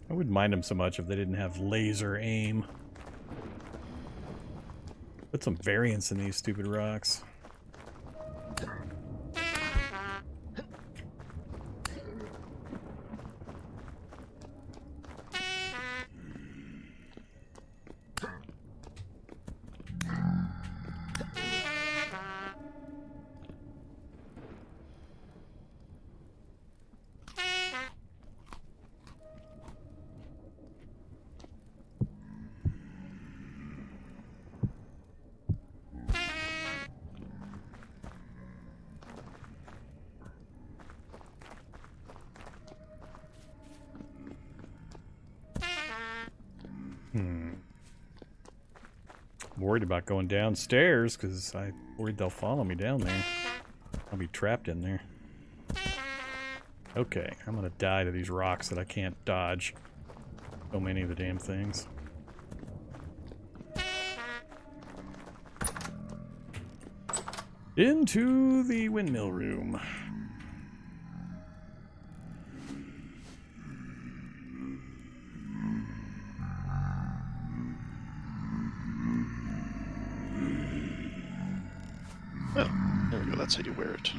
I wouldn't mind them so much if they didn't have laser aim. Put some variance in these stupid rocks. Worried about going downstairs because I'm worried they'll follow me down there. I'll be trapped in there. Okay, I'm gonna die to these rocks that I can't dodge. So many of the damn things. Into the windmill room. Oh, there we go. That's how you wear it.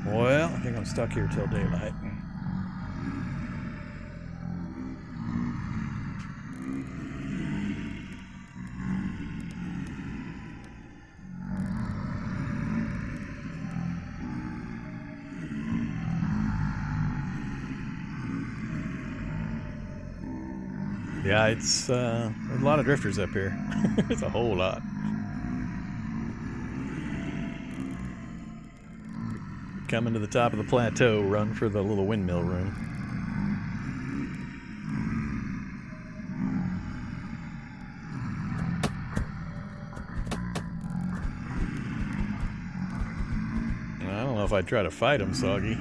Well, I think I'm stuck here till daylight. Yeah, it's there's a lot of drifters up here. It's a whole lot. Coming to the top of the plateau, run for the little windmill room. I don't know if I'd try to fight him, Soggy.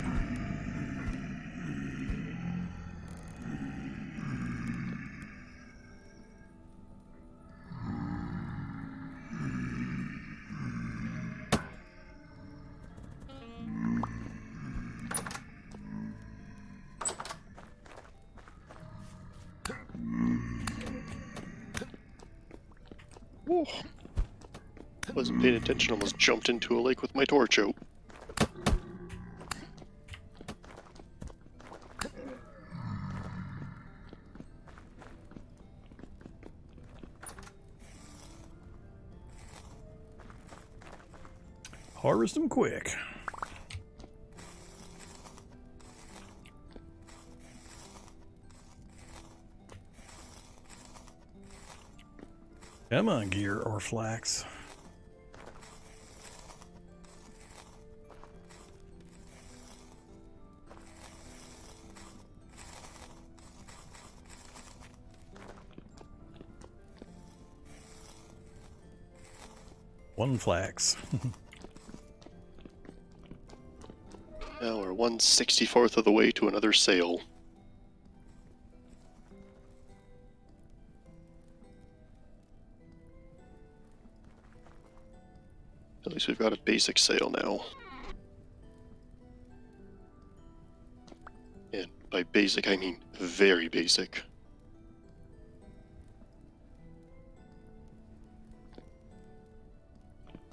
Whew. Wasn't paying attention, almost jumped into a lake with my torch out. Harvest them quick. Come on, gear or flax. 1 flax. Now we're 1/64th of the way to another sale. At least we've got a basic sale now. And by basic, I mean very basic.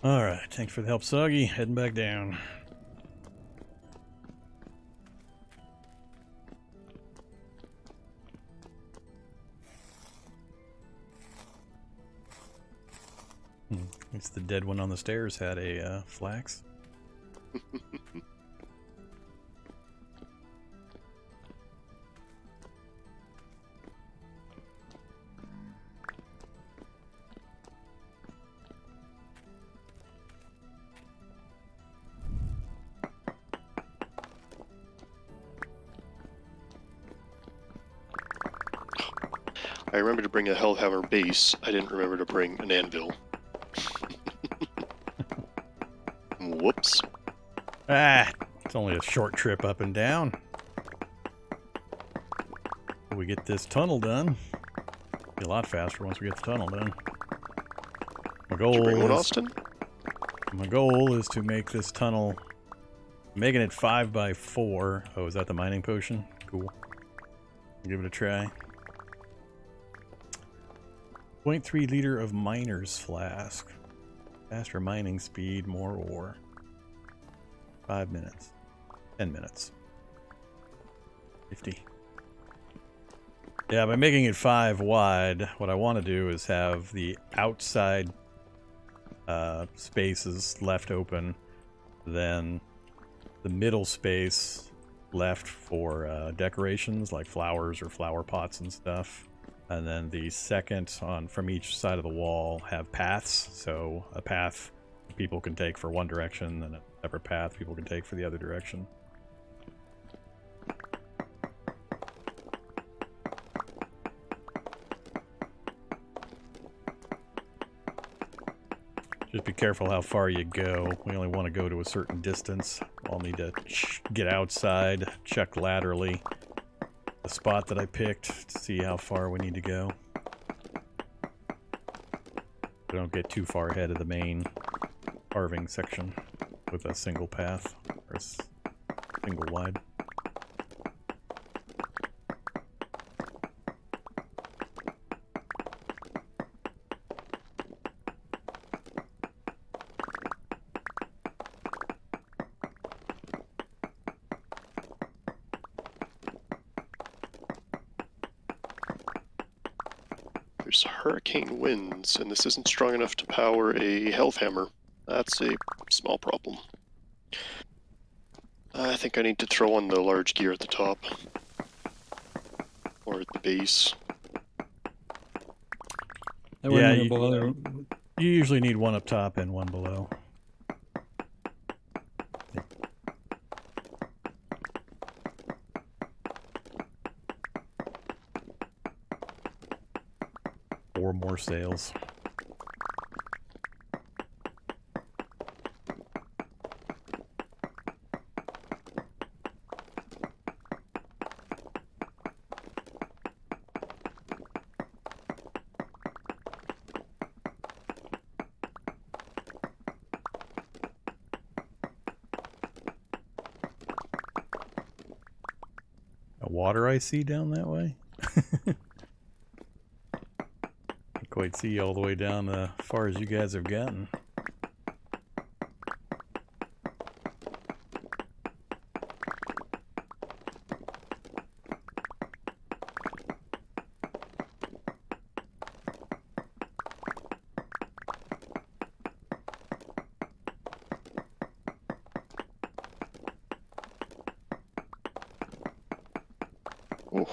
Alright, thanks for the help, Soggy. Heading back down. At least the dead one on the stairs had a flax. I remember to bring a Hellhammer base. I didn't remember to bring an anvil. Whoops. Ah, it's only a short trip up and down. We get this tunnel done. Be a lot faster once we get the tunnel done. My Did you bring one, goal is, Austin? my goal is to make this tunnel, making it 5 by 4. Oh, is that the mining potion? Cool. Give it a try. 0.3 liter of miner's flask. Faster mining speed, more ore. 5 minutes. 10 minutes. 50. Yeah, by making it 5 wide, what I want to do is have the outside spaces left open, then the middle space left for decorations like flowers or flower pots and stuff. And then the second on from each side of the wall have paths. So a path people can take for one direction, and a separate path people can take for the other direction. Just be careful how far you go. We only want to go to a certain distance. I'll need to get outside, check laterally the spot that I picked to see how far we need to go. We don't get too far ahead of the main carving section with a single path or a single wide. There's hurricane winds, and this isn't strong enough to power a Hellhammer. That's a small problem. I think I need to throw on the large gear at the top. Or at the base. That Yeah, way you- below. You usually need one up top and one below. Or more sails. A water I see down that way? Can't quite see all the way down as far as you guys have gotten. Oh.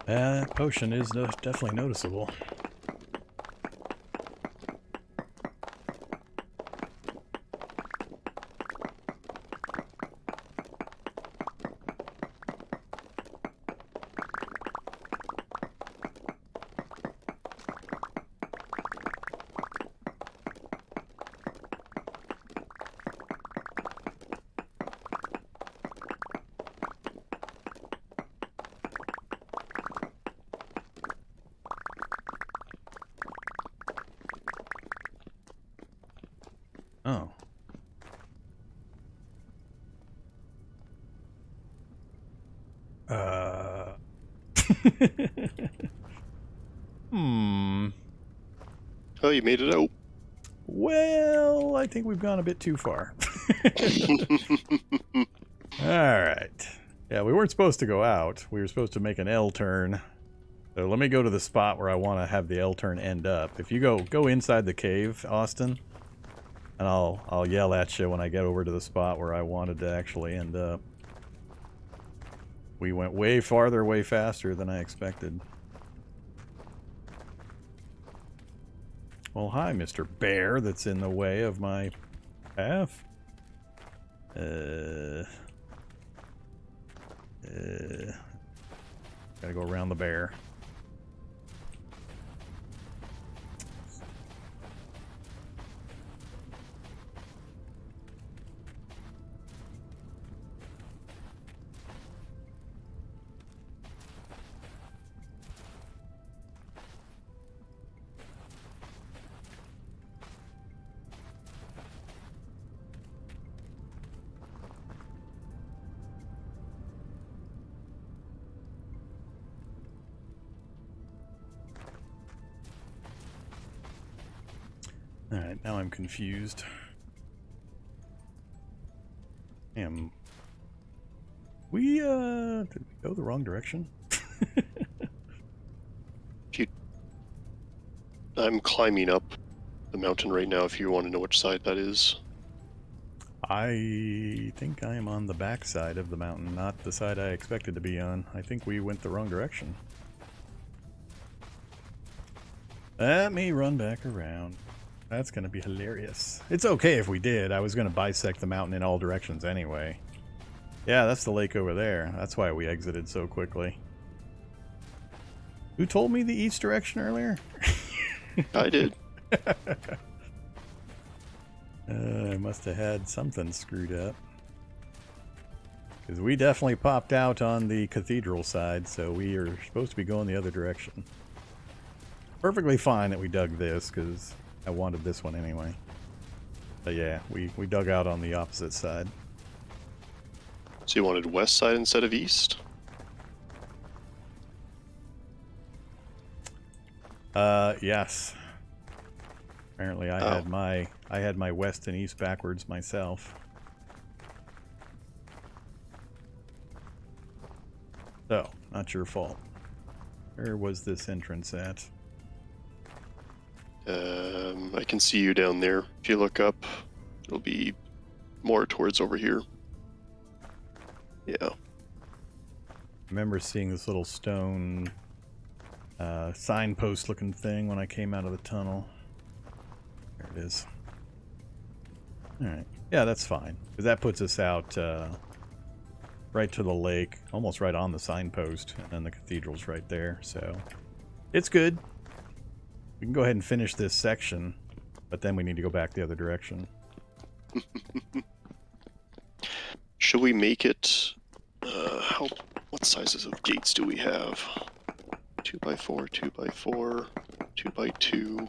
Potion is definitely noticeable. Oh. Hmm. Oh, you made it out. Well, I think we've gone a bit too far. Alright. Yeah, we weren't supposed to go out. We were supposed to make an L turn. So let me go to the spot where I want to have the L turn end up. If you go inside the cave, Austin, and I'll yell at you when I get over to the spot where I wanted to actually end up. We went way farther, way faster than I expected. Well, hi, Mr. Bear that's in the way of my path. Gotta go around the bear. Alright, now I'm confused. Did we go the wrong direction? I'm climbing up the mountain right now if you want to know which side that is. I think I am on the back side of the mountain, not the side I expected to be on. I think we went the wrong direction. Let me run back around. That's going to be hilarious. It's okay if we did. I was going to bisect the mountain in all directions anyway. Yeah, that's the lake over there. That's why we exited so quickly. Who told me the east direction earlier? I did. I must have had something screwed up. Because we definitely popped out on the cathedral side, so we are supposed to be going the other direction. Perfectly fine that we dug this, because I wanted this one anyway. But yeah, we dug out on the opposite side. So you wanted west side instead of east? Yes. Apparently I had my west and east backwards myself. So, not your fault. Where was this entrance at? I can see you down there. If you look up, it'll be more towards over here. Yeah. I remember seeing this little stone signpost looking thing when I came out of the tunnel. There it is. Alright. Yeah, that's fine. Because that puts us out right to the lake, almost right on the signpost, and then the cathedral's right there, so it's good. We can go ahead and finish this section, but then we need to go back the other direction. Should we make it... what sizes of gates do we have? 2x4, 2x4, 2x2.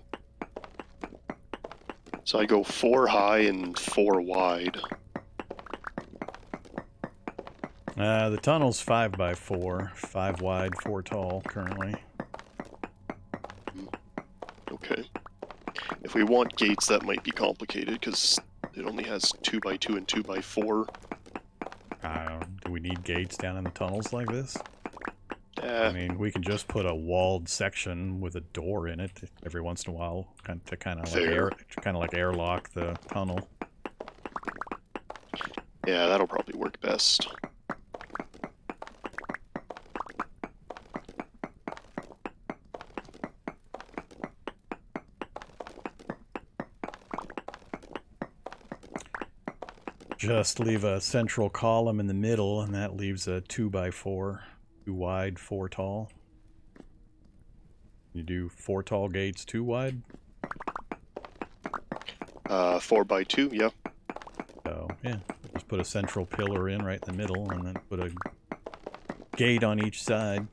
So I go 4 high and 4 wide. The tunnel's 5x4, 5 wide, 4 tall currently. Okay. If we want gates, that might be complicated because it only has 2x2 and 2x4. Do we need gates down in the tunnels like this? Yeah. I mean, we can just put a walled section with a door in it every once in a while, to kind of like airlock the tunnel. Yeah, that'll probably work best. just leave a central column in the middle, and that leaves a 2x4. 2 wide, 4 tall. You do 4 tall gates, 2 wide? 4x2, yeah. So, yeah. Just put a central pillar in right in the middle, and then put a gate on each side.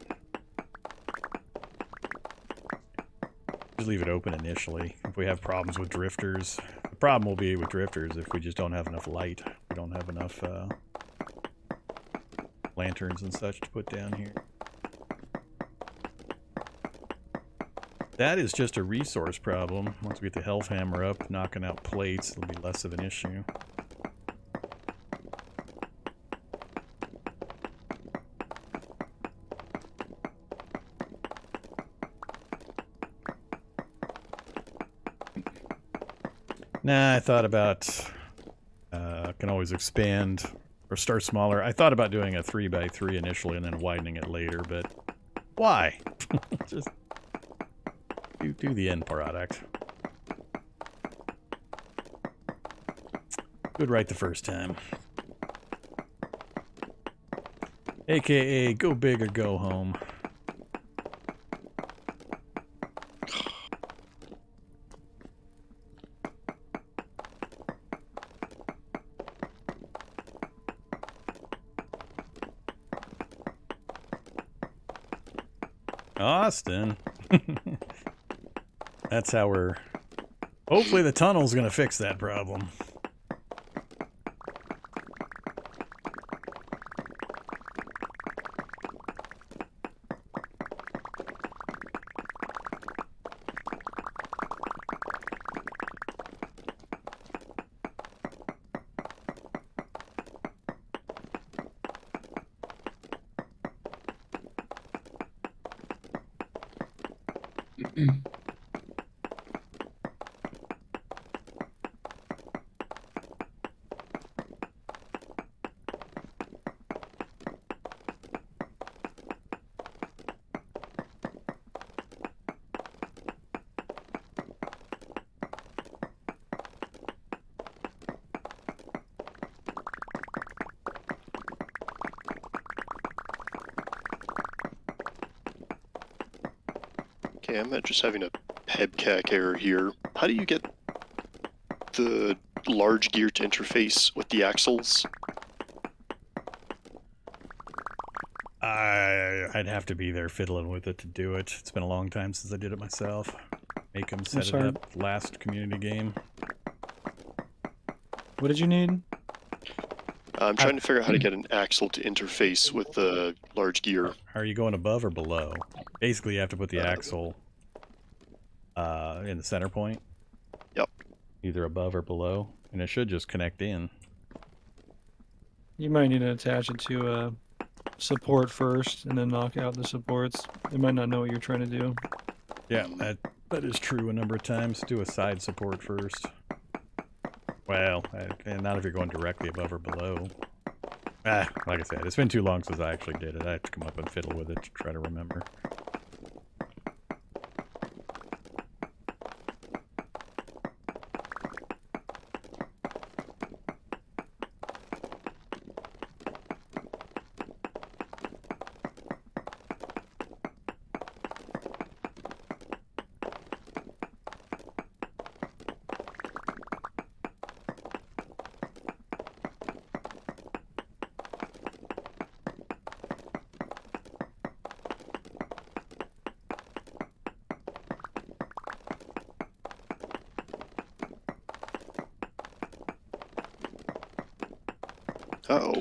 Just leave it open initially. If we have problems with drifters, the problem will be with drifters if we just don't have enough light. We don't have enough lanterns and such to put down here. That is just a resource problem. Once we get the Hellhammer up, knocking out plates, it'll be less of an issue. Nah, I thought about, can always expand or start smaller. I thought about doing a 3x3 initially and then widening it later, but why? Just do the end product. Good right the first time. AKA, go big or go home. Austin. That's how we're... Hopefully the tunnel's gonna fix that problem. Okay, I'm just having a pebcac error here. How do you get the large gear to interface with the axles? I'd have to be there fiddling with it to do it. It's been a long time since I did it myself. Make them set it sorry. up. Last community game. What did you need? I'm trying to figure out how to get an axle to interface with the large gear. Are you going above or below? Basically, you have to put the axle in the center point. Yep. Either above or below, and it should just connect in. You might need to attach it to a support first, and then knock out the supports. They might not know what you're trying to do. Yeah, that is true a number of times. Do a side support first. Well, and not if you're going directly above or below. Like I said, it's been too long since I actually did it. I have to come up and fiddle with it to try to remember. Uh-oh.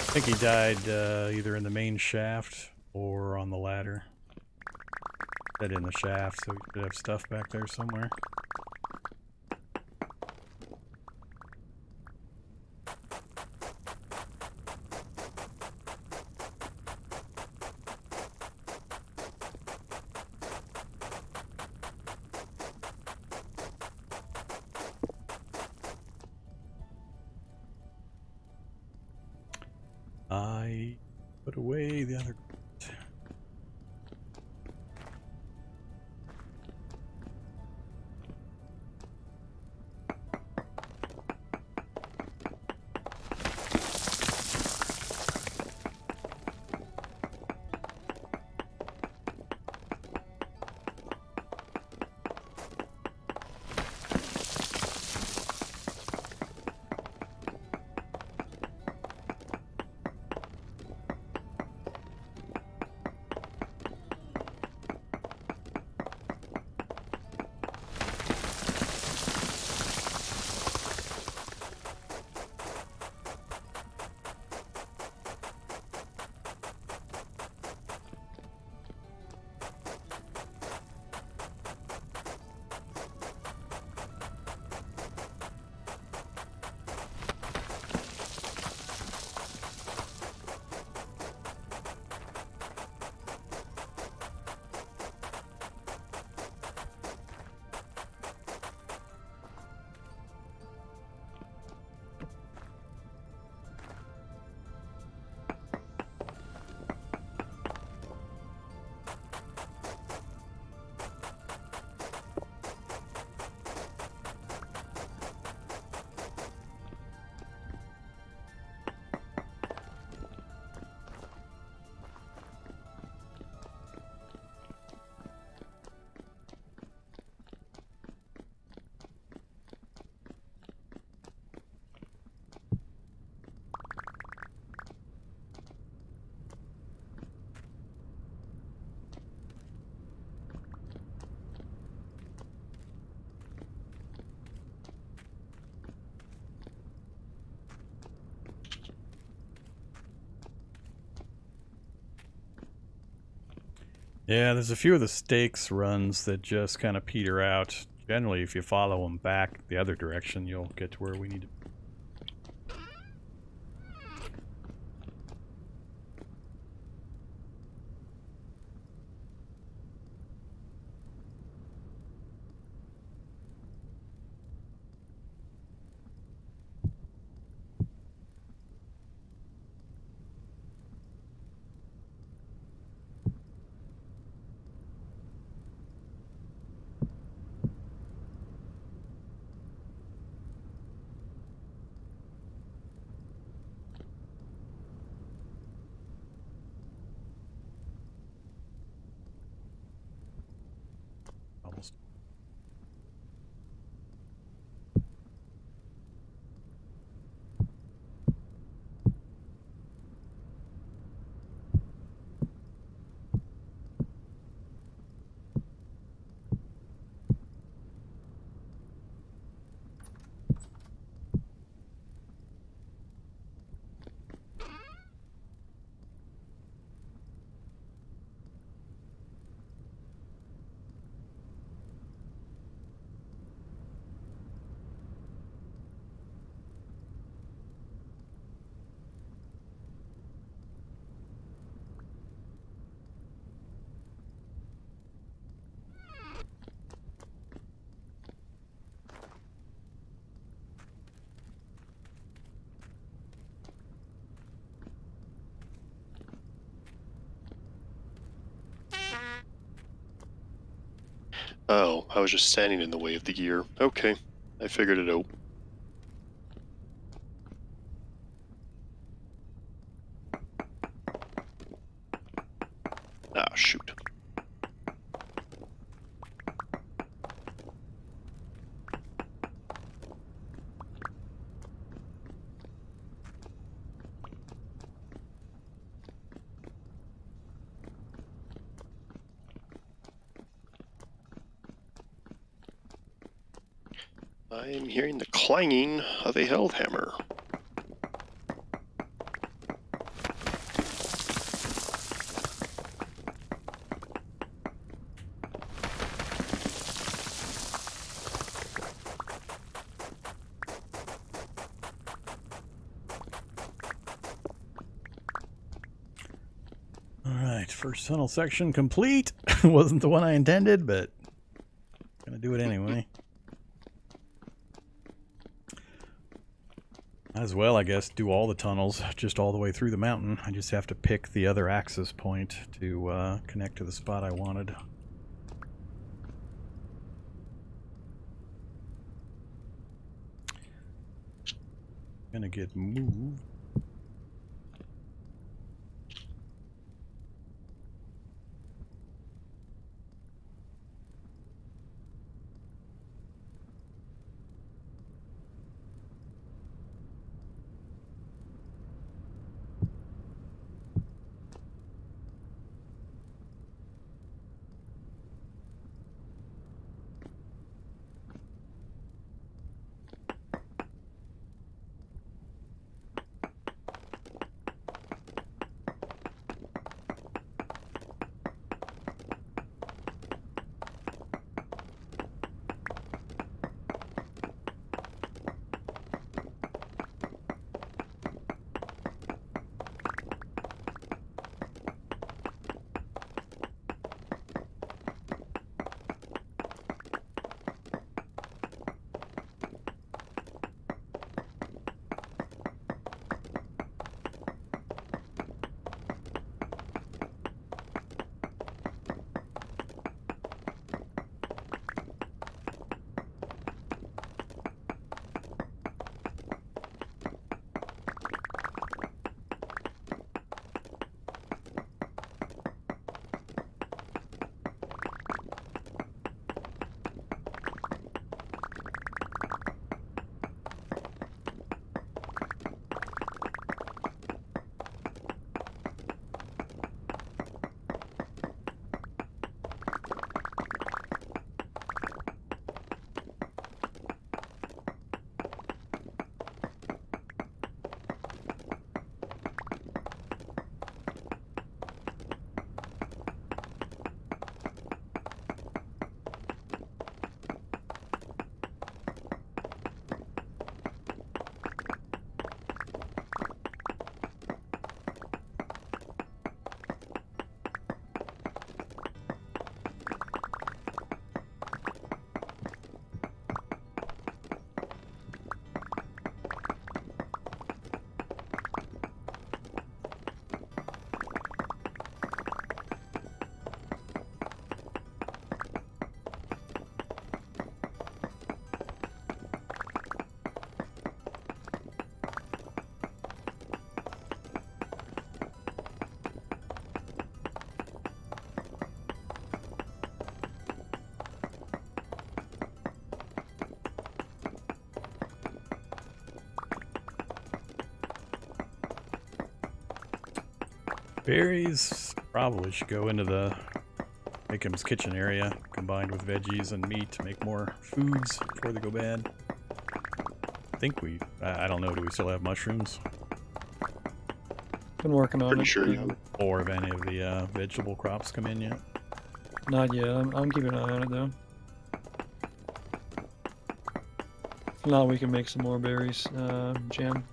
I think he died either in the main shaft or on the ladder. Dead in the shaft, so we could have stuff back there somewhere. I put away the other. Yeah, there's a few of the stakes runs that just kind of peter out. Generally, if you follow them back the other direction, you'll get to where we need to. Almost. Oh, I was just standing in the way of the gear. Okay, I figured it out. Ah, shoot. I am hearing the clanging of a hellhammer. Alright, first tunnel section complete. Wasn't the one I intended, but gonna do it anyway. As well, I guess, do all the tunnels just all the way through the mountain. I just have to pick the other access point to connect to the spot I wanted. Gonna get moved. Berries probably should go into the Makeham's kitchen area, combined with veggies and meat to make more foods before they go bad. I think I don't know, do we still have mushrooms? Been working on Pretty it. sure, yeah. Or have any of the vegetable crops come in yet? Not yet. I'm keeping an eye on it though. If not, we can make some more berries jam.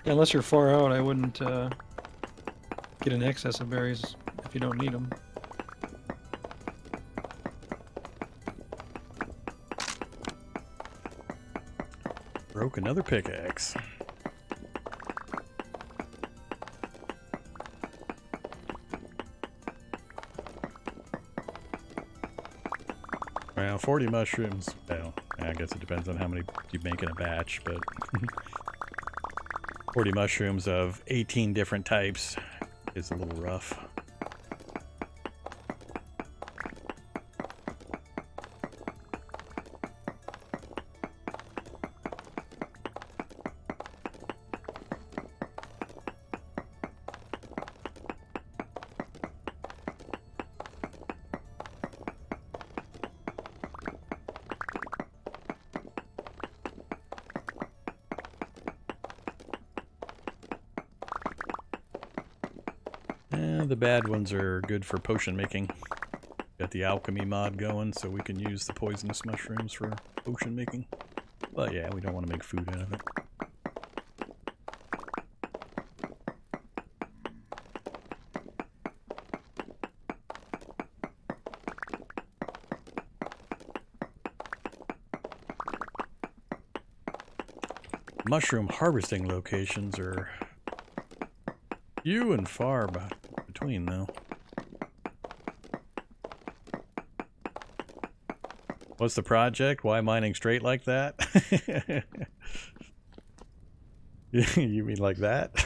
Yeah, unless you're far out, I wouldn't get an excess of berries if you don't need them. Broke another pickaxe. Well, 40 mushrooms. Well, I guess it depends on how many you make in a batch, but 40 mushrooms of 18 different types is a little rough. The bad ones are good for potion making. Got the Alchemy mod going, so we can use the poisonous mushrooms for potion making. But yeah, we don't want to make food out of it. mushroom harvesting locations are few and far between, though. What's the project? Why mining straight like that? You mean like that?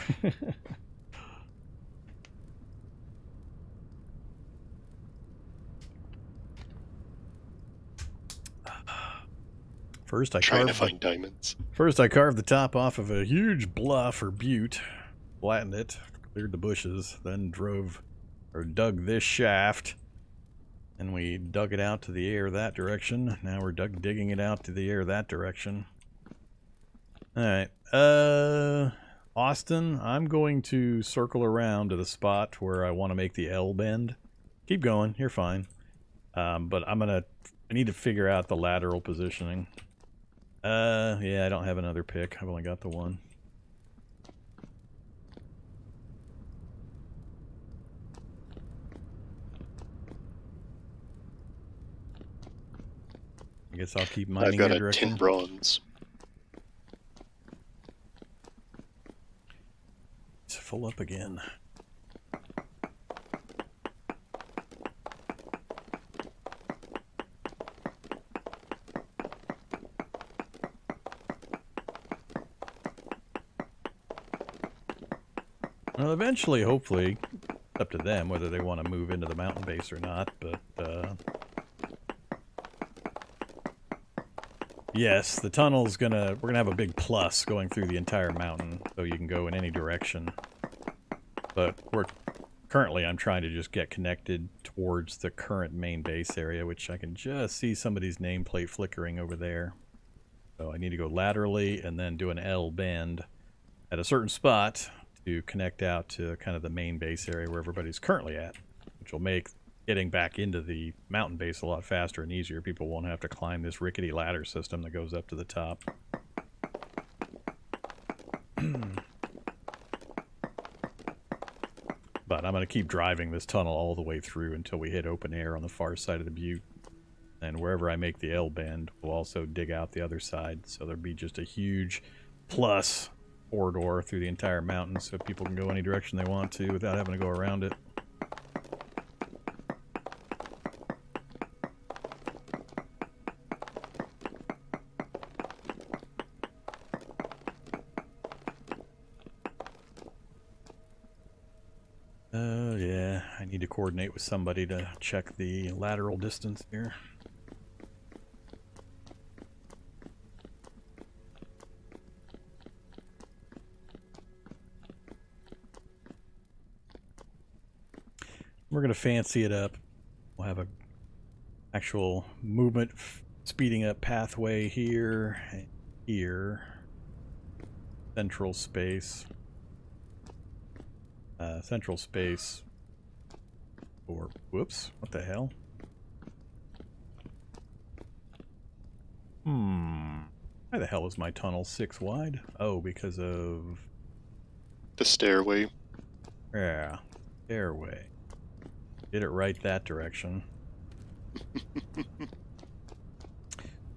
First I Trying to carved find diamonds. First I carved the top off of a huge bluff or butte, flattened it, cleared the bushes, then dug this shaft. And we dug it out to the air that direction. Now we're digging it out to the air that direction. Alright. Austin, I'm going to circle around to the spot where I want to make the L bend. Keep going, you're fine. But I need to figure out the lateral positioning. Yeah, I don't have another pick. I've only got the one. I guess I'll keep mining I've got that a direction. 10 bronze. It's full up again. Well, eventually, hopefully, up to them whether they want to move into the mountain base or not, but, yes, the tunnel's we're gonna have a big plus going through the entire mountain, so you can go in any direction. But currently I'm trying to just get connected towards the current main base area, which I can just see somebody's nameplate flickering over there. So I need to go laterally and then do an L bend at a certain spot to connect out to kind of the main base area where everybody's currently at, which will make getting back into the mountain base a lot faster and easier. People won't have to climb this rickety ladder system that goes up to the top. But I'm going to keep driving this tunnel all the way through until we hit open air on the far side of the butte. And wherever I make the L bend, we'll also dig out the other side. So there'll be just a huge plus corridor through the entire mountain so people can go any direction they want to without having to go around it. Yeah, I need to coordinate with somebody to check the lateral distance here. We're going to fancy it up. We'll have a actual movement speeding up pathway here and here. Central space. Central space. Or, whoops, what the hell? Why the hell is my tunnel 6 wide? Oh, because of... The stairway. Yeah, stairway. Did it right that direction.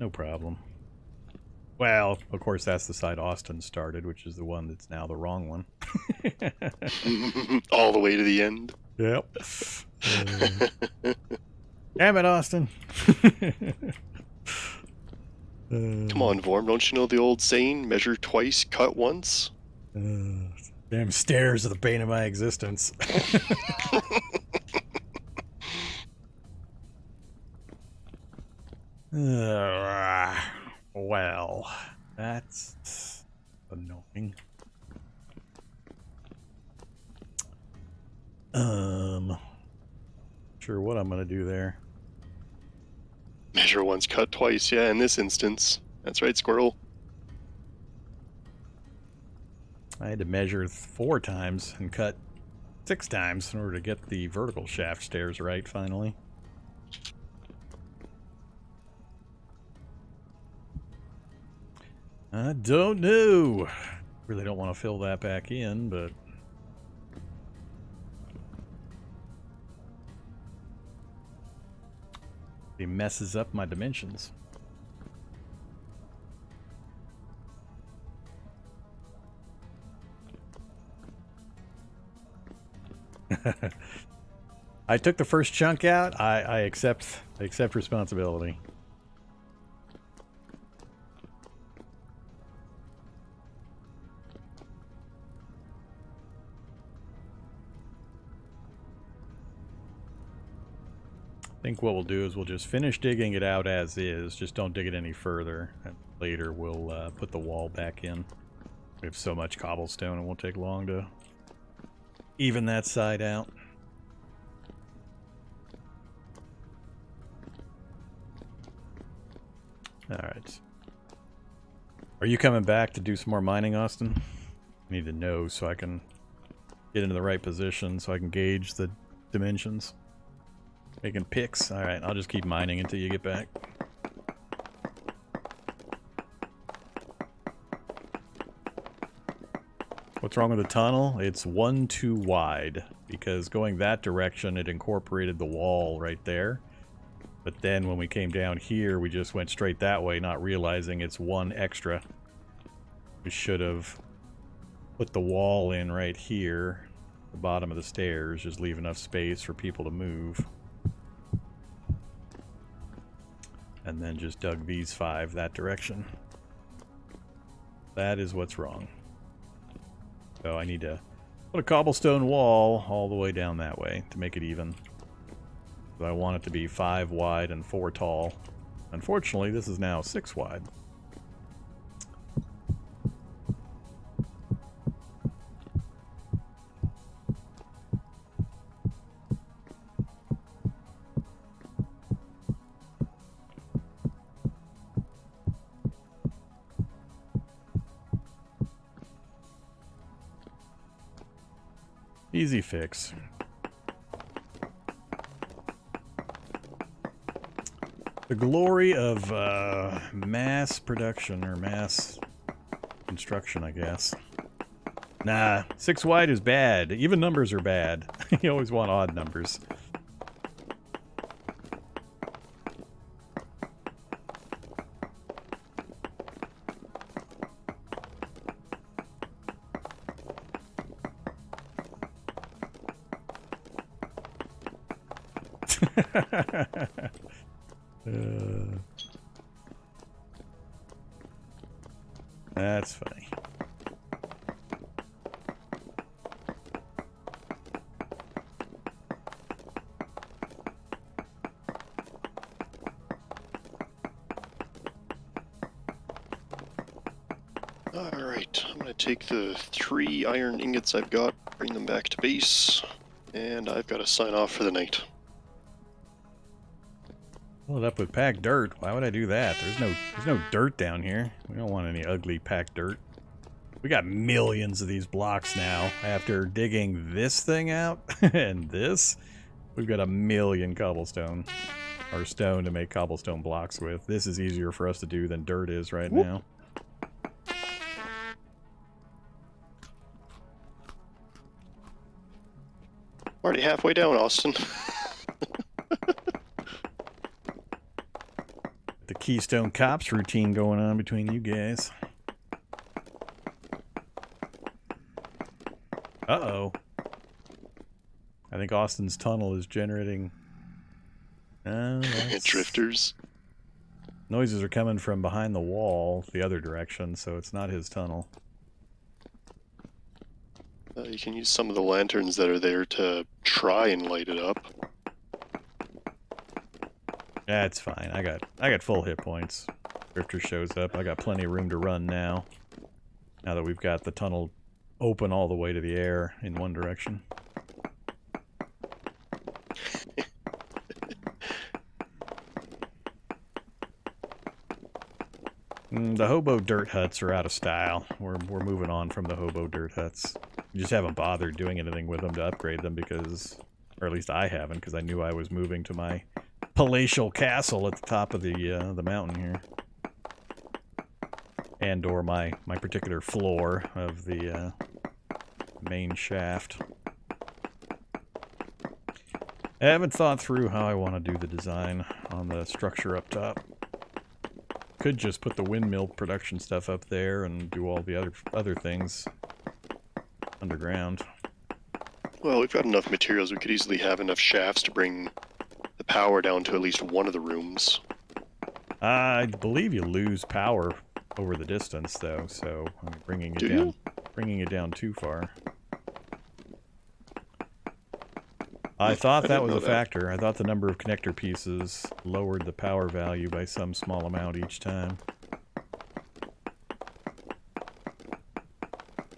No problem. Well, of course, that's the side Austin started, which is the one that's now the wrong one. All the way to the end. Yep. Damn it, Austin. Come on, Vorm, don't you know the old saying, measure twice, cut once? Damn stairs are the bane of my existence. Well, that's annoying. Sure what I'm gonna do there. Measure once, cut twice, yeah, in this instance. That's right, squirrel. I had to measure 4 times and cut 6 times in order to get the vertical shaft stairs right, finally. I don't know. Really don't want to fill that back in, but... it messes up my dimensions. I took the first chunk out. I accept responsibility. I think what we'll do is we'll just finish digging it out as is. Just don't dig it any further. And later we'll put the wall back in. We have so much cobblestone, it won't take long to even that side out. Alright. Are you coming back to do some more mining, Austin? I need to know so I can get into the right position so I can gauge the dimensions. Making picks. Alright, I'll just keep mining until you get back. What's wrong with the tunnel? It's one too wide, because going that direction it incorporated the wall right there. But then when we came down here we just went straight that way, not realizing it's one extra. We should have put the wall in right here, the bottom of the stairs, just leave enough space for people to move. And then just dug these 5 that direction. That is what's wrong. So I need to put a cobblestone wall all the way down that way to make it even. So I want it to be 5 wide and 4 tall. Unfortunately, this is now 6 wide. Easy fix. The glory of mass production, or mass construction, I guess. Nah, 6 wide is bad. Even numbers are bad. You always want odd numbers. That's funny. Alright, I'm gonna take the 3 iron ingots I've got, bring them back to base, and I've got to sign off for the night. Fill it up with packed dirt. Why would I do that? There's no dirt down here. We don't want any ugly packed dirt. We got millions of these blocks now. After digging this thing out and this, we've got a million cobblestone or stone to make cobblestone blocks with. This is easier for us to do than dirt is right now. Already halfway down, Austin. The Keystone Cops routine going on between you guys. Uh-oh. I think Austin's tunnel is generating... Drifters. Noises are coming from behind the wall, the other direction, so it's not his tunnel. You can use some of the lanterns that are there to try and light it up. That's fine. I got full hit points. Drifter shows up. I got plenty of room to run now. Now that we've got the tunnel open all the way to the air in one direction. The hobo dirt huts are out of style. We're moving on from the hobo dirt huts. We just haven't bothered doing anything with them to upgrade them because, or at least I haven't, because I knew I was moving to my palatial castle at the top of the mountain here, and or my particular floor of the main shaft. I haven't thought through how I want to do the design on the structure up top. Could just put the windmill production stuff up there and do all the other things underground. Well, we've got enough materials. We could easily have enough shafts to bring the power down to at least one of the rooms. I believe you lose power over the distance, though. So I mean, bringing it down too far. I thought that didn't was know a that. factor. I thought the number of connector pieces lowered the power value by some small amount each time.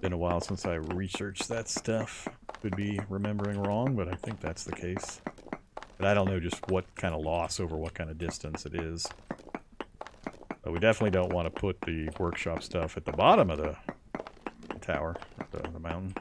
Been a while since I researched that stuff. Could be remembering wrong, but I think that's the case. But I don't know just what kind of loss over what kind of distance it is. But we definitely don't want to put the workshop stuff at the bottom of the tower, the mountain.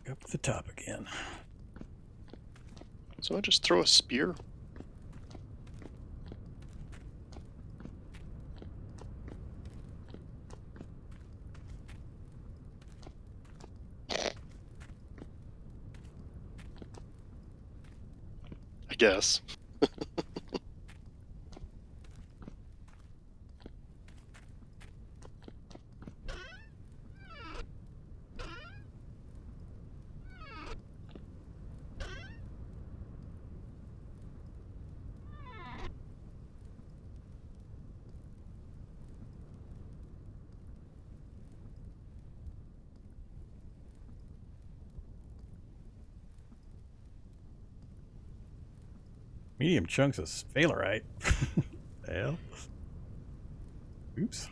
Up at the top again. So I just throw a spear. I guess. Medium chunks of sphalerite. The hell? Oops.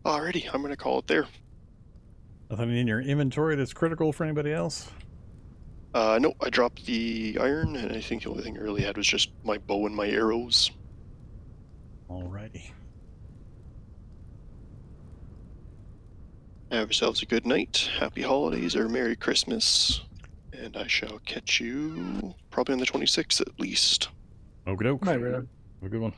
Alrighty, I'm gonna call it there. Nothing in your inventory that's critical for anybody else? No, I dropped the iron, and I think the only thing I really had was just my bow and my arrows. Alrighty. Have yourselves a good night, happy holidays, or Merry Christmas, and I shall catch you probably on the 26th at least. Okie doke. Night, Have Red. a good one.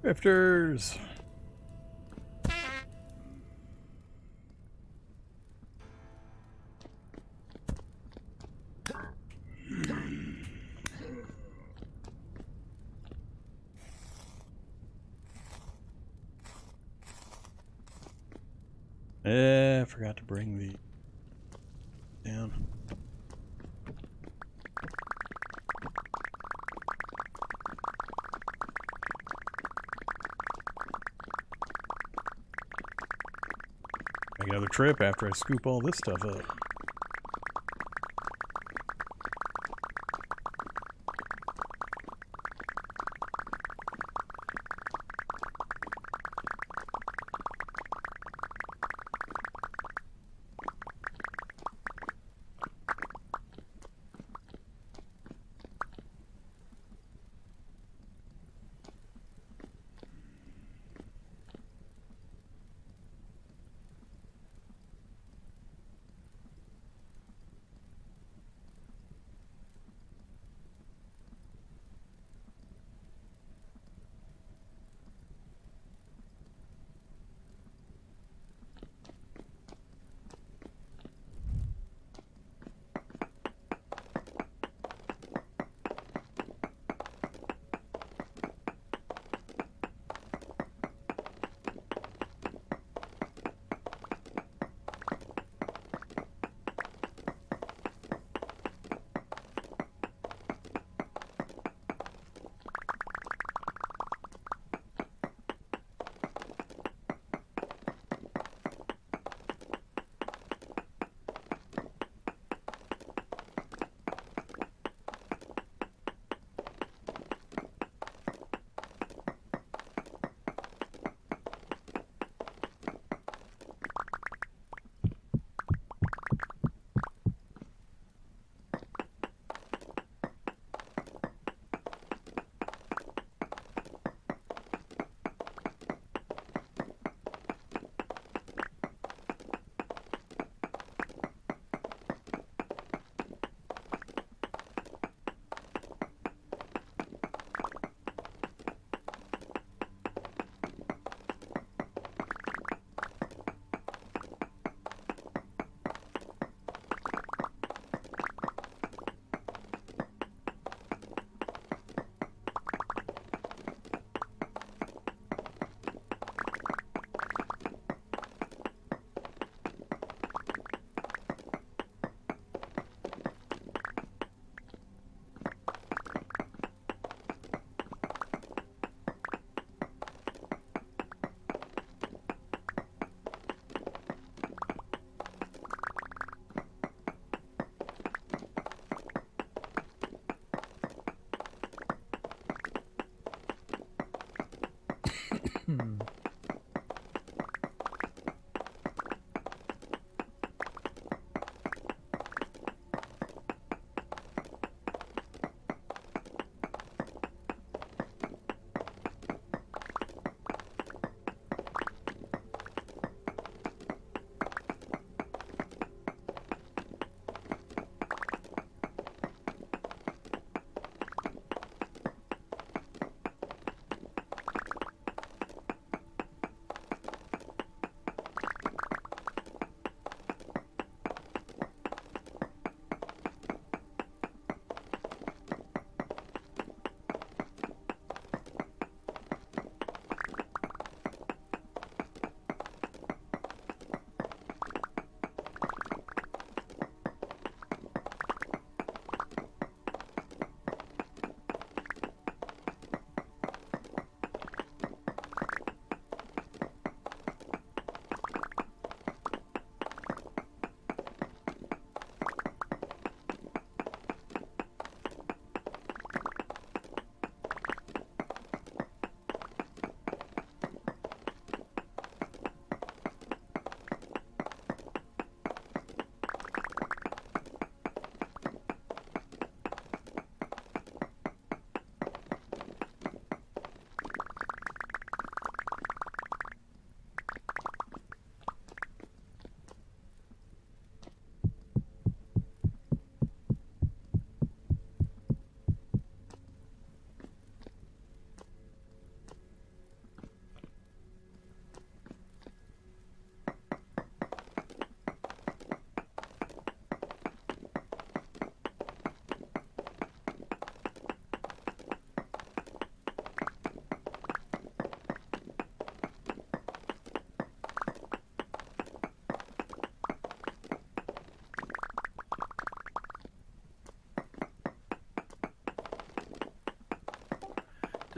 Drifters. I forgot to bring the down. Make another trip after I scoop all this stuff up.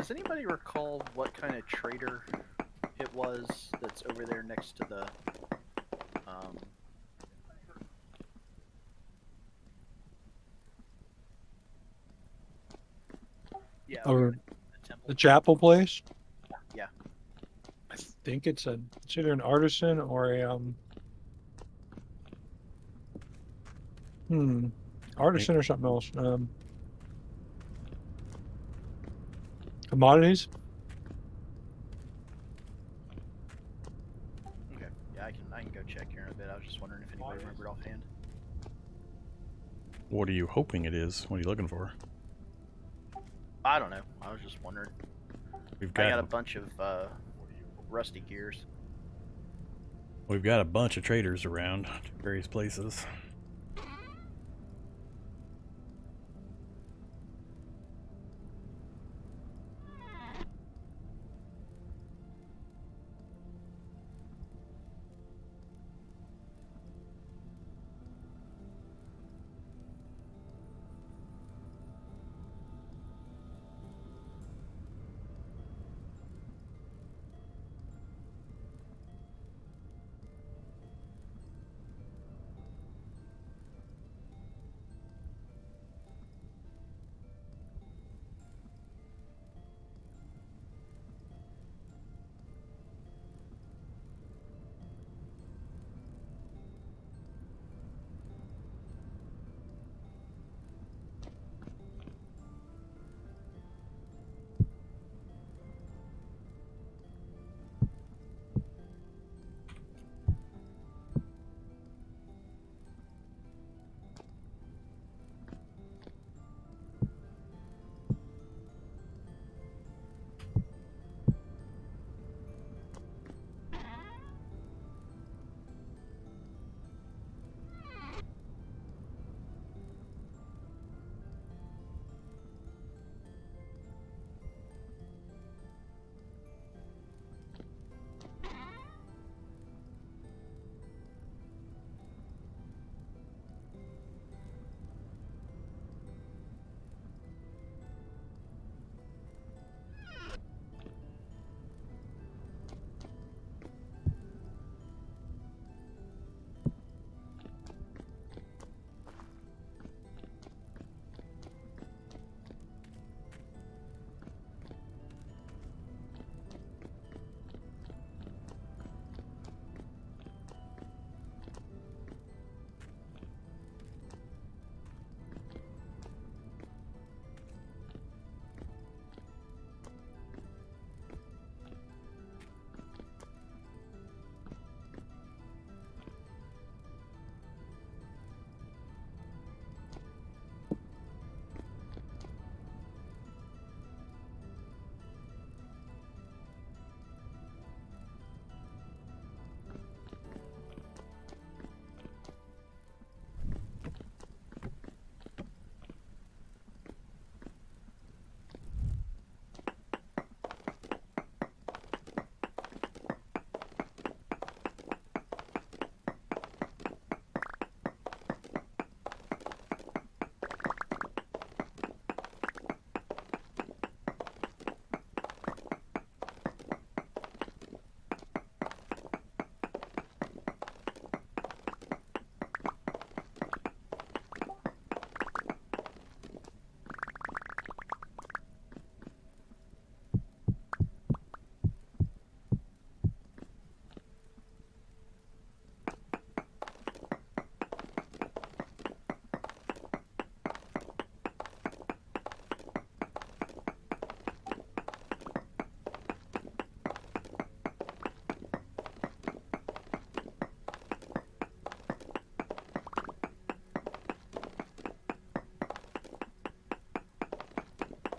Does anybody recall what kind of trader it was that's over there next to the yeah, Over the temple? the chapel place? Yeah. I think it's either an artisan or a artisan or something else. Commodities. Okay. Yeah, I can go check here in a bit. I was just wondering if anybody remembered offhand. What are you hoping it is? What are you looking for? I don't know. I was just wondering. We've I got got a bunch of rusty gears. we've got a bunch of traders around various places.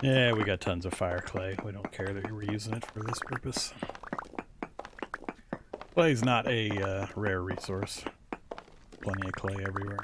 Yeah, we got tons of fire clay. We don't care that we're using it for this purpose. Clay's not a rare resource. Plenty of clay everywhere.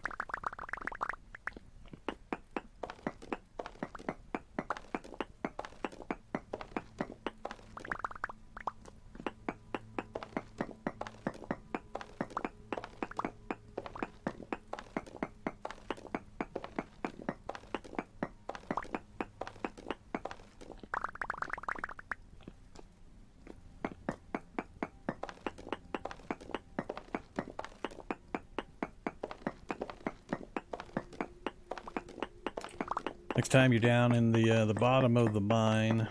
Next time you're down in the bottom of the mine,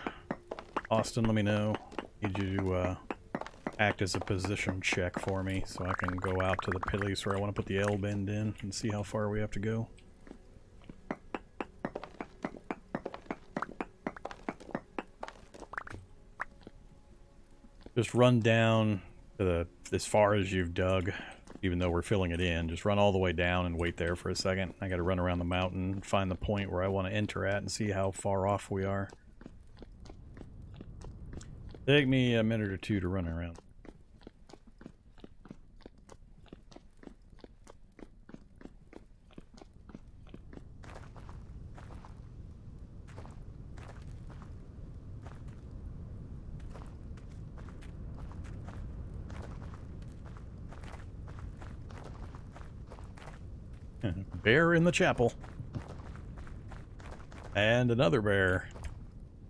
Austin, let me know. Need you to act as a position check for me so I can go out to the place where I want to put the L bend in and see how far we have to go. Just run down to as far as you've dug, even though we're filling it in. Just run all the way down and wait there for a second. I got to run around the mountain, find the point where I want to enter at and see how far off we are. Take me a minute or two to run around. Bear in the chapel. And another bear.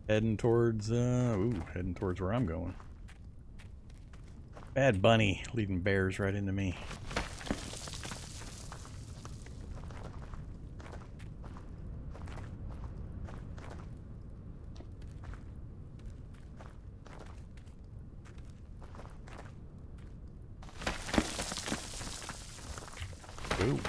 Heading towards, heading towards where I'm going. Bad bunny leading bears right into me. Ooh.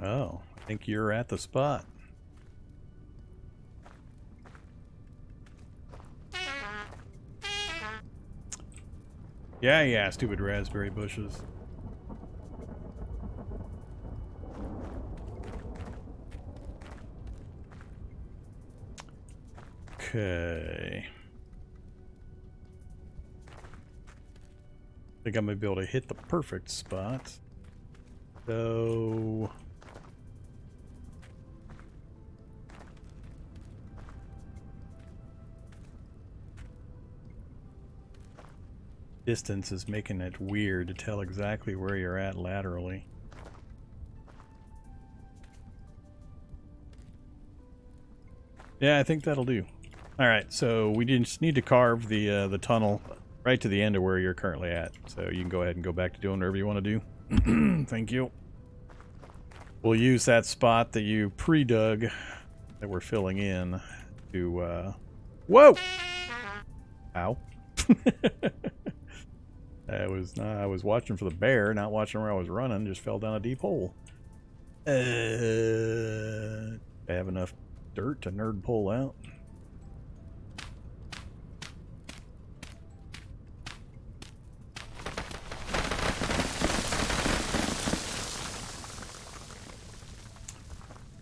Oh, I think you're at the spot. Yeah, stupid raspberry bushes. Okay. I think I might be able to hit the perfect spot. So... distance is making it weird to tell exactly where you're at laterally. Yeah, I think that'll do. Alright, so we just need to carve the tunnel right to the end of where you're currently at. So you can go ahead and go back to doing whatever you want to do. Thank you. We'll use that spot that you pre-dug that we're filling in to, whoa! Ow. I was watching for the bear, not watching where I was running, just fell down a deep hole. I have enough dirt to nerd pull out.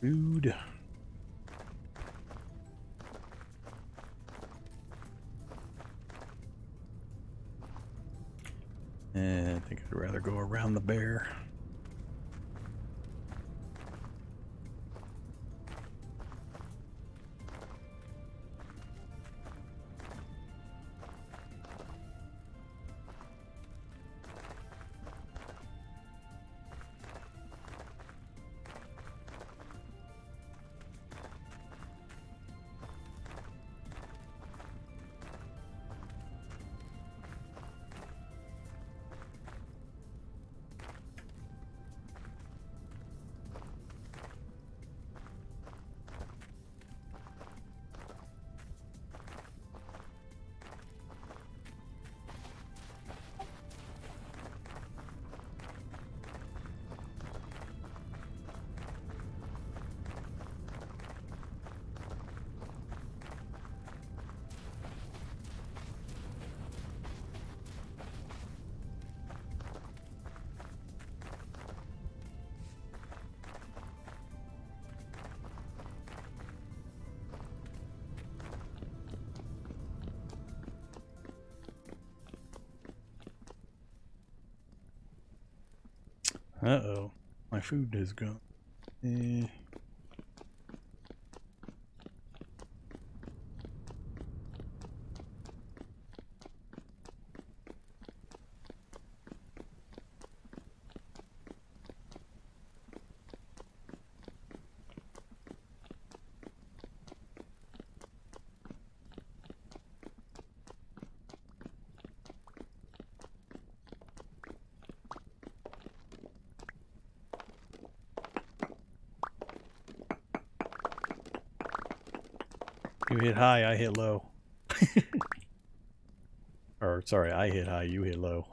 Food. I think I'd rather go around the bear. Uh-oh. My food is gone. You hit high, I hit low. Or, sorry, I hit high, you hit low.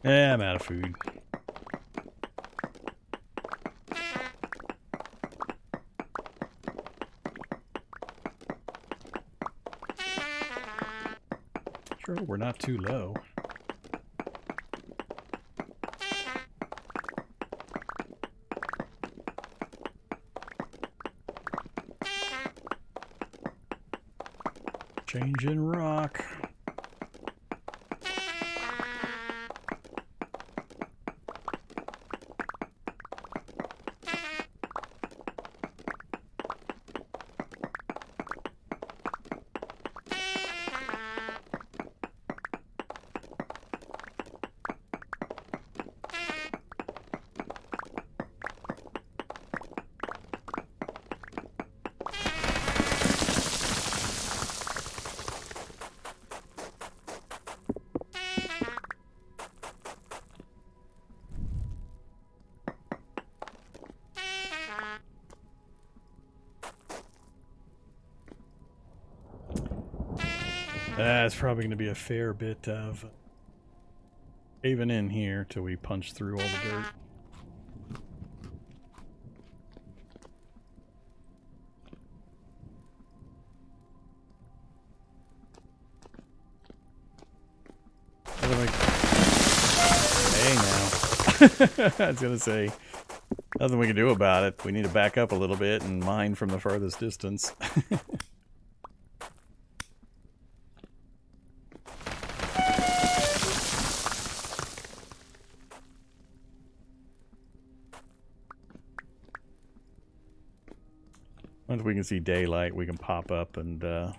Yeah, I'm out of food. Sure, we're not too low. Change in rock. That's probably going to be a fair bit of caving in here till we punch through all the dirt. Hey now. I was going to say, nothing we can do about it. We need to back up a little bit and mine from the farthest distance. Once we can see daylight, we can pop up and we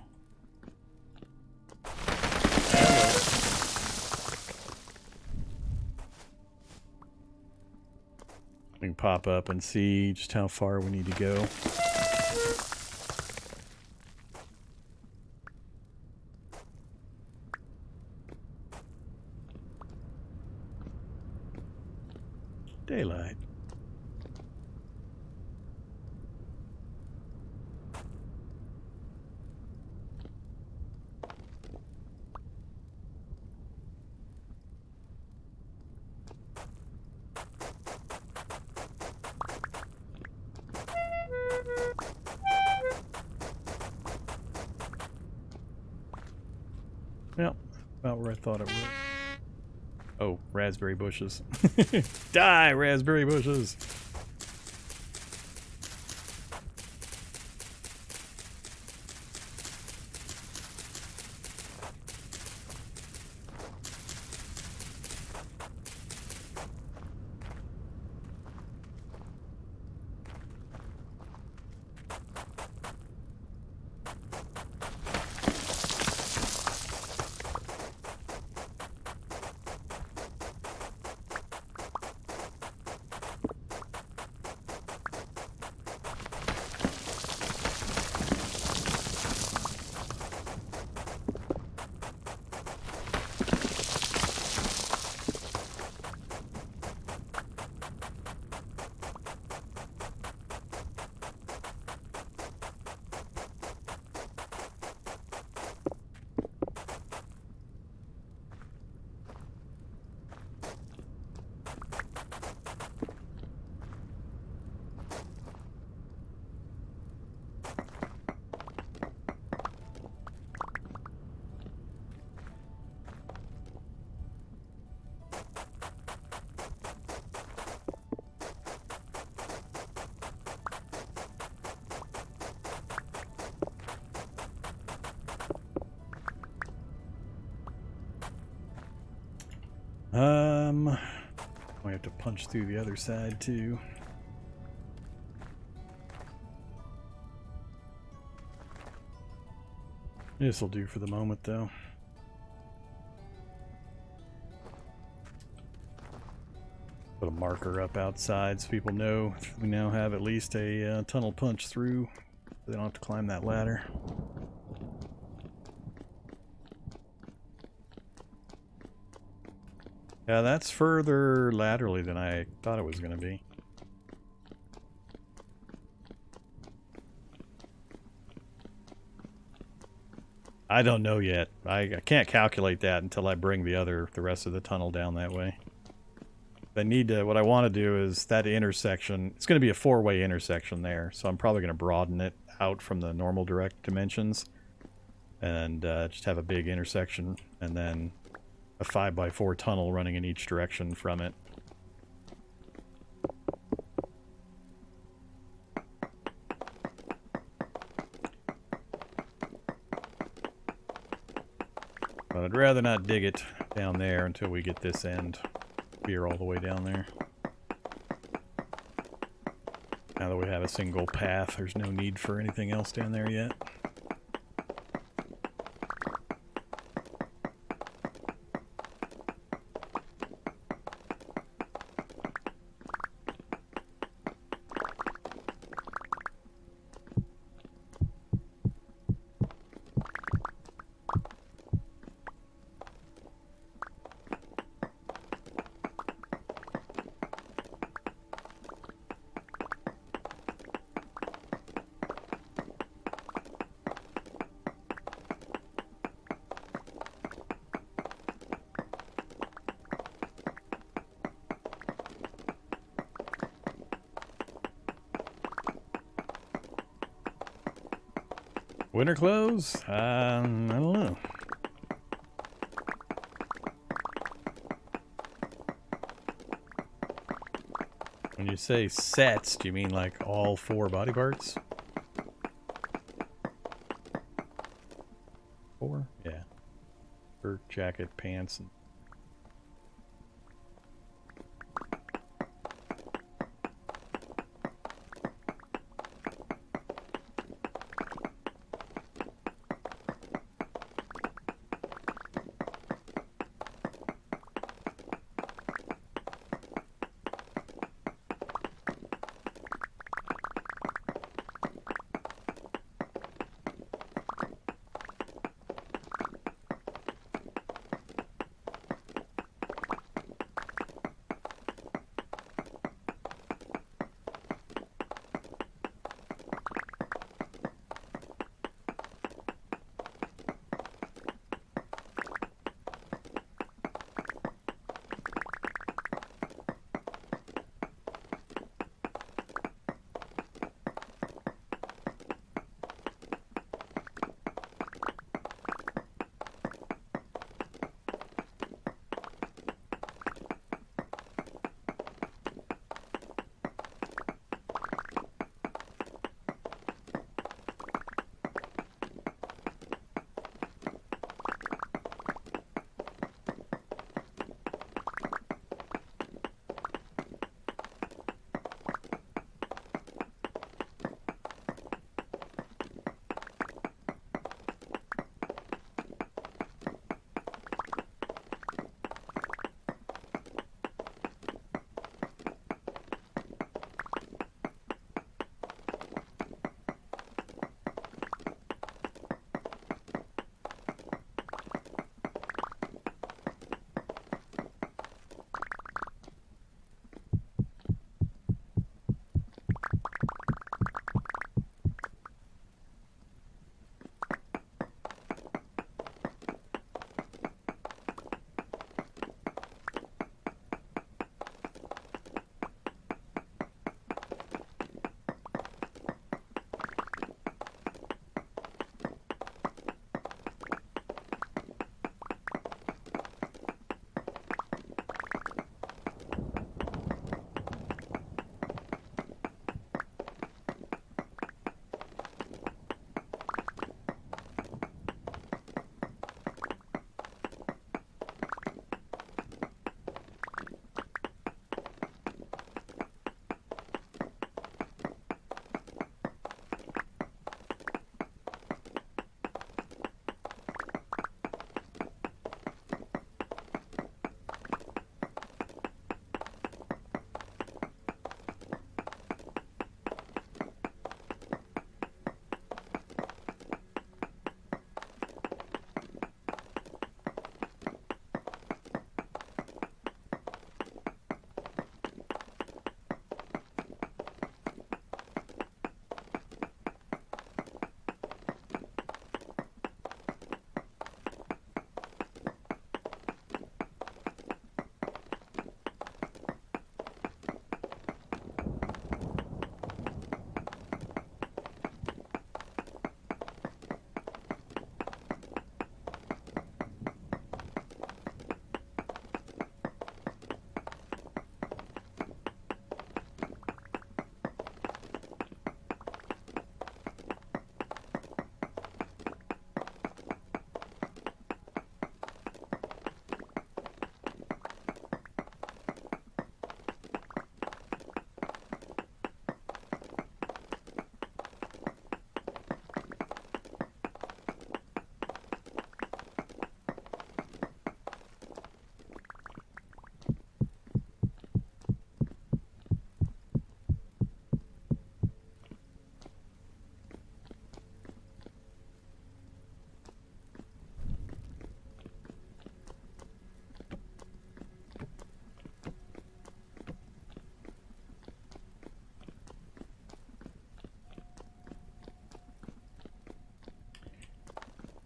can pop up and see just how far we need to go. Daylight. Well, about where I thought it would. Oh, raspberry bushes. Die, raspberry bushes! I have to punch through the other side too. This will do for the moment, though. Put a marker up outside so people know we now have at least a tunnel punch through. So they don't have to climb that ladder. Yeah, that's further laterally than I thought it was going to be. I don't know yet. I can't calculate that until I bring the rest of the tunnel down that way. I need to, what I want to do is that intersection, it's going to be a four-way intersection there, so I'm probably going to broaden it out from the normal direct dimensions and just have a big intersection and then a 5x4 tunnel running in each direction from it. But I'd rather not dig it down there until we get this end here all the way down there. Now that we have a single path, there's no need for anything else down there yet. Winter clothes? I don't know. When you say sets, do you mean like all 4 body parts? 4? Yeah. Shirt, jacket, pants, and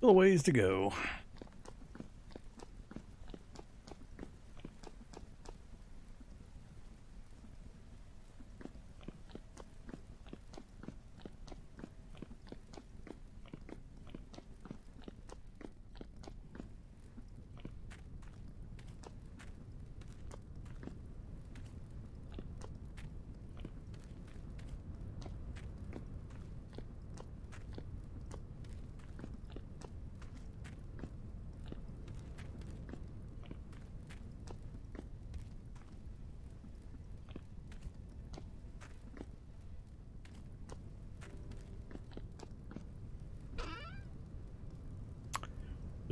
Still a ways to go.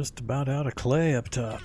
Just about out of clay up top.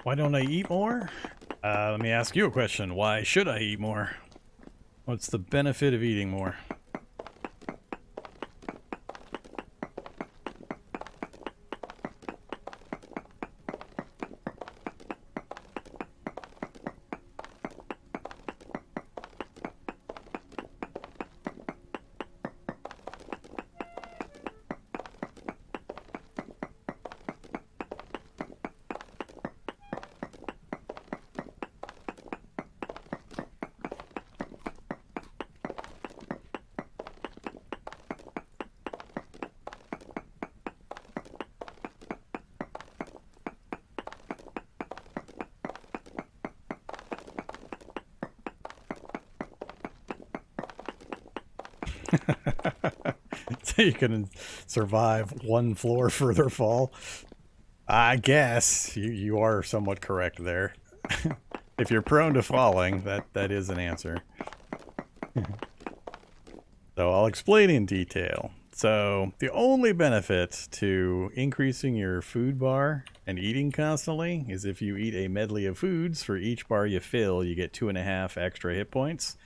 Why don't I eat more? Let me ask you a question. Why should I eat more? What's the benefit of eating more? So you can survive one floor further fall. I guess you are somewhat correct there. If you're prone to falling, that is an answer. So I'll explain in detail. So the only benefit to increasing your food bar and eating constantly is if you eat a medley of foods. For each bar you fill, you get 2.5 extra hit points.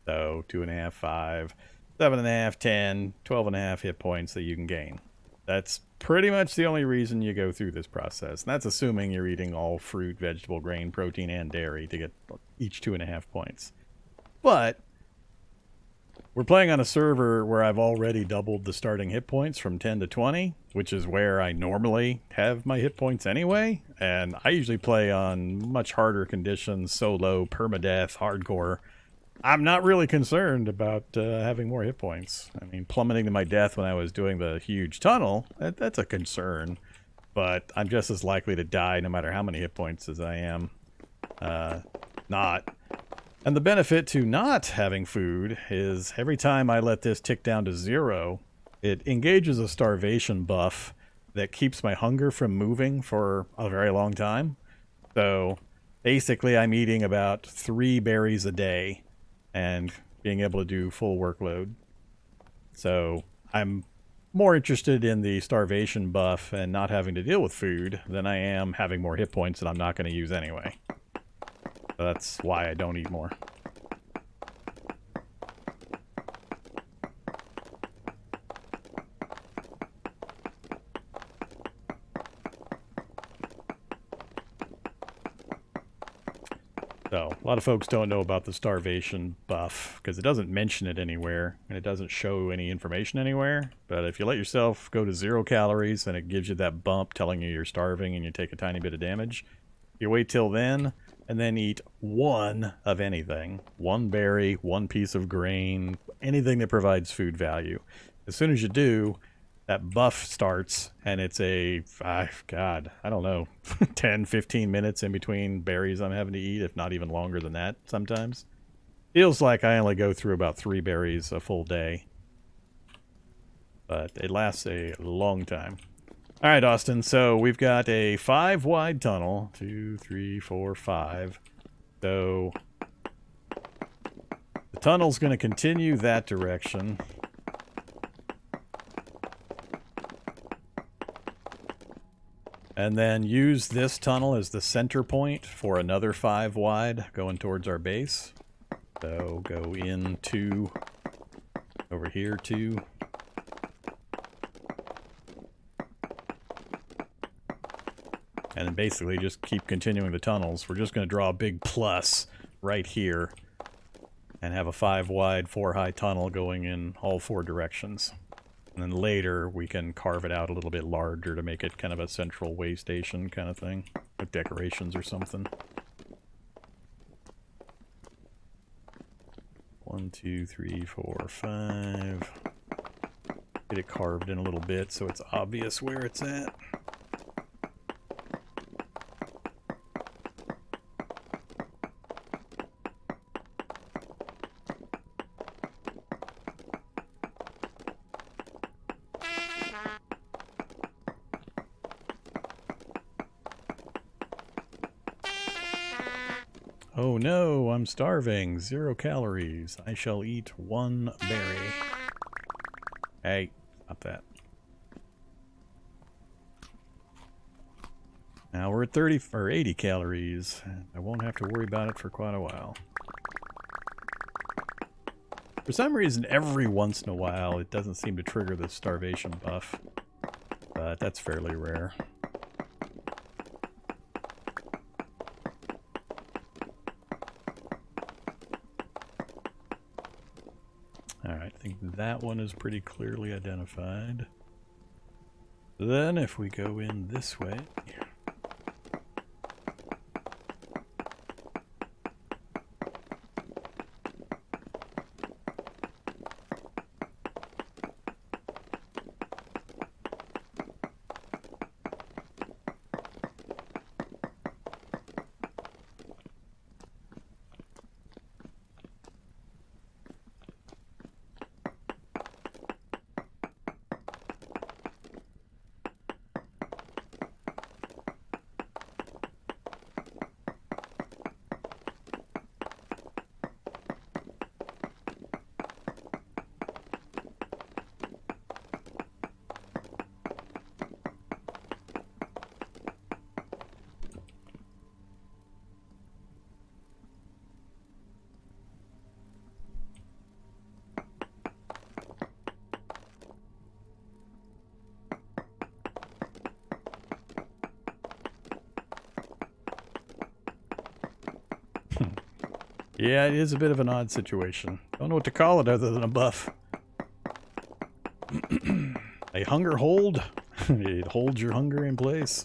So 2.5, 5, 7.5, 10, 12.5 hit points that you can gain. That's pretty much the only reason you go through this process. And that's assuming you're eating all fruit, vegetable, grain, protein, and dairy to get each 2.5 points. But we're playing on a server where I've already doubled the starting hit points from 10 to 20, which is where I normally have my hit points anyway. And I usually play on much harder conditions, solo, permadeath, hardcore. I'm not really concerned about having more hit points. I mean, plummeting to my death when I was doing the huge tunnel, that's a concern. But I'm just as likely to die no matter how many hit points as I am not. And the benefit to not having food is every time I let this tick down to 0, it engages a starvation buff that keeps my hunger from moving for a very long time. So basically I'm eating about 3 berries a day and being able to do full workload. So I'm more interested in the starvation buff and not having to deal with food than I am having more hit points that I'm not going to use anyway. So that's why I don't eat more. So, a lot of folks don't know about the starvation buff because it doesn't mention it anywhere and it doesn't show any information anywhere. But if you let yourself go to 0 calories and it gives you that bump telling you you're starving and you take a tiny bit of damage, you wait till then and then eat 1 of anything. 1 berry, 1 piece of grain, anything that provides food value. As soon as you do, that buff starts, and it's a, God, I don't know, 10, 15 minutes in between berries I'm having to eat, if not even longer than that sometimes. Feels like I only go through about 3 berries a full day. But it lasts a long time. All right, Austin, so we've got a 5-wide tunnel. 2, 3, 4, 5. So the tunnel's going to continue that direction. And then use this tunnel as the center point for another 5 wide going towards our base. So go in 2, over here 2. And then basically just keep continuing the tunnels. We're just going to draw a big plus right here and have a 5 wide, 4 high tunnel going in all 4 directions. And then later we can carve it out a little bit larger to make it kind of a central way station kind of thing with decorations or something. 1, 2, 3, 4, 5. Get it carved in a little bit so it's obvious where it's at. Oh no, I'm starving. 0 calories. I shall eat 1 berry. Hey, stop that. Now we're at 30 or 80 calories. I won't have to worry about it for quite a while. For some reason, every once in a while, it doesn't seem to trigger the starvation buff. But that's fairly rare. Alright, I think that one is pretty clearly identified. Then if we go in this way... Yeah, it is a bit of an odd situation. Don't know what to call it other than a buff. A hunger hold? It holds your hunger in place.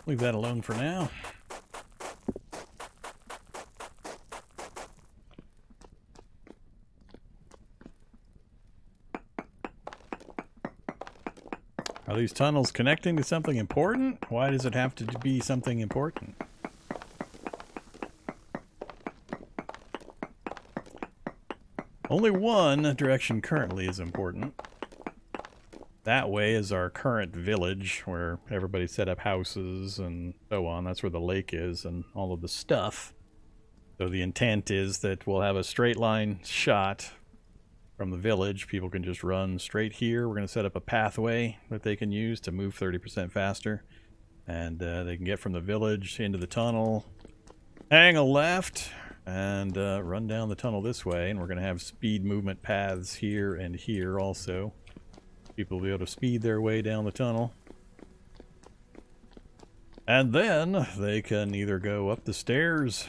Leave that alone for now. Are these tunnels connecting to something important? Why does it have to be something important? Only one direction currently is important. That way is our current village where everybody set up houses and so on. That's where the lake is and all of the stuff. So the intent is that we'll have a straight line shot from the village. People can just run straight here. We're going to set up a pathway that they can use to move 30% faster. And they can get from the village into the tunnel, hang a left, and run down the tunnel this way. And we're going to have speed movement paths here and here also. People will be able to speed their way down the tunnel. And then they can either go up the stairs,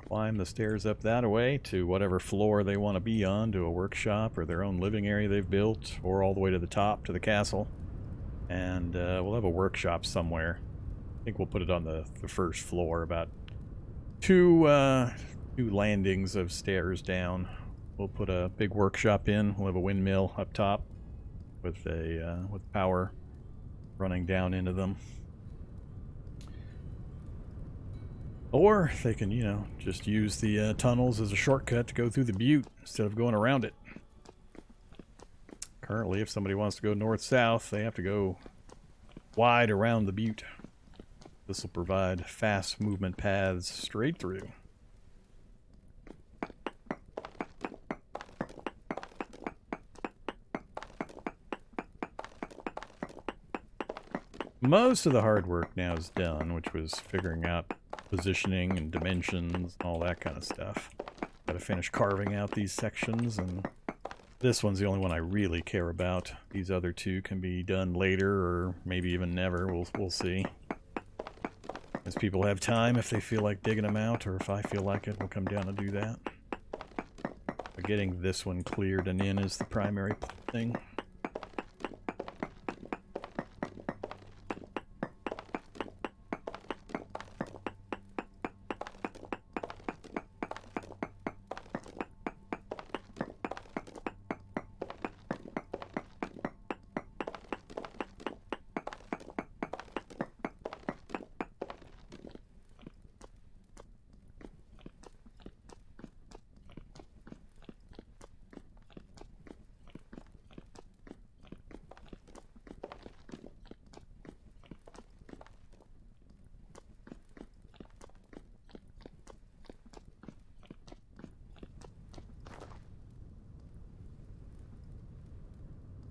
climb the stairs up that way to whatever floor they want to be on, to a workshop or their own living area they've built, or all the way to the top to the castle. And we'll have a workshop somewhere. I think we'll put it on the first floor, about two landings of stairs down. We'll put a big workshop in. We'll have a windmill up top with power running down into them. Or they can, you know, just use the tunnels as a shortcut to go through the butte instead of going around it. Currently, if somebody wants to go north-south, they have to go wide around the butte. This will provide fast movement paths straight through. Most of the hard work now is done, which was figuring out positioning and dimensions and all that kind of stuff. Gotta finish carving out these sections, and this one's the only one I really care about. These other two can be done later, or maybe even never. We'll see. As people have time, if they feel like digging them out, or if I feel like it, we'll come down and do that. But getting this one cleared and in is the primary thing.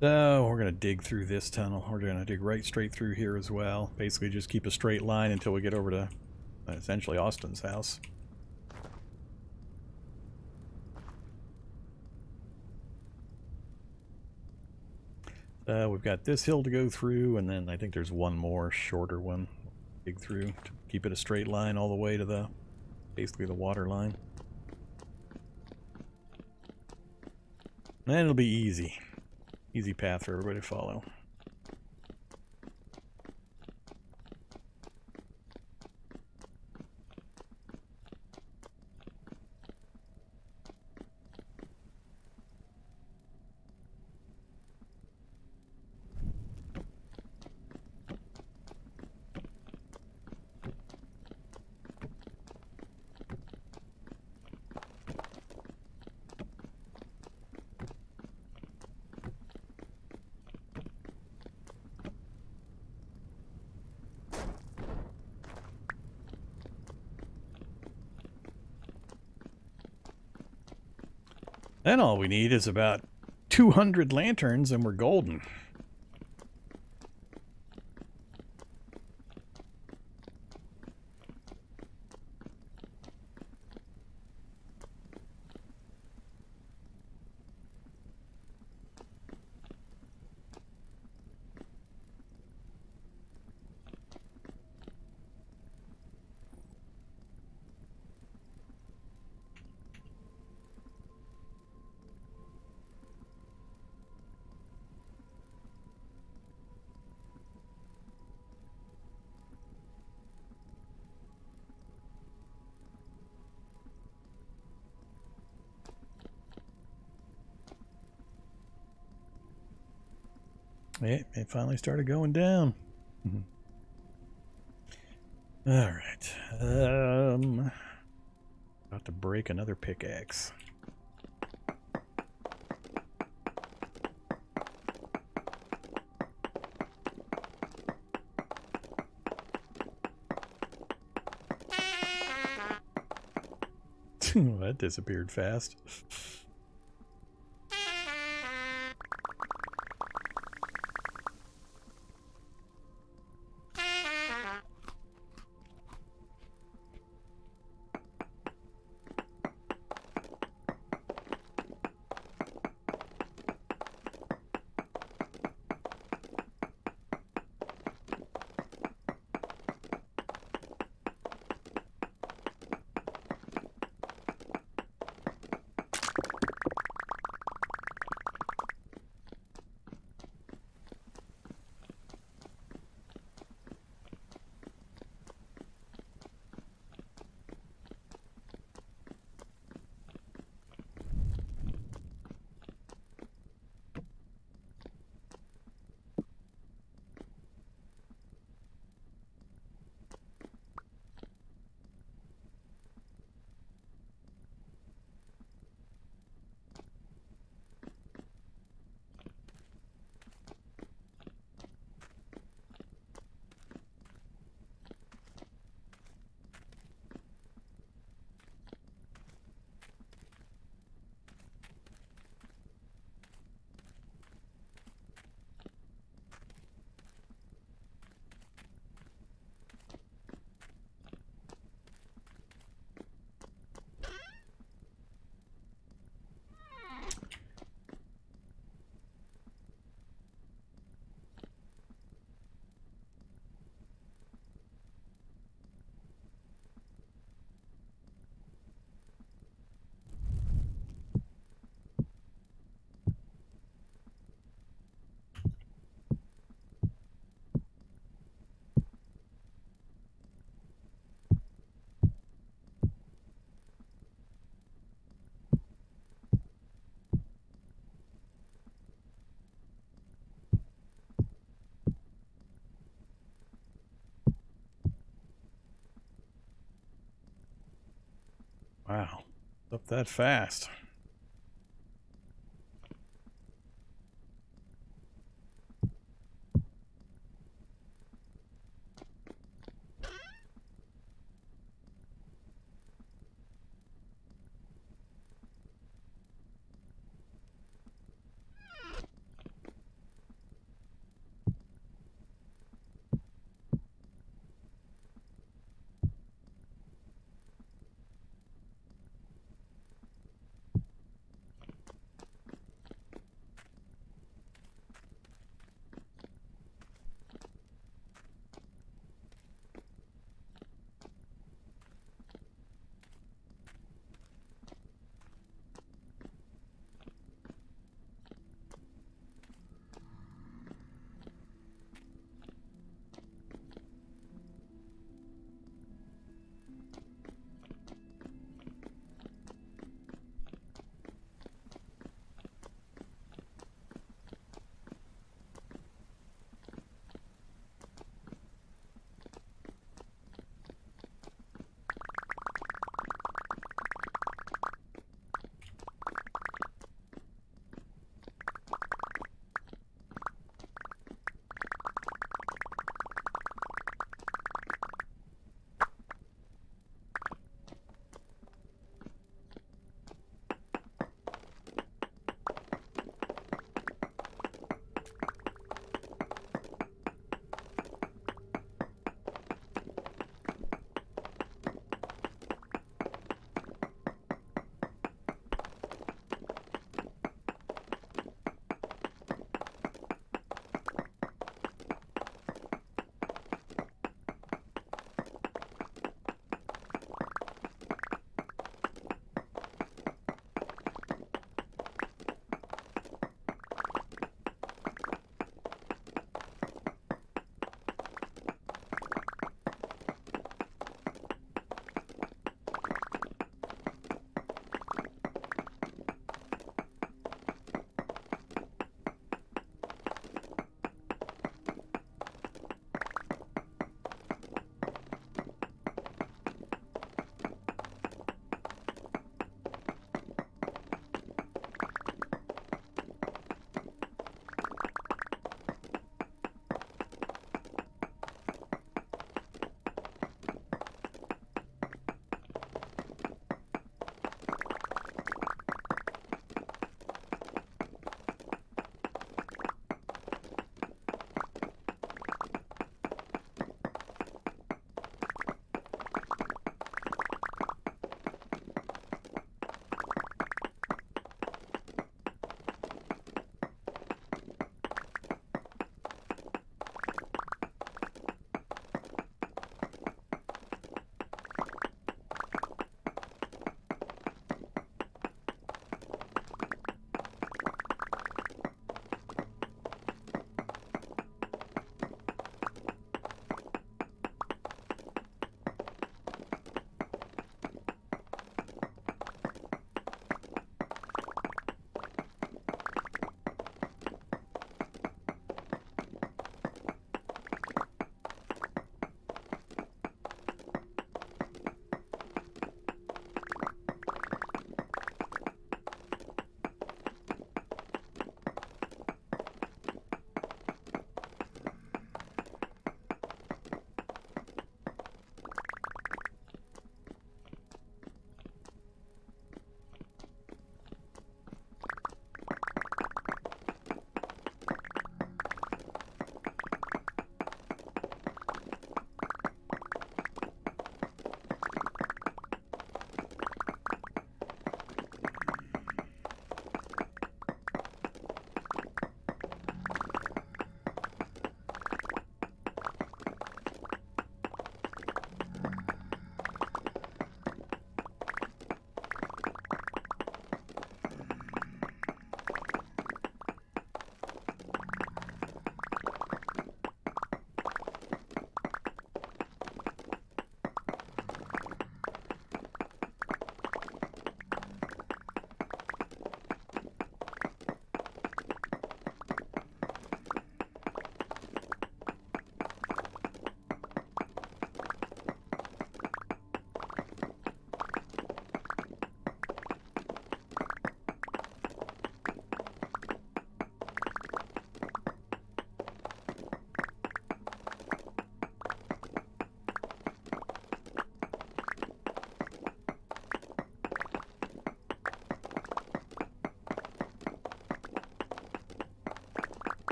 So we're going to dig through this tunnel. We're going to dig right straight through here as well. Basically just keep a straight line until we get over to essentially Austin's house. We've got this hill to go through, and then I think there's one more shorter one. Dig through to keep it a straight line all the way to basically the water line. And then it'll be easy. Easy path for everybody to follow. Then all we need is about 200 lanterns and we're golden. It finally started going down. All right. About to break another pickaxe. That disappeared fast. Wow. Up that fast.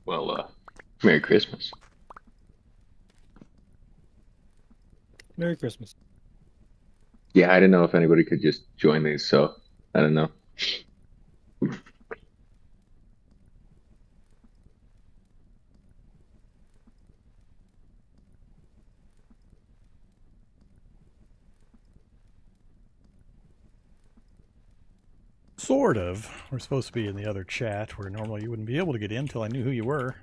Well, Merry Christmas. Merry Christmas. Yeah, I didn't know if anybody could just join these, so I don't know. Sort of. We're supposed to be in the other chat where normally you wouldn't be able to get in until I knew who you were.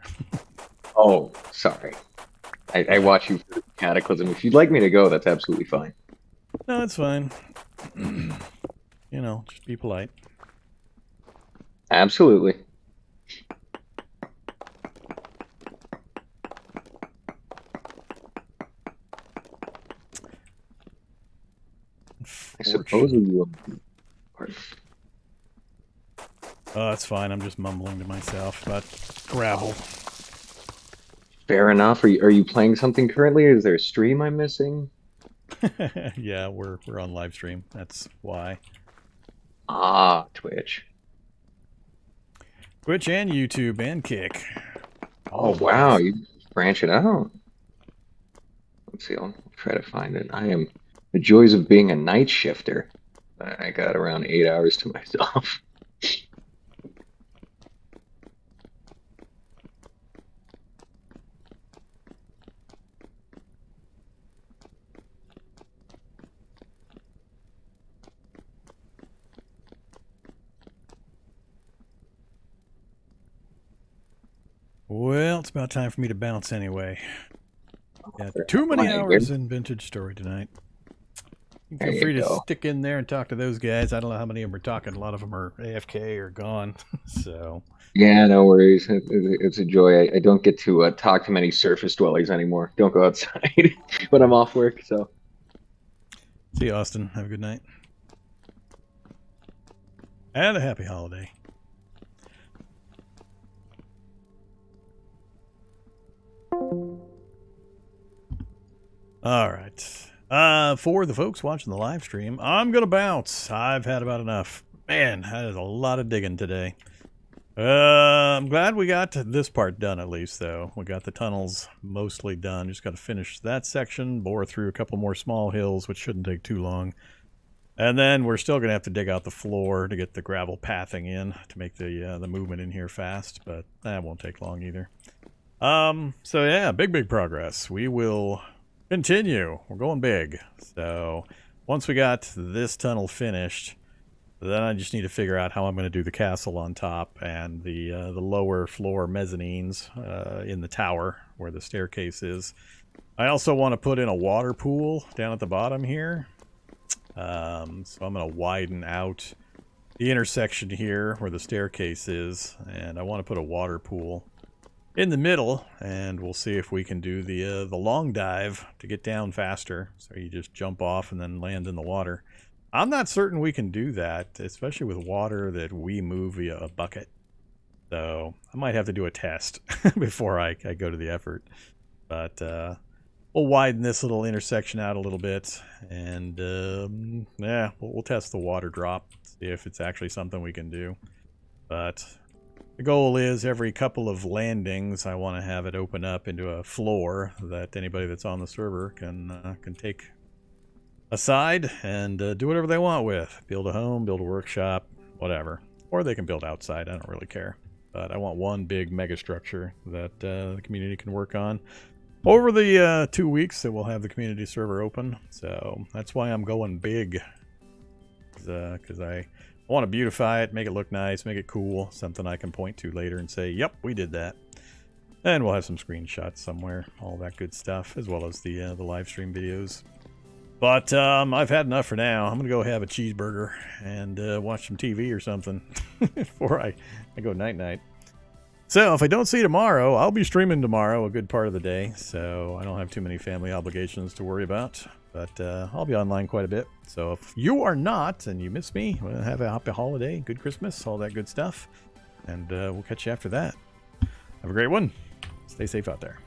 Oh, sorry. I watch you for Cataclysm. If you'd like me to go, that's absolutely fine. No, it's fine. You know, just be polite. Absolutely. I suppose you. Oh, that's fine. I'm just mumbling to myself about gravel. Fair enough. Are you playing something currently? Is there a stream I'm missing? Yeah, we're on live stream. That's why. Ah, Twitch. Twitch and YouTube and Kick. Oh wow, you branch it out. Let's see. I'll try to find it. I am the joys of being a night shifter. I got around 8 hours to myself. Well, it's about time for me to bounce anyway. Got too many hours in Vintage Story tonight. Feel free to stick in there and talk to those guys. I don't know how many of them are talking. A lot of them are AFK or gone. So yeah, no worries. It's a joy. I don't get to talk to many surface dwellers anymore. Don't go outside when I'm off work. So see you, Austin. Have a good night. And a happy holiday. All right. For the folks watching the live stream, I'm going to bounce. I've had about enough. Man, that is a lot of digging today. I'm glad we got this part done at least, though. We got the tunnels mostly done. Just got to finish that section, bore through a couple more small hills, which shouldn't take too long. And then we're still going to have to dig out the floor to get the gravel pathing in to make the movement in here fast, but that won't take long either. So yeah, big progress. We will continue. We're going big. So once we got this tunnel finished, then I just need to figure out how I'm going to do the castle on top and the lower floor mezzanines in the tower where the staircase is. I also want to put in a water pool down at the bottom here. So I'm going to widen out the intersection here where the staircase is, and I want to put a water pool in the middle, and we'll see if we can do the long dive to get down faster. So you just jump off and then land in the water. I'm not certain we can do that, especially with water that we move via a bucket. So I might have to do a test before I go to the effort. But we'll widen this little intersection out a little bit, and yeah, we'll test the water drop, see if it's actually something we can do. But the goal is every couple of landings, I want to have it open up into a floor that anybody that's on the server can take aside and do whatever they want with. Build a home, build a workshop, whatever. Or they can build outside, I don't really care. But I want one big mega structure that the community can work on over the 2 weeks that we'll have the community server open. So that's why I'm going big. Because I want to beautify it, make it look nice, make it cool. Something I can point to later and say, yep, we did that. And we'll have some screenshots somewhere, all that good stuff, as well as the live stream videos. But I've had enough for now. I'm going to go have a cheeseburger and watch some TV or something before I go night-night. So if I don't see you tomorrow, I'll be streaming tomorrow a good part of the day. So I don't have too many family obligations to worry about. But I'll be online quite a bit. So if you are not and you miss me, well, have a happy holiday, good Christmas, all that good stuff. And we'll catch you after that. Have a great one. Stay safe out there.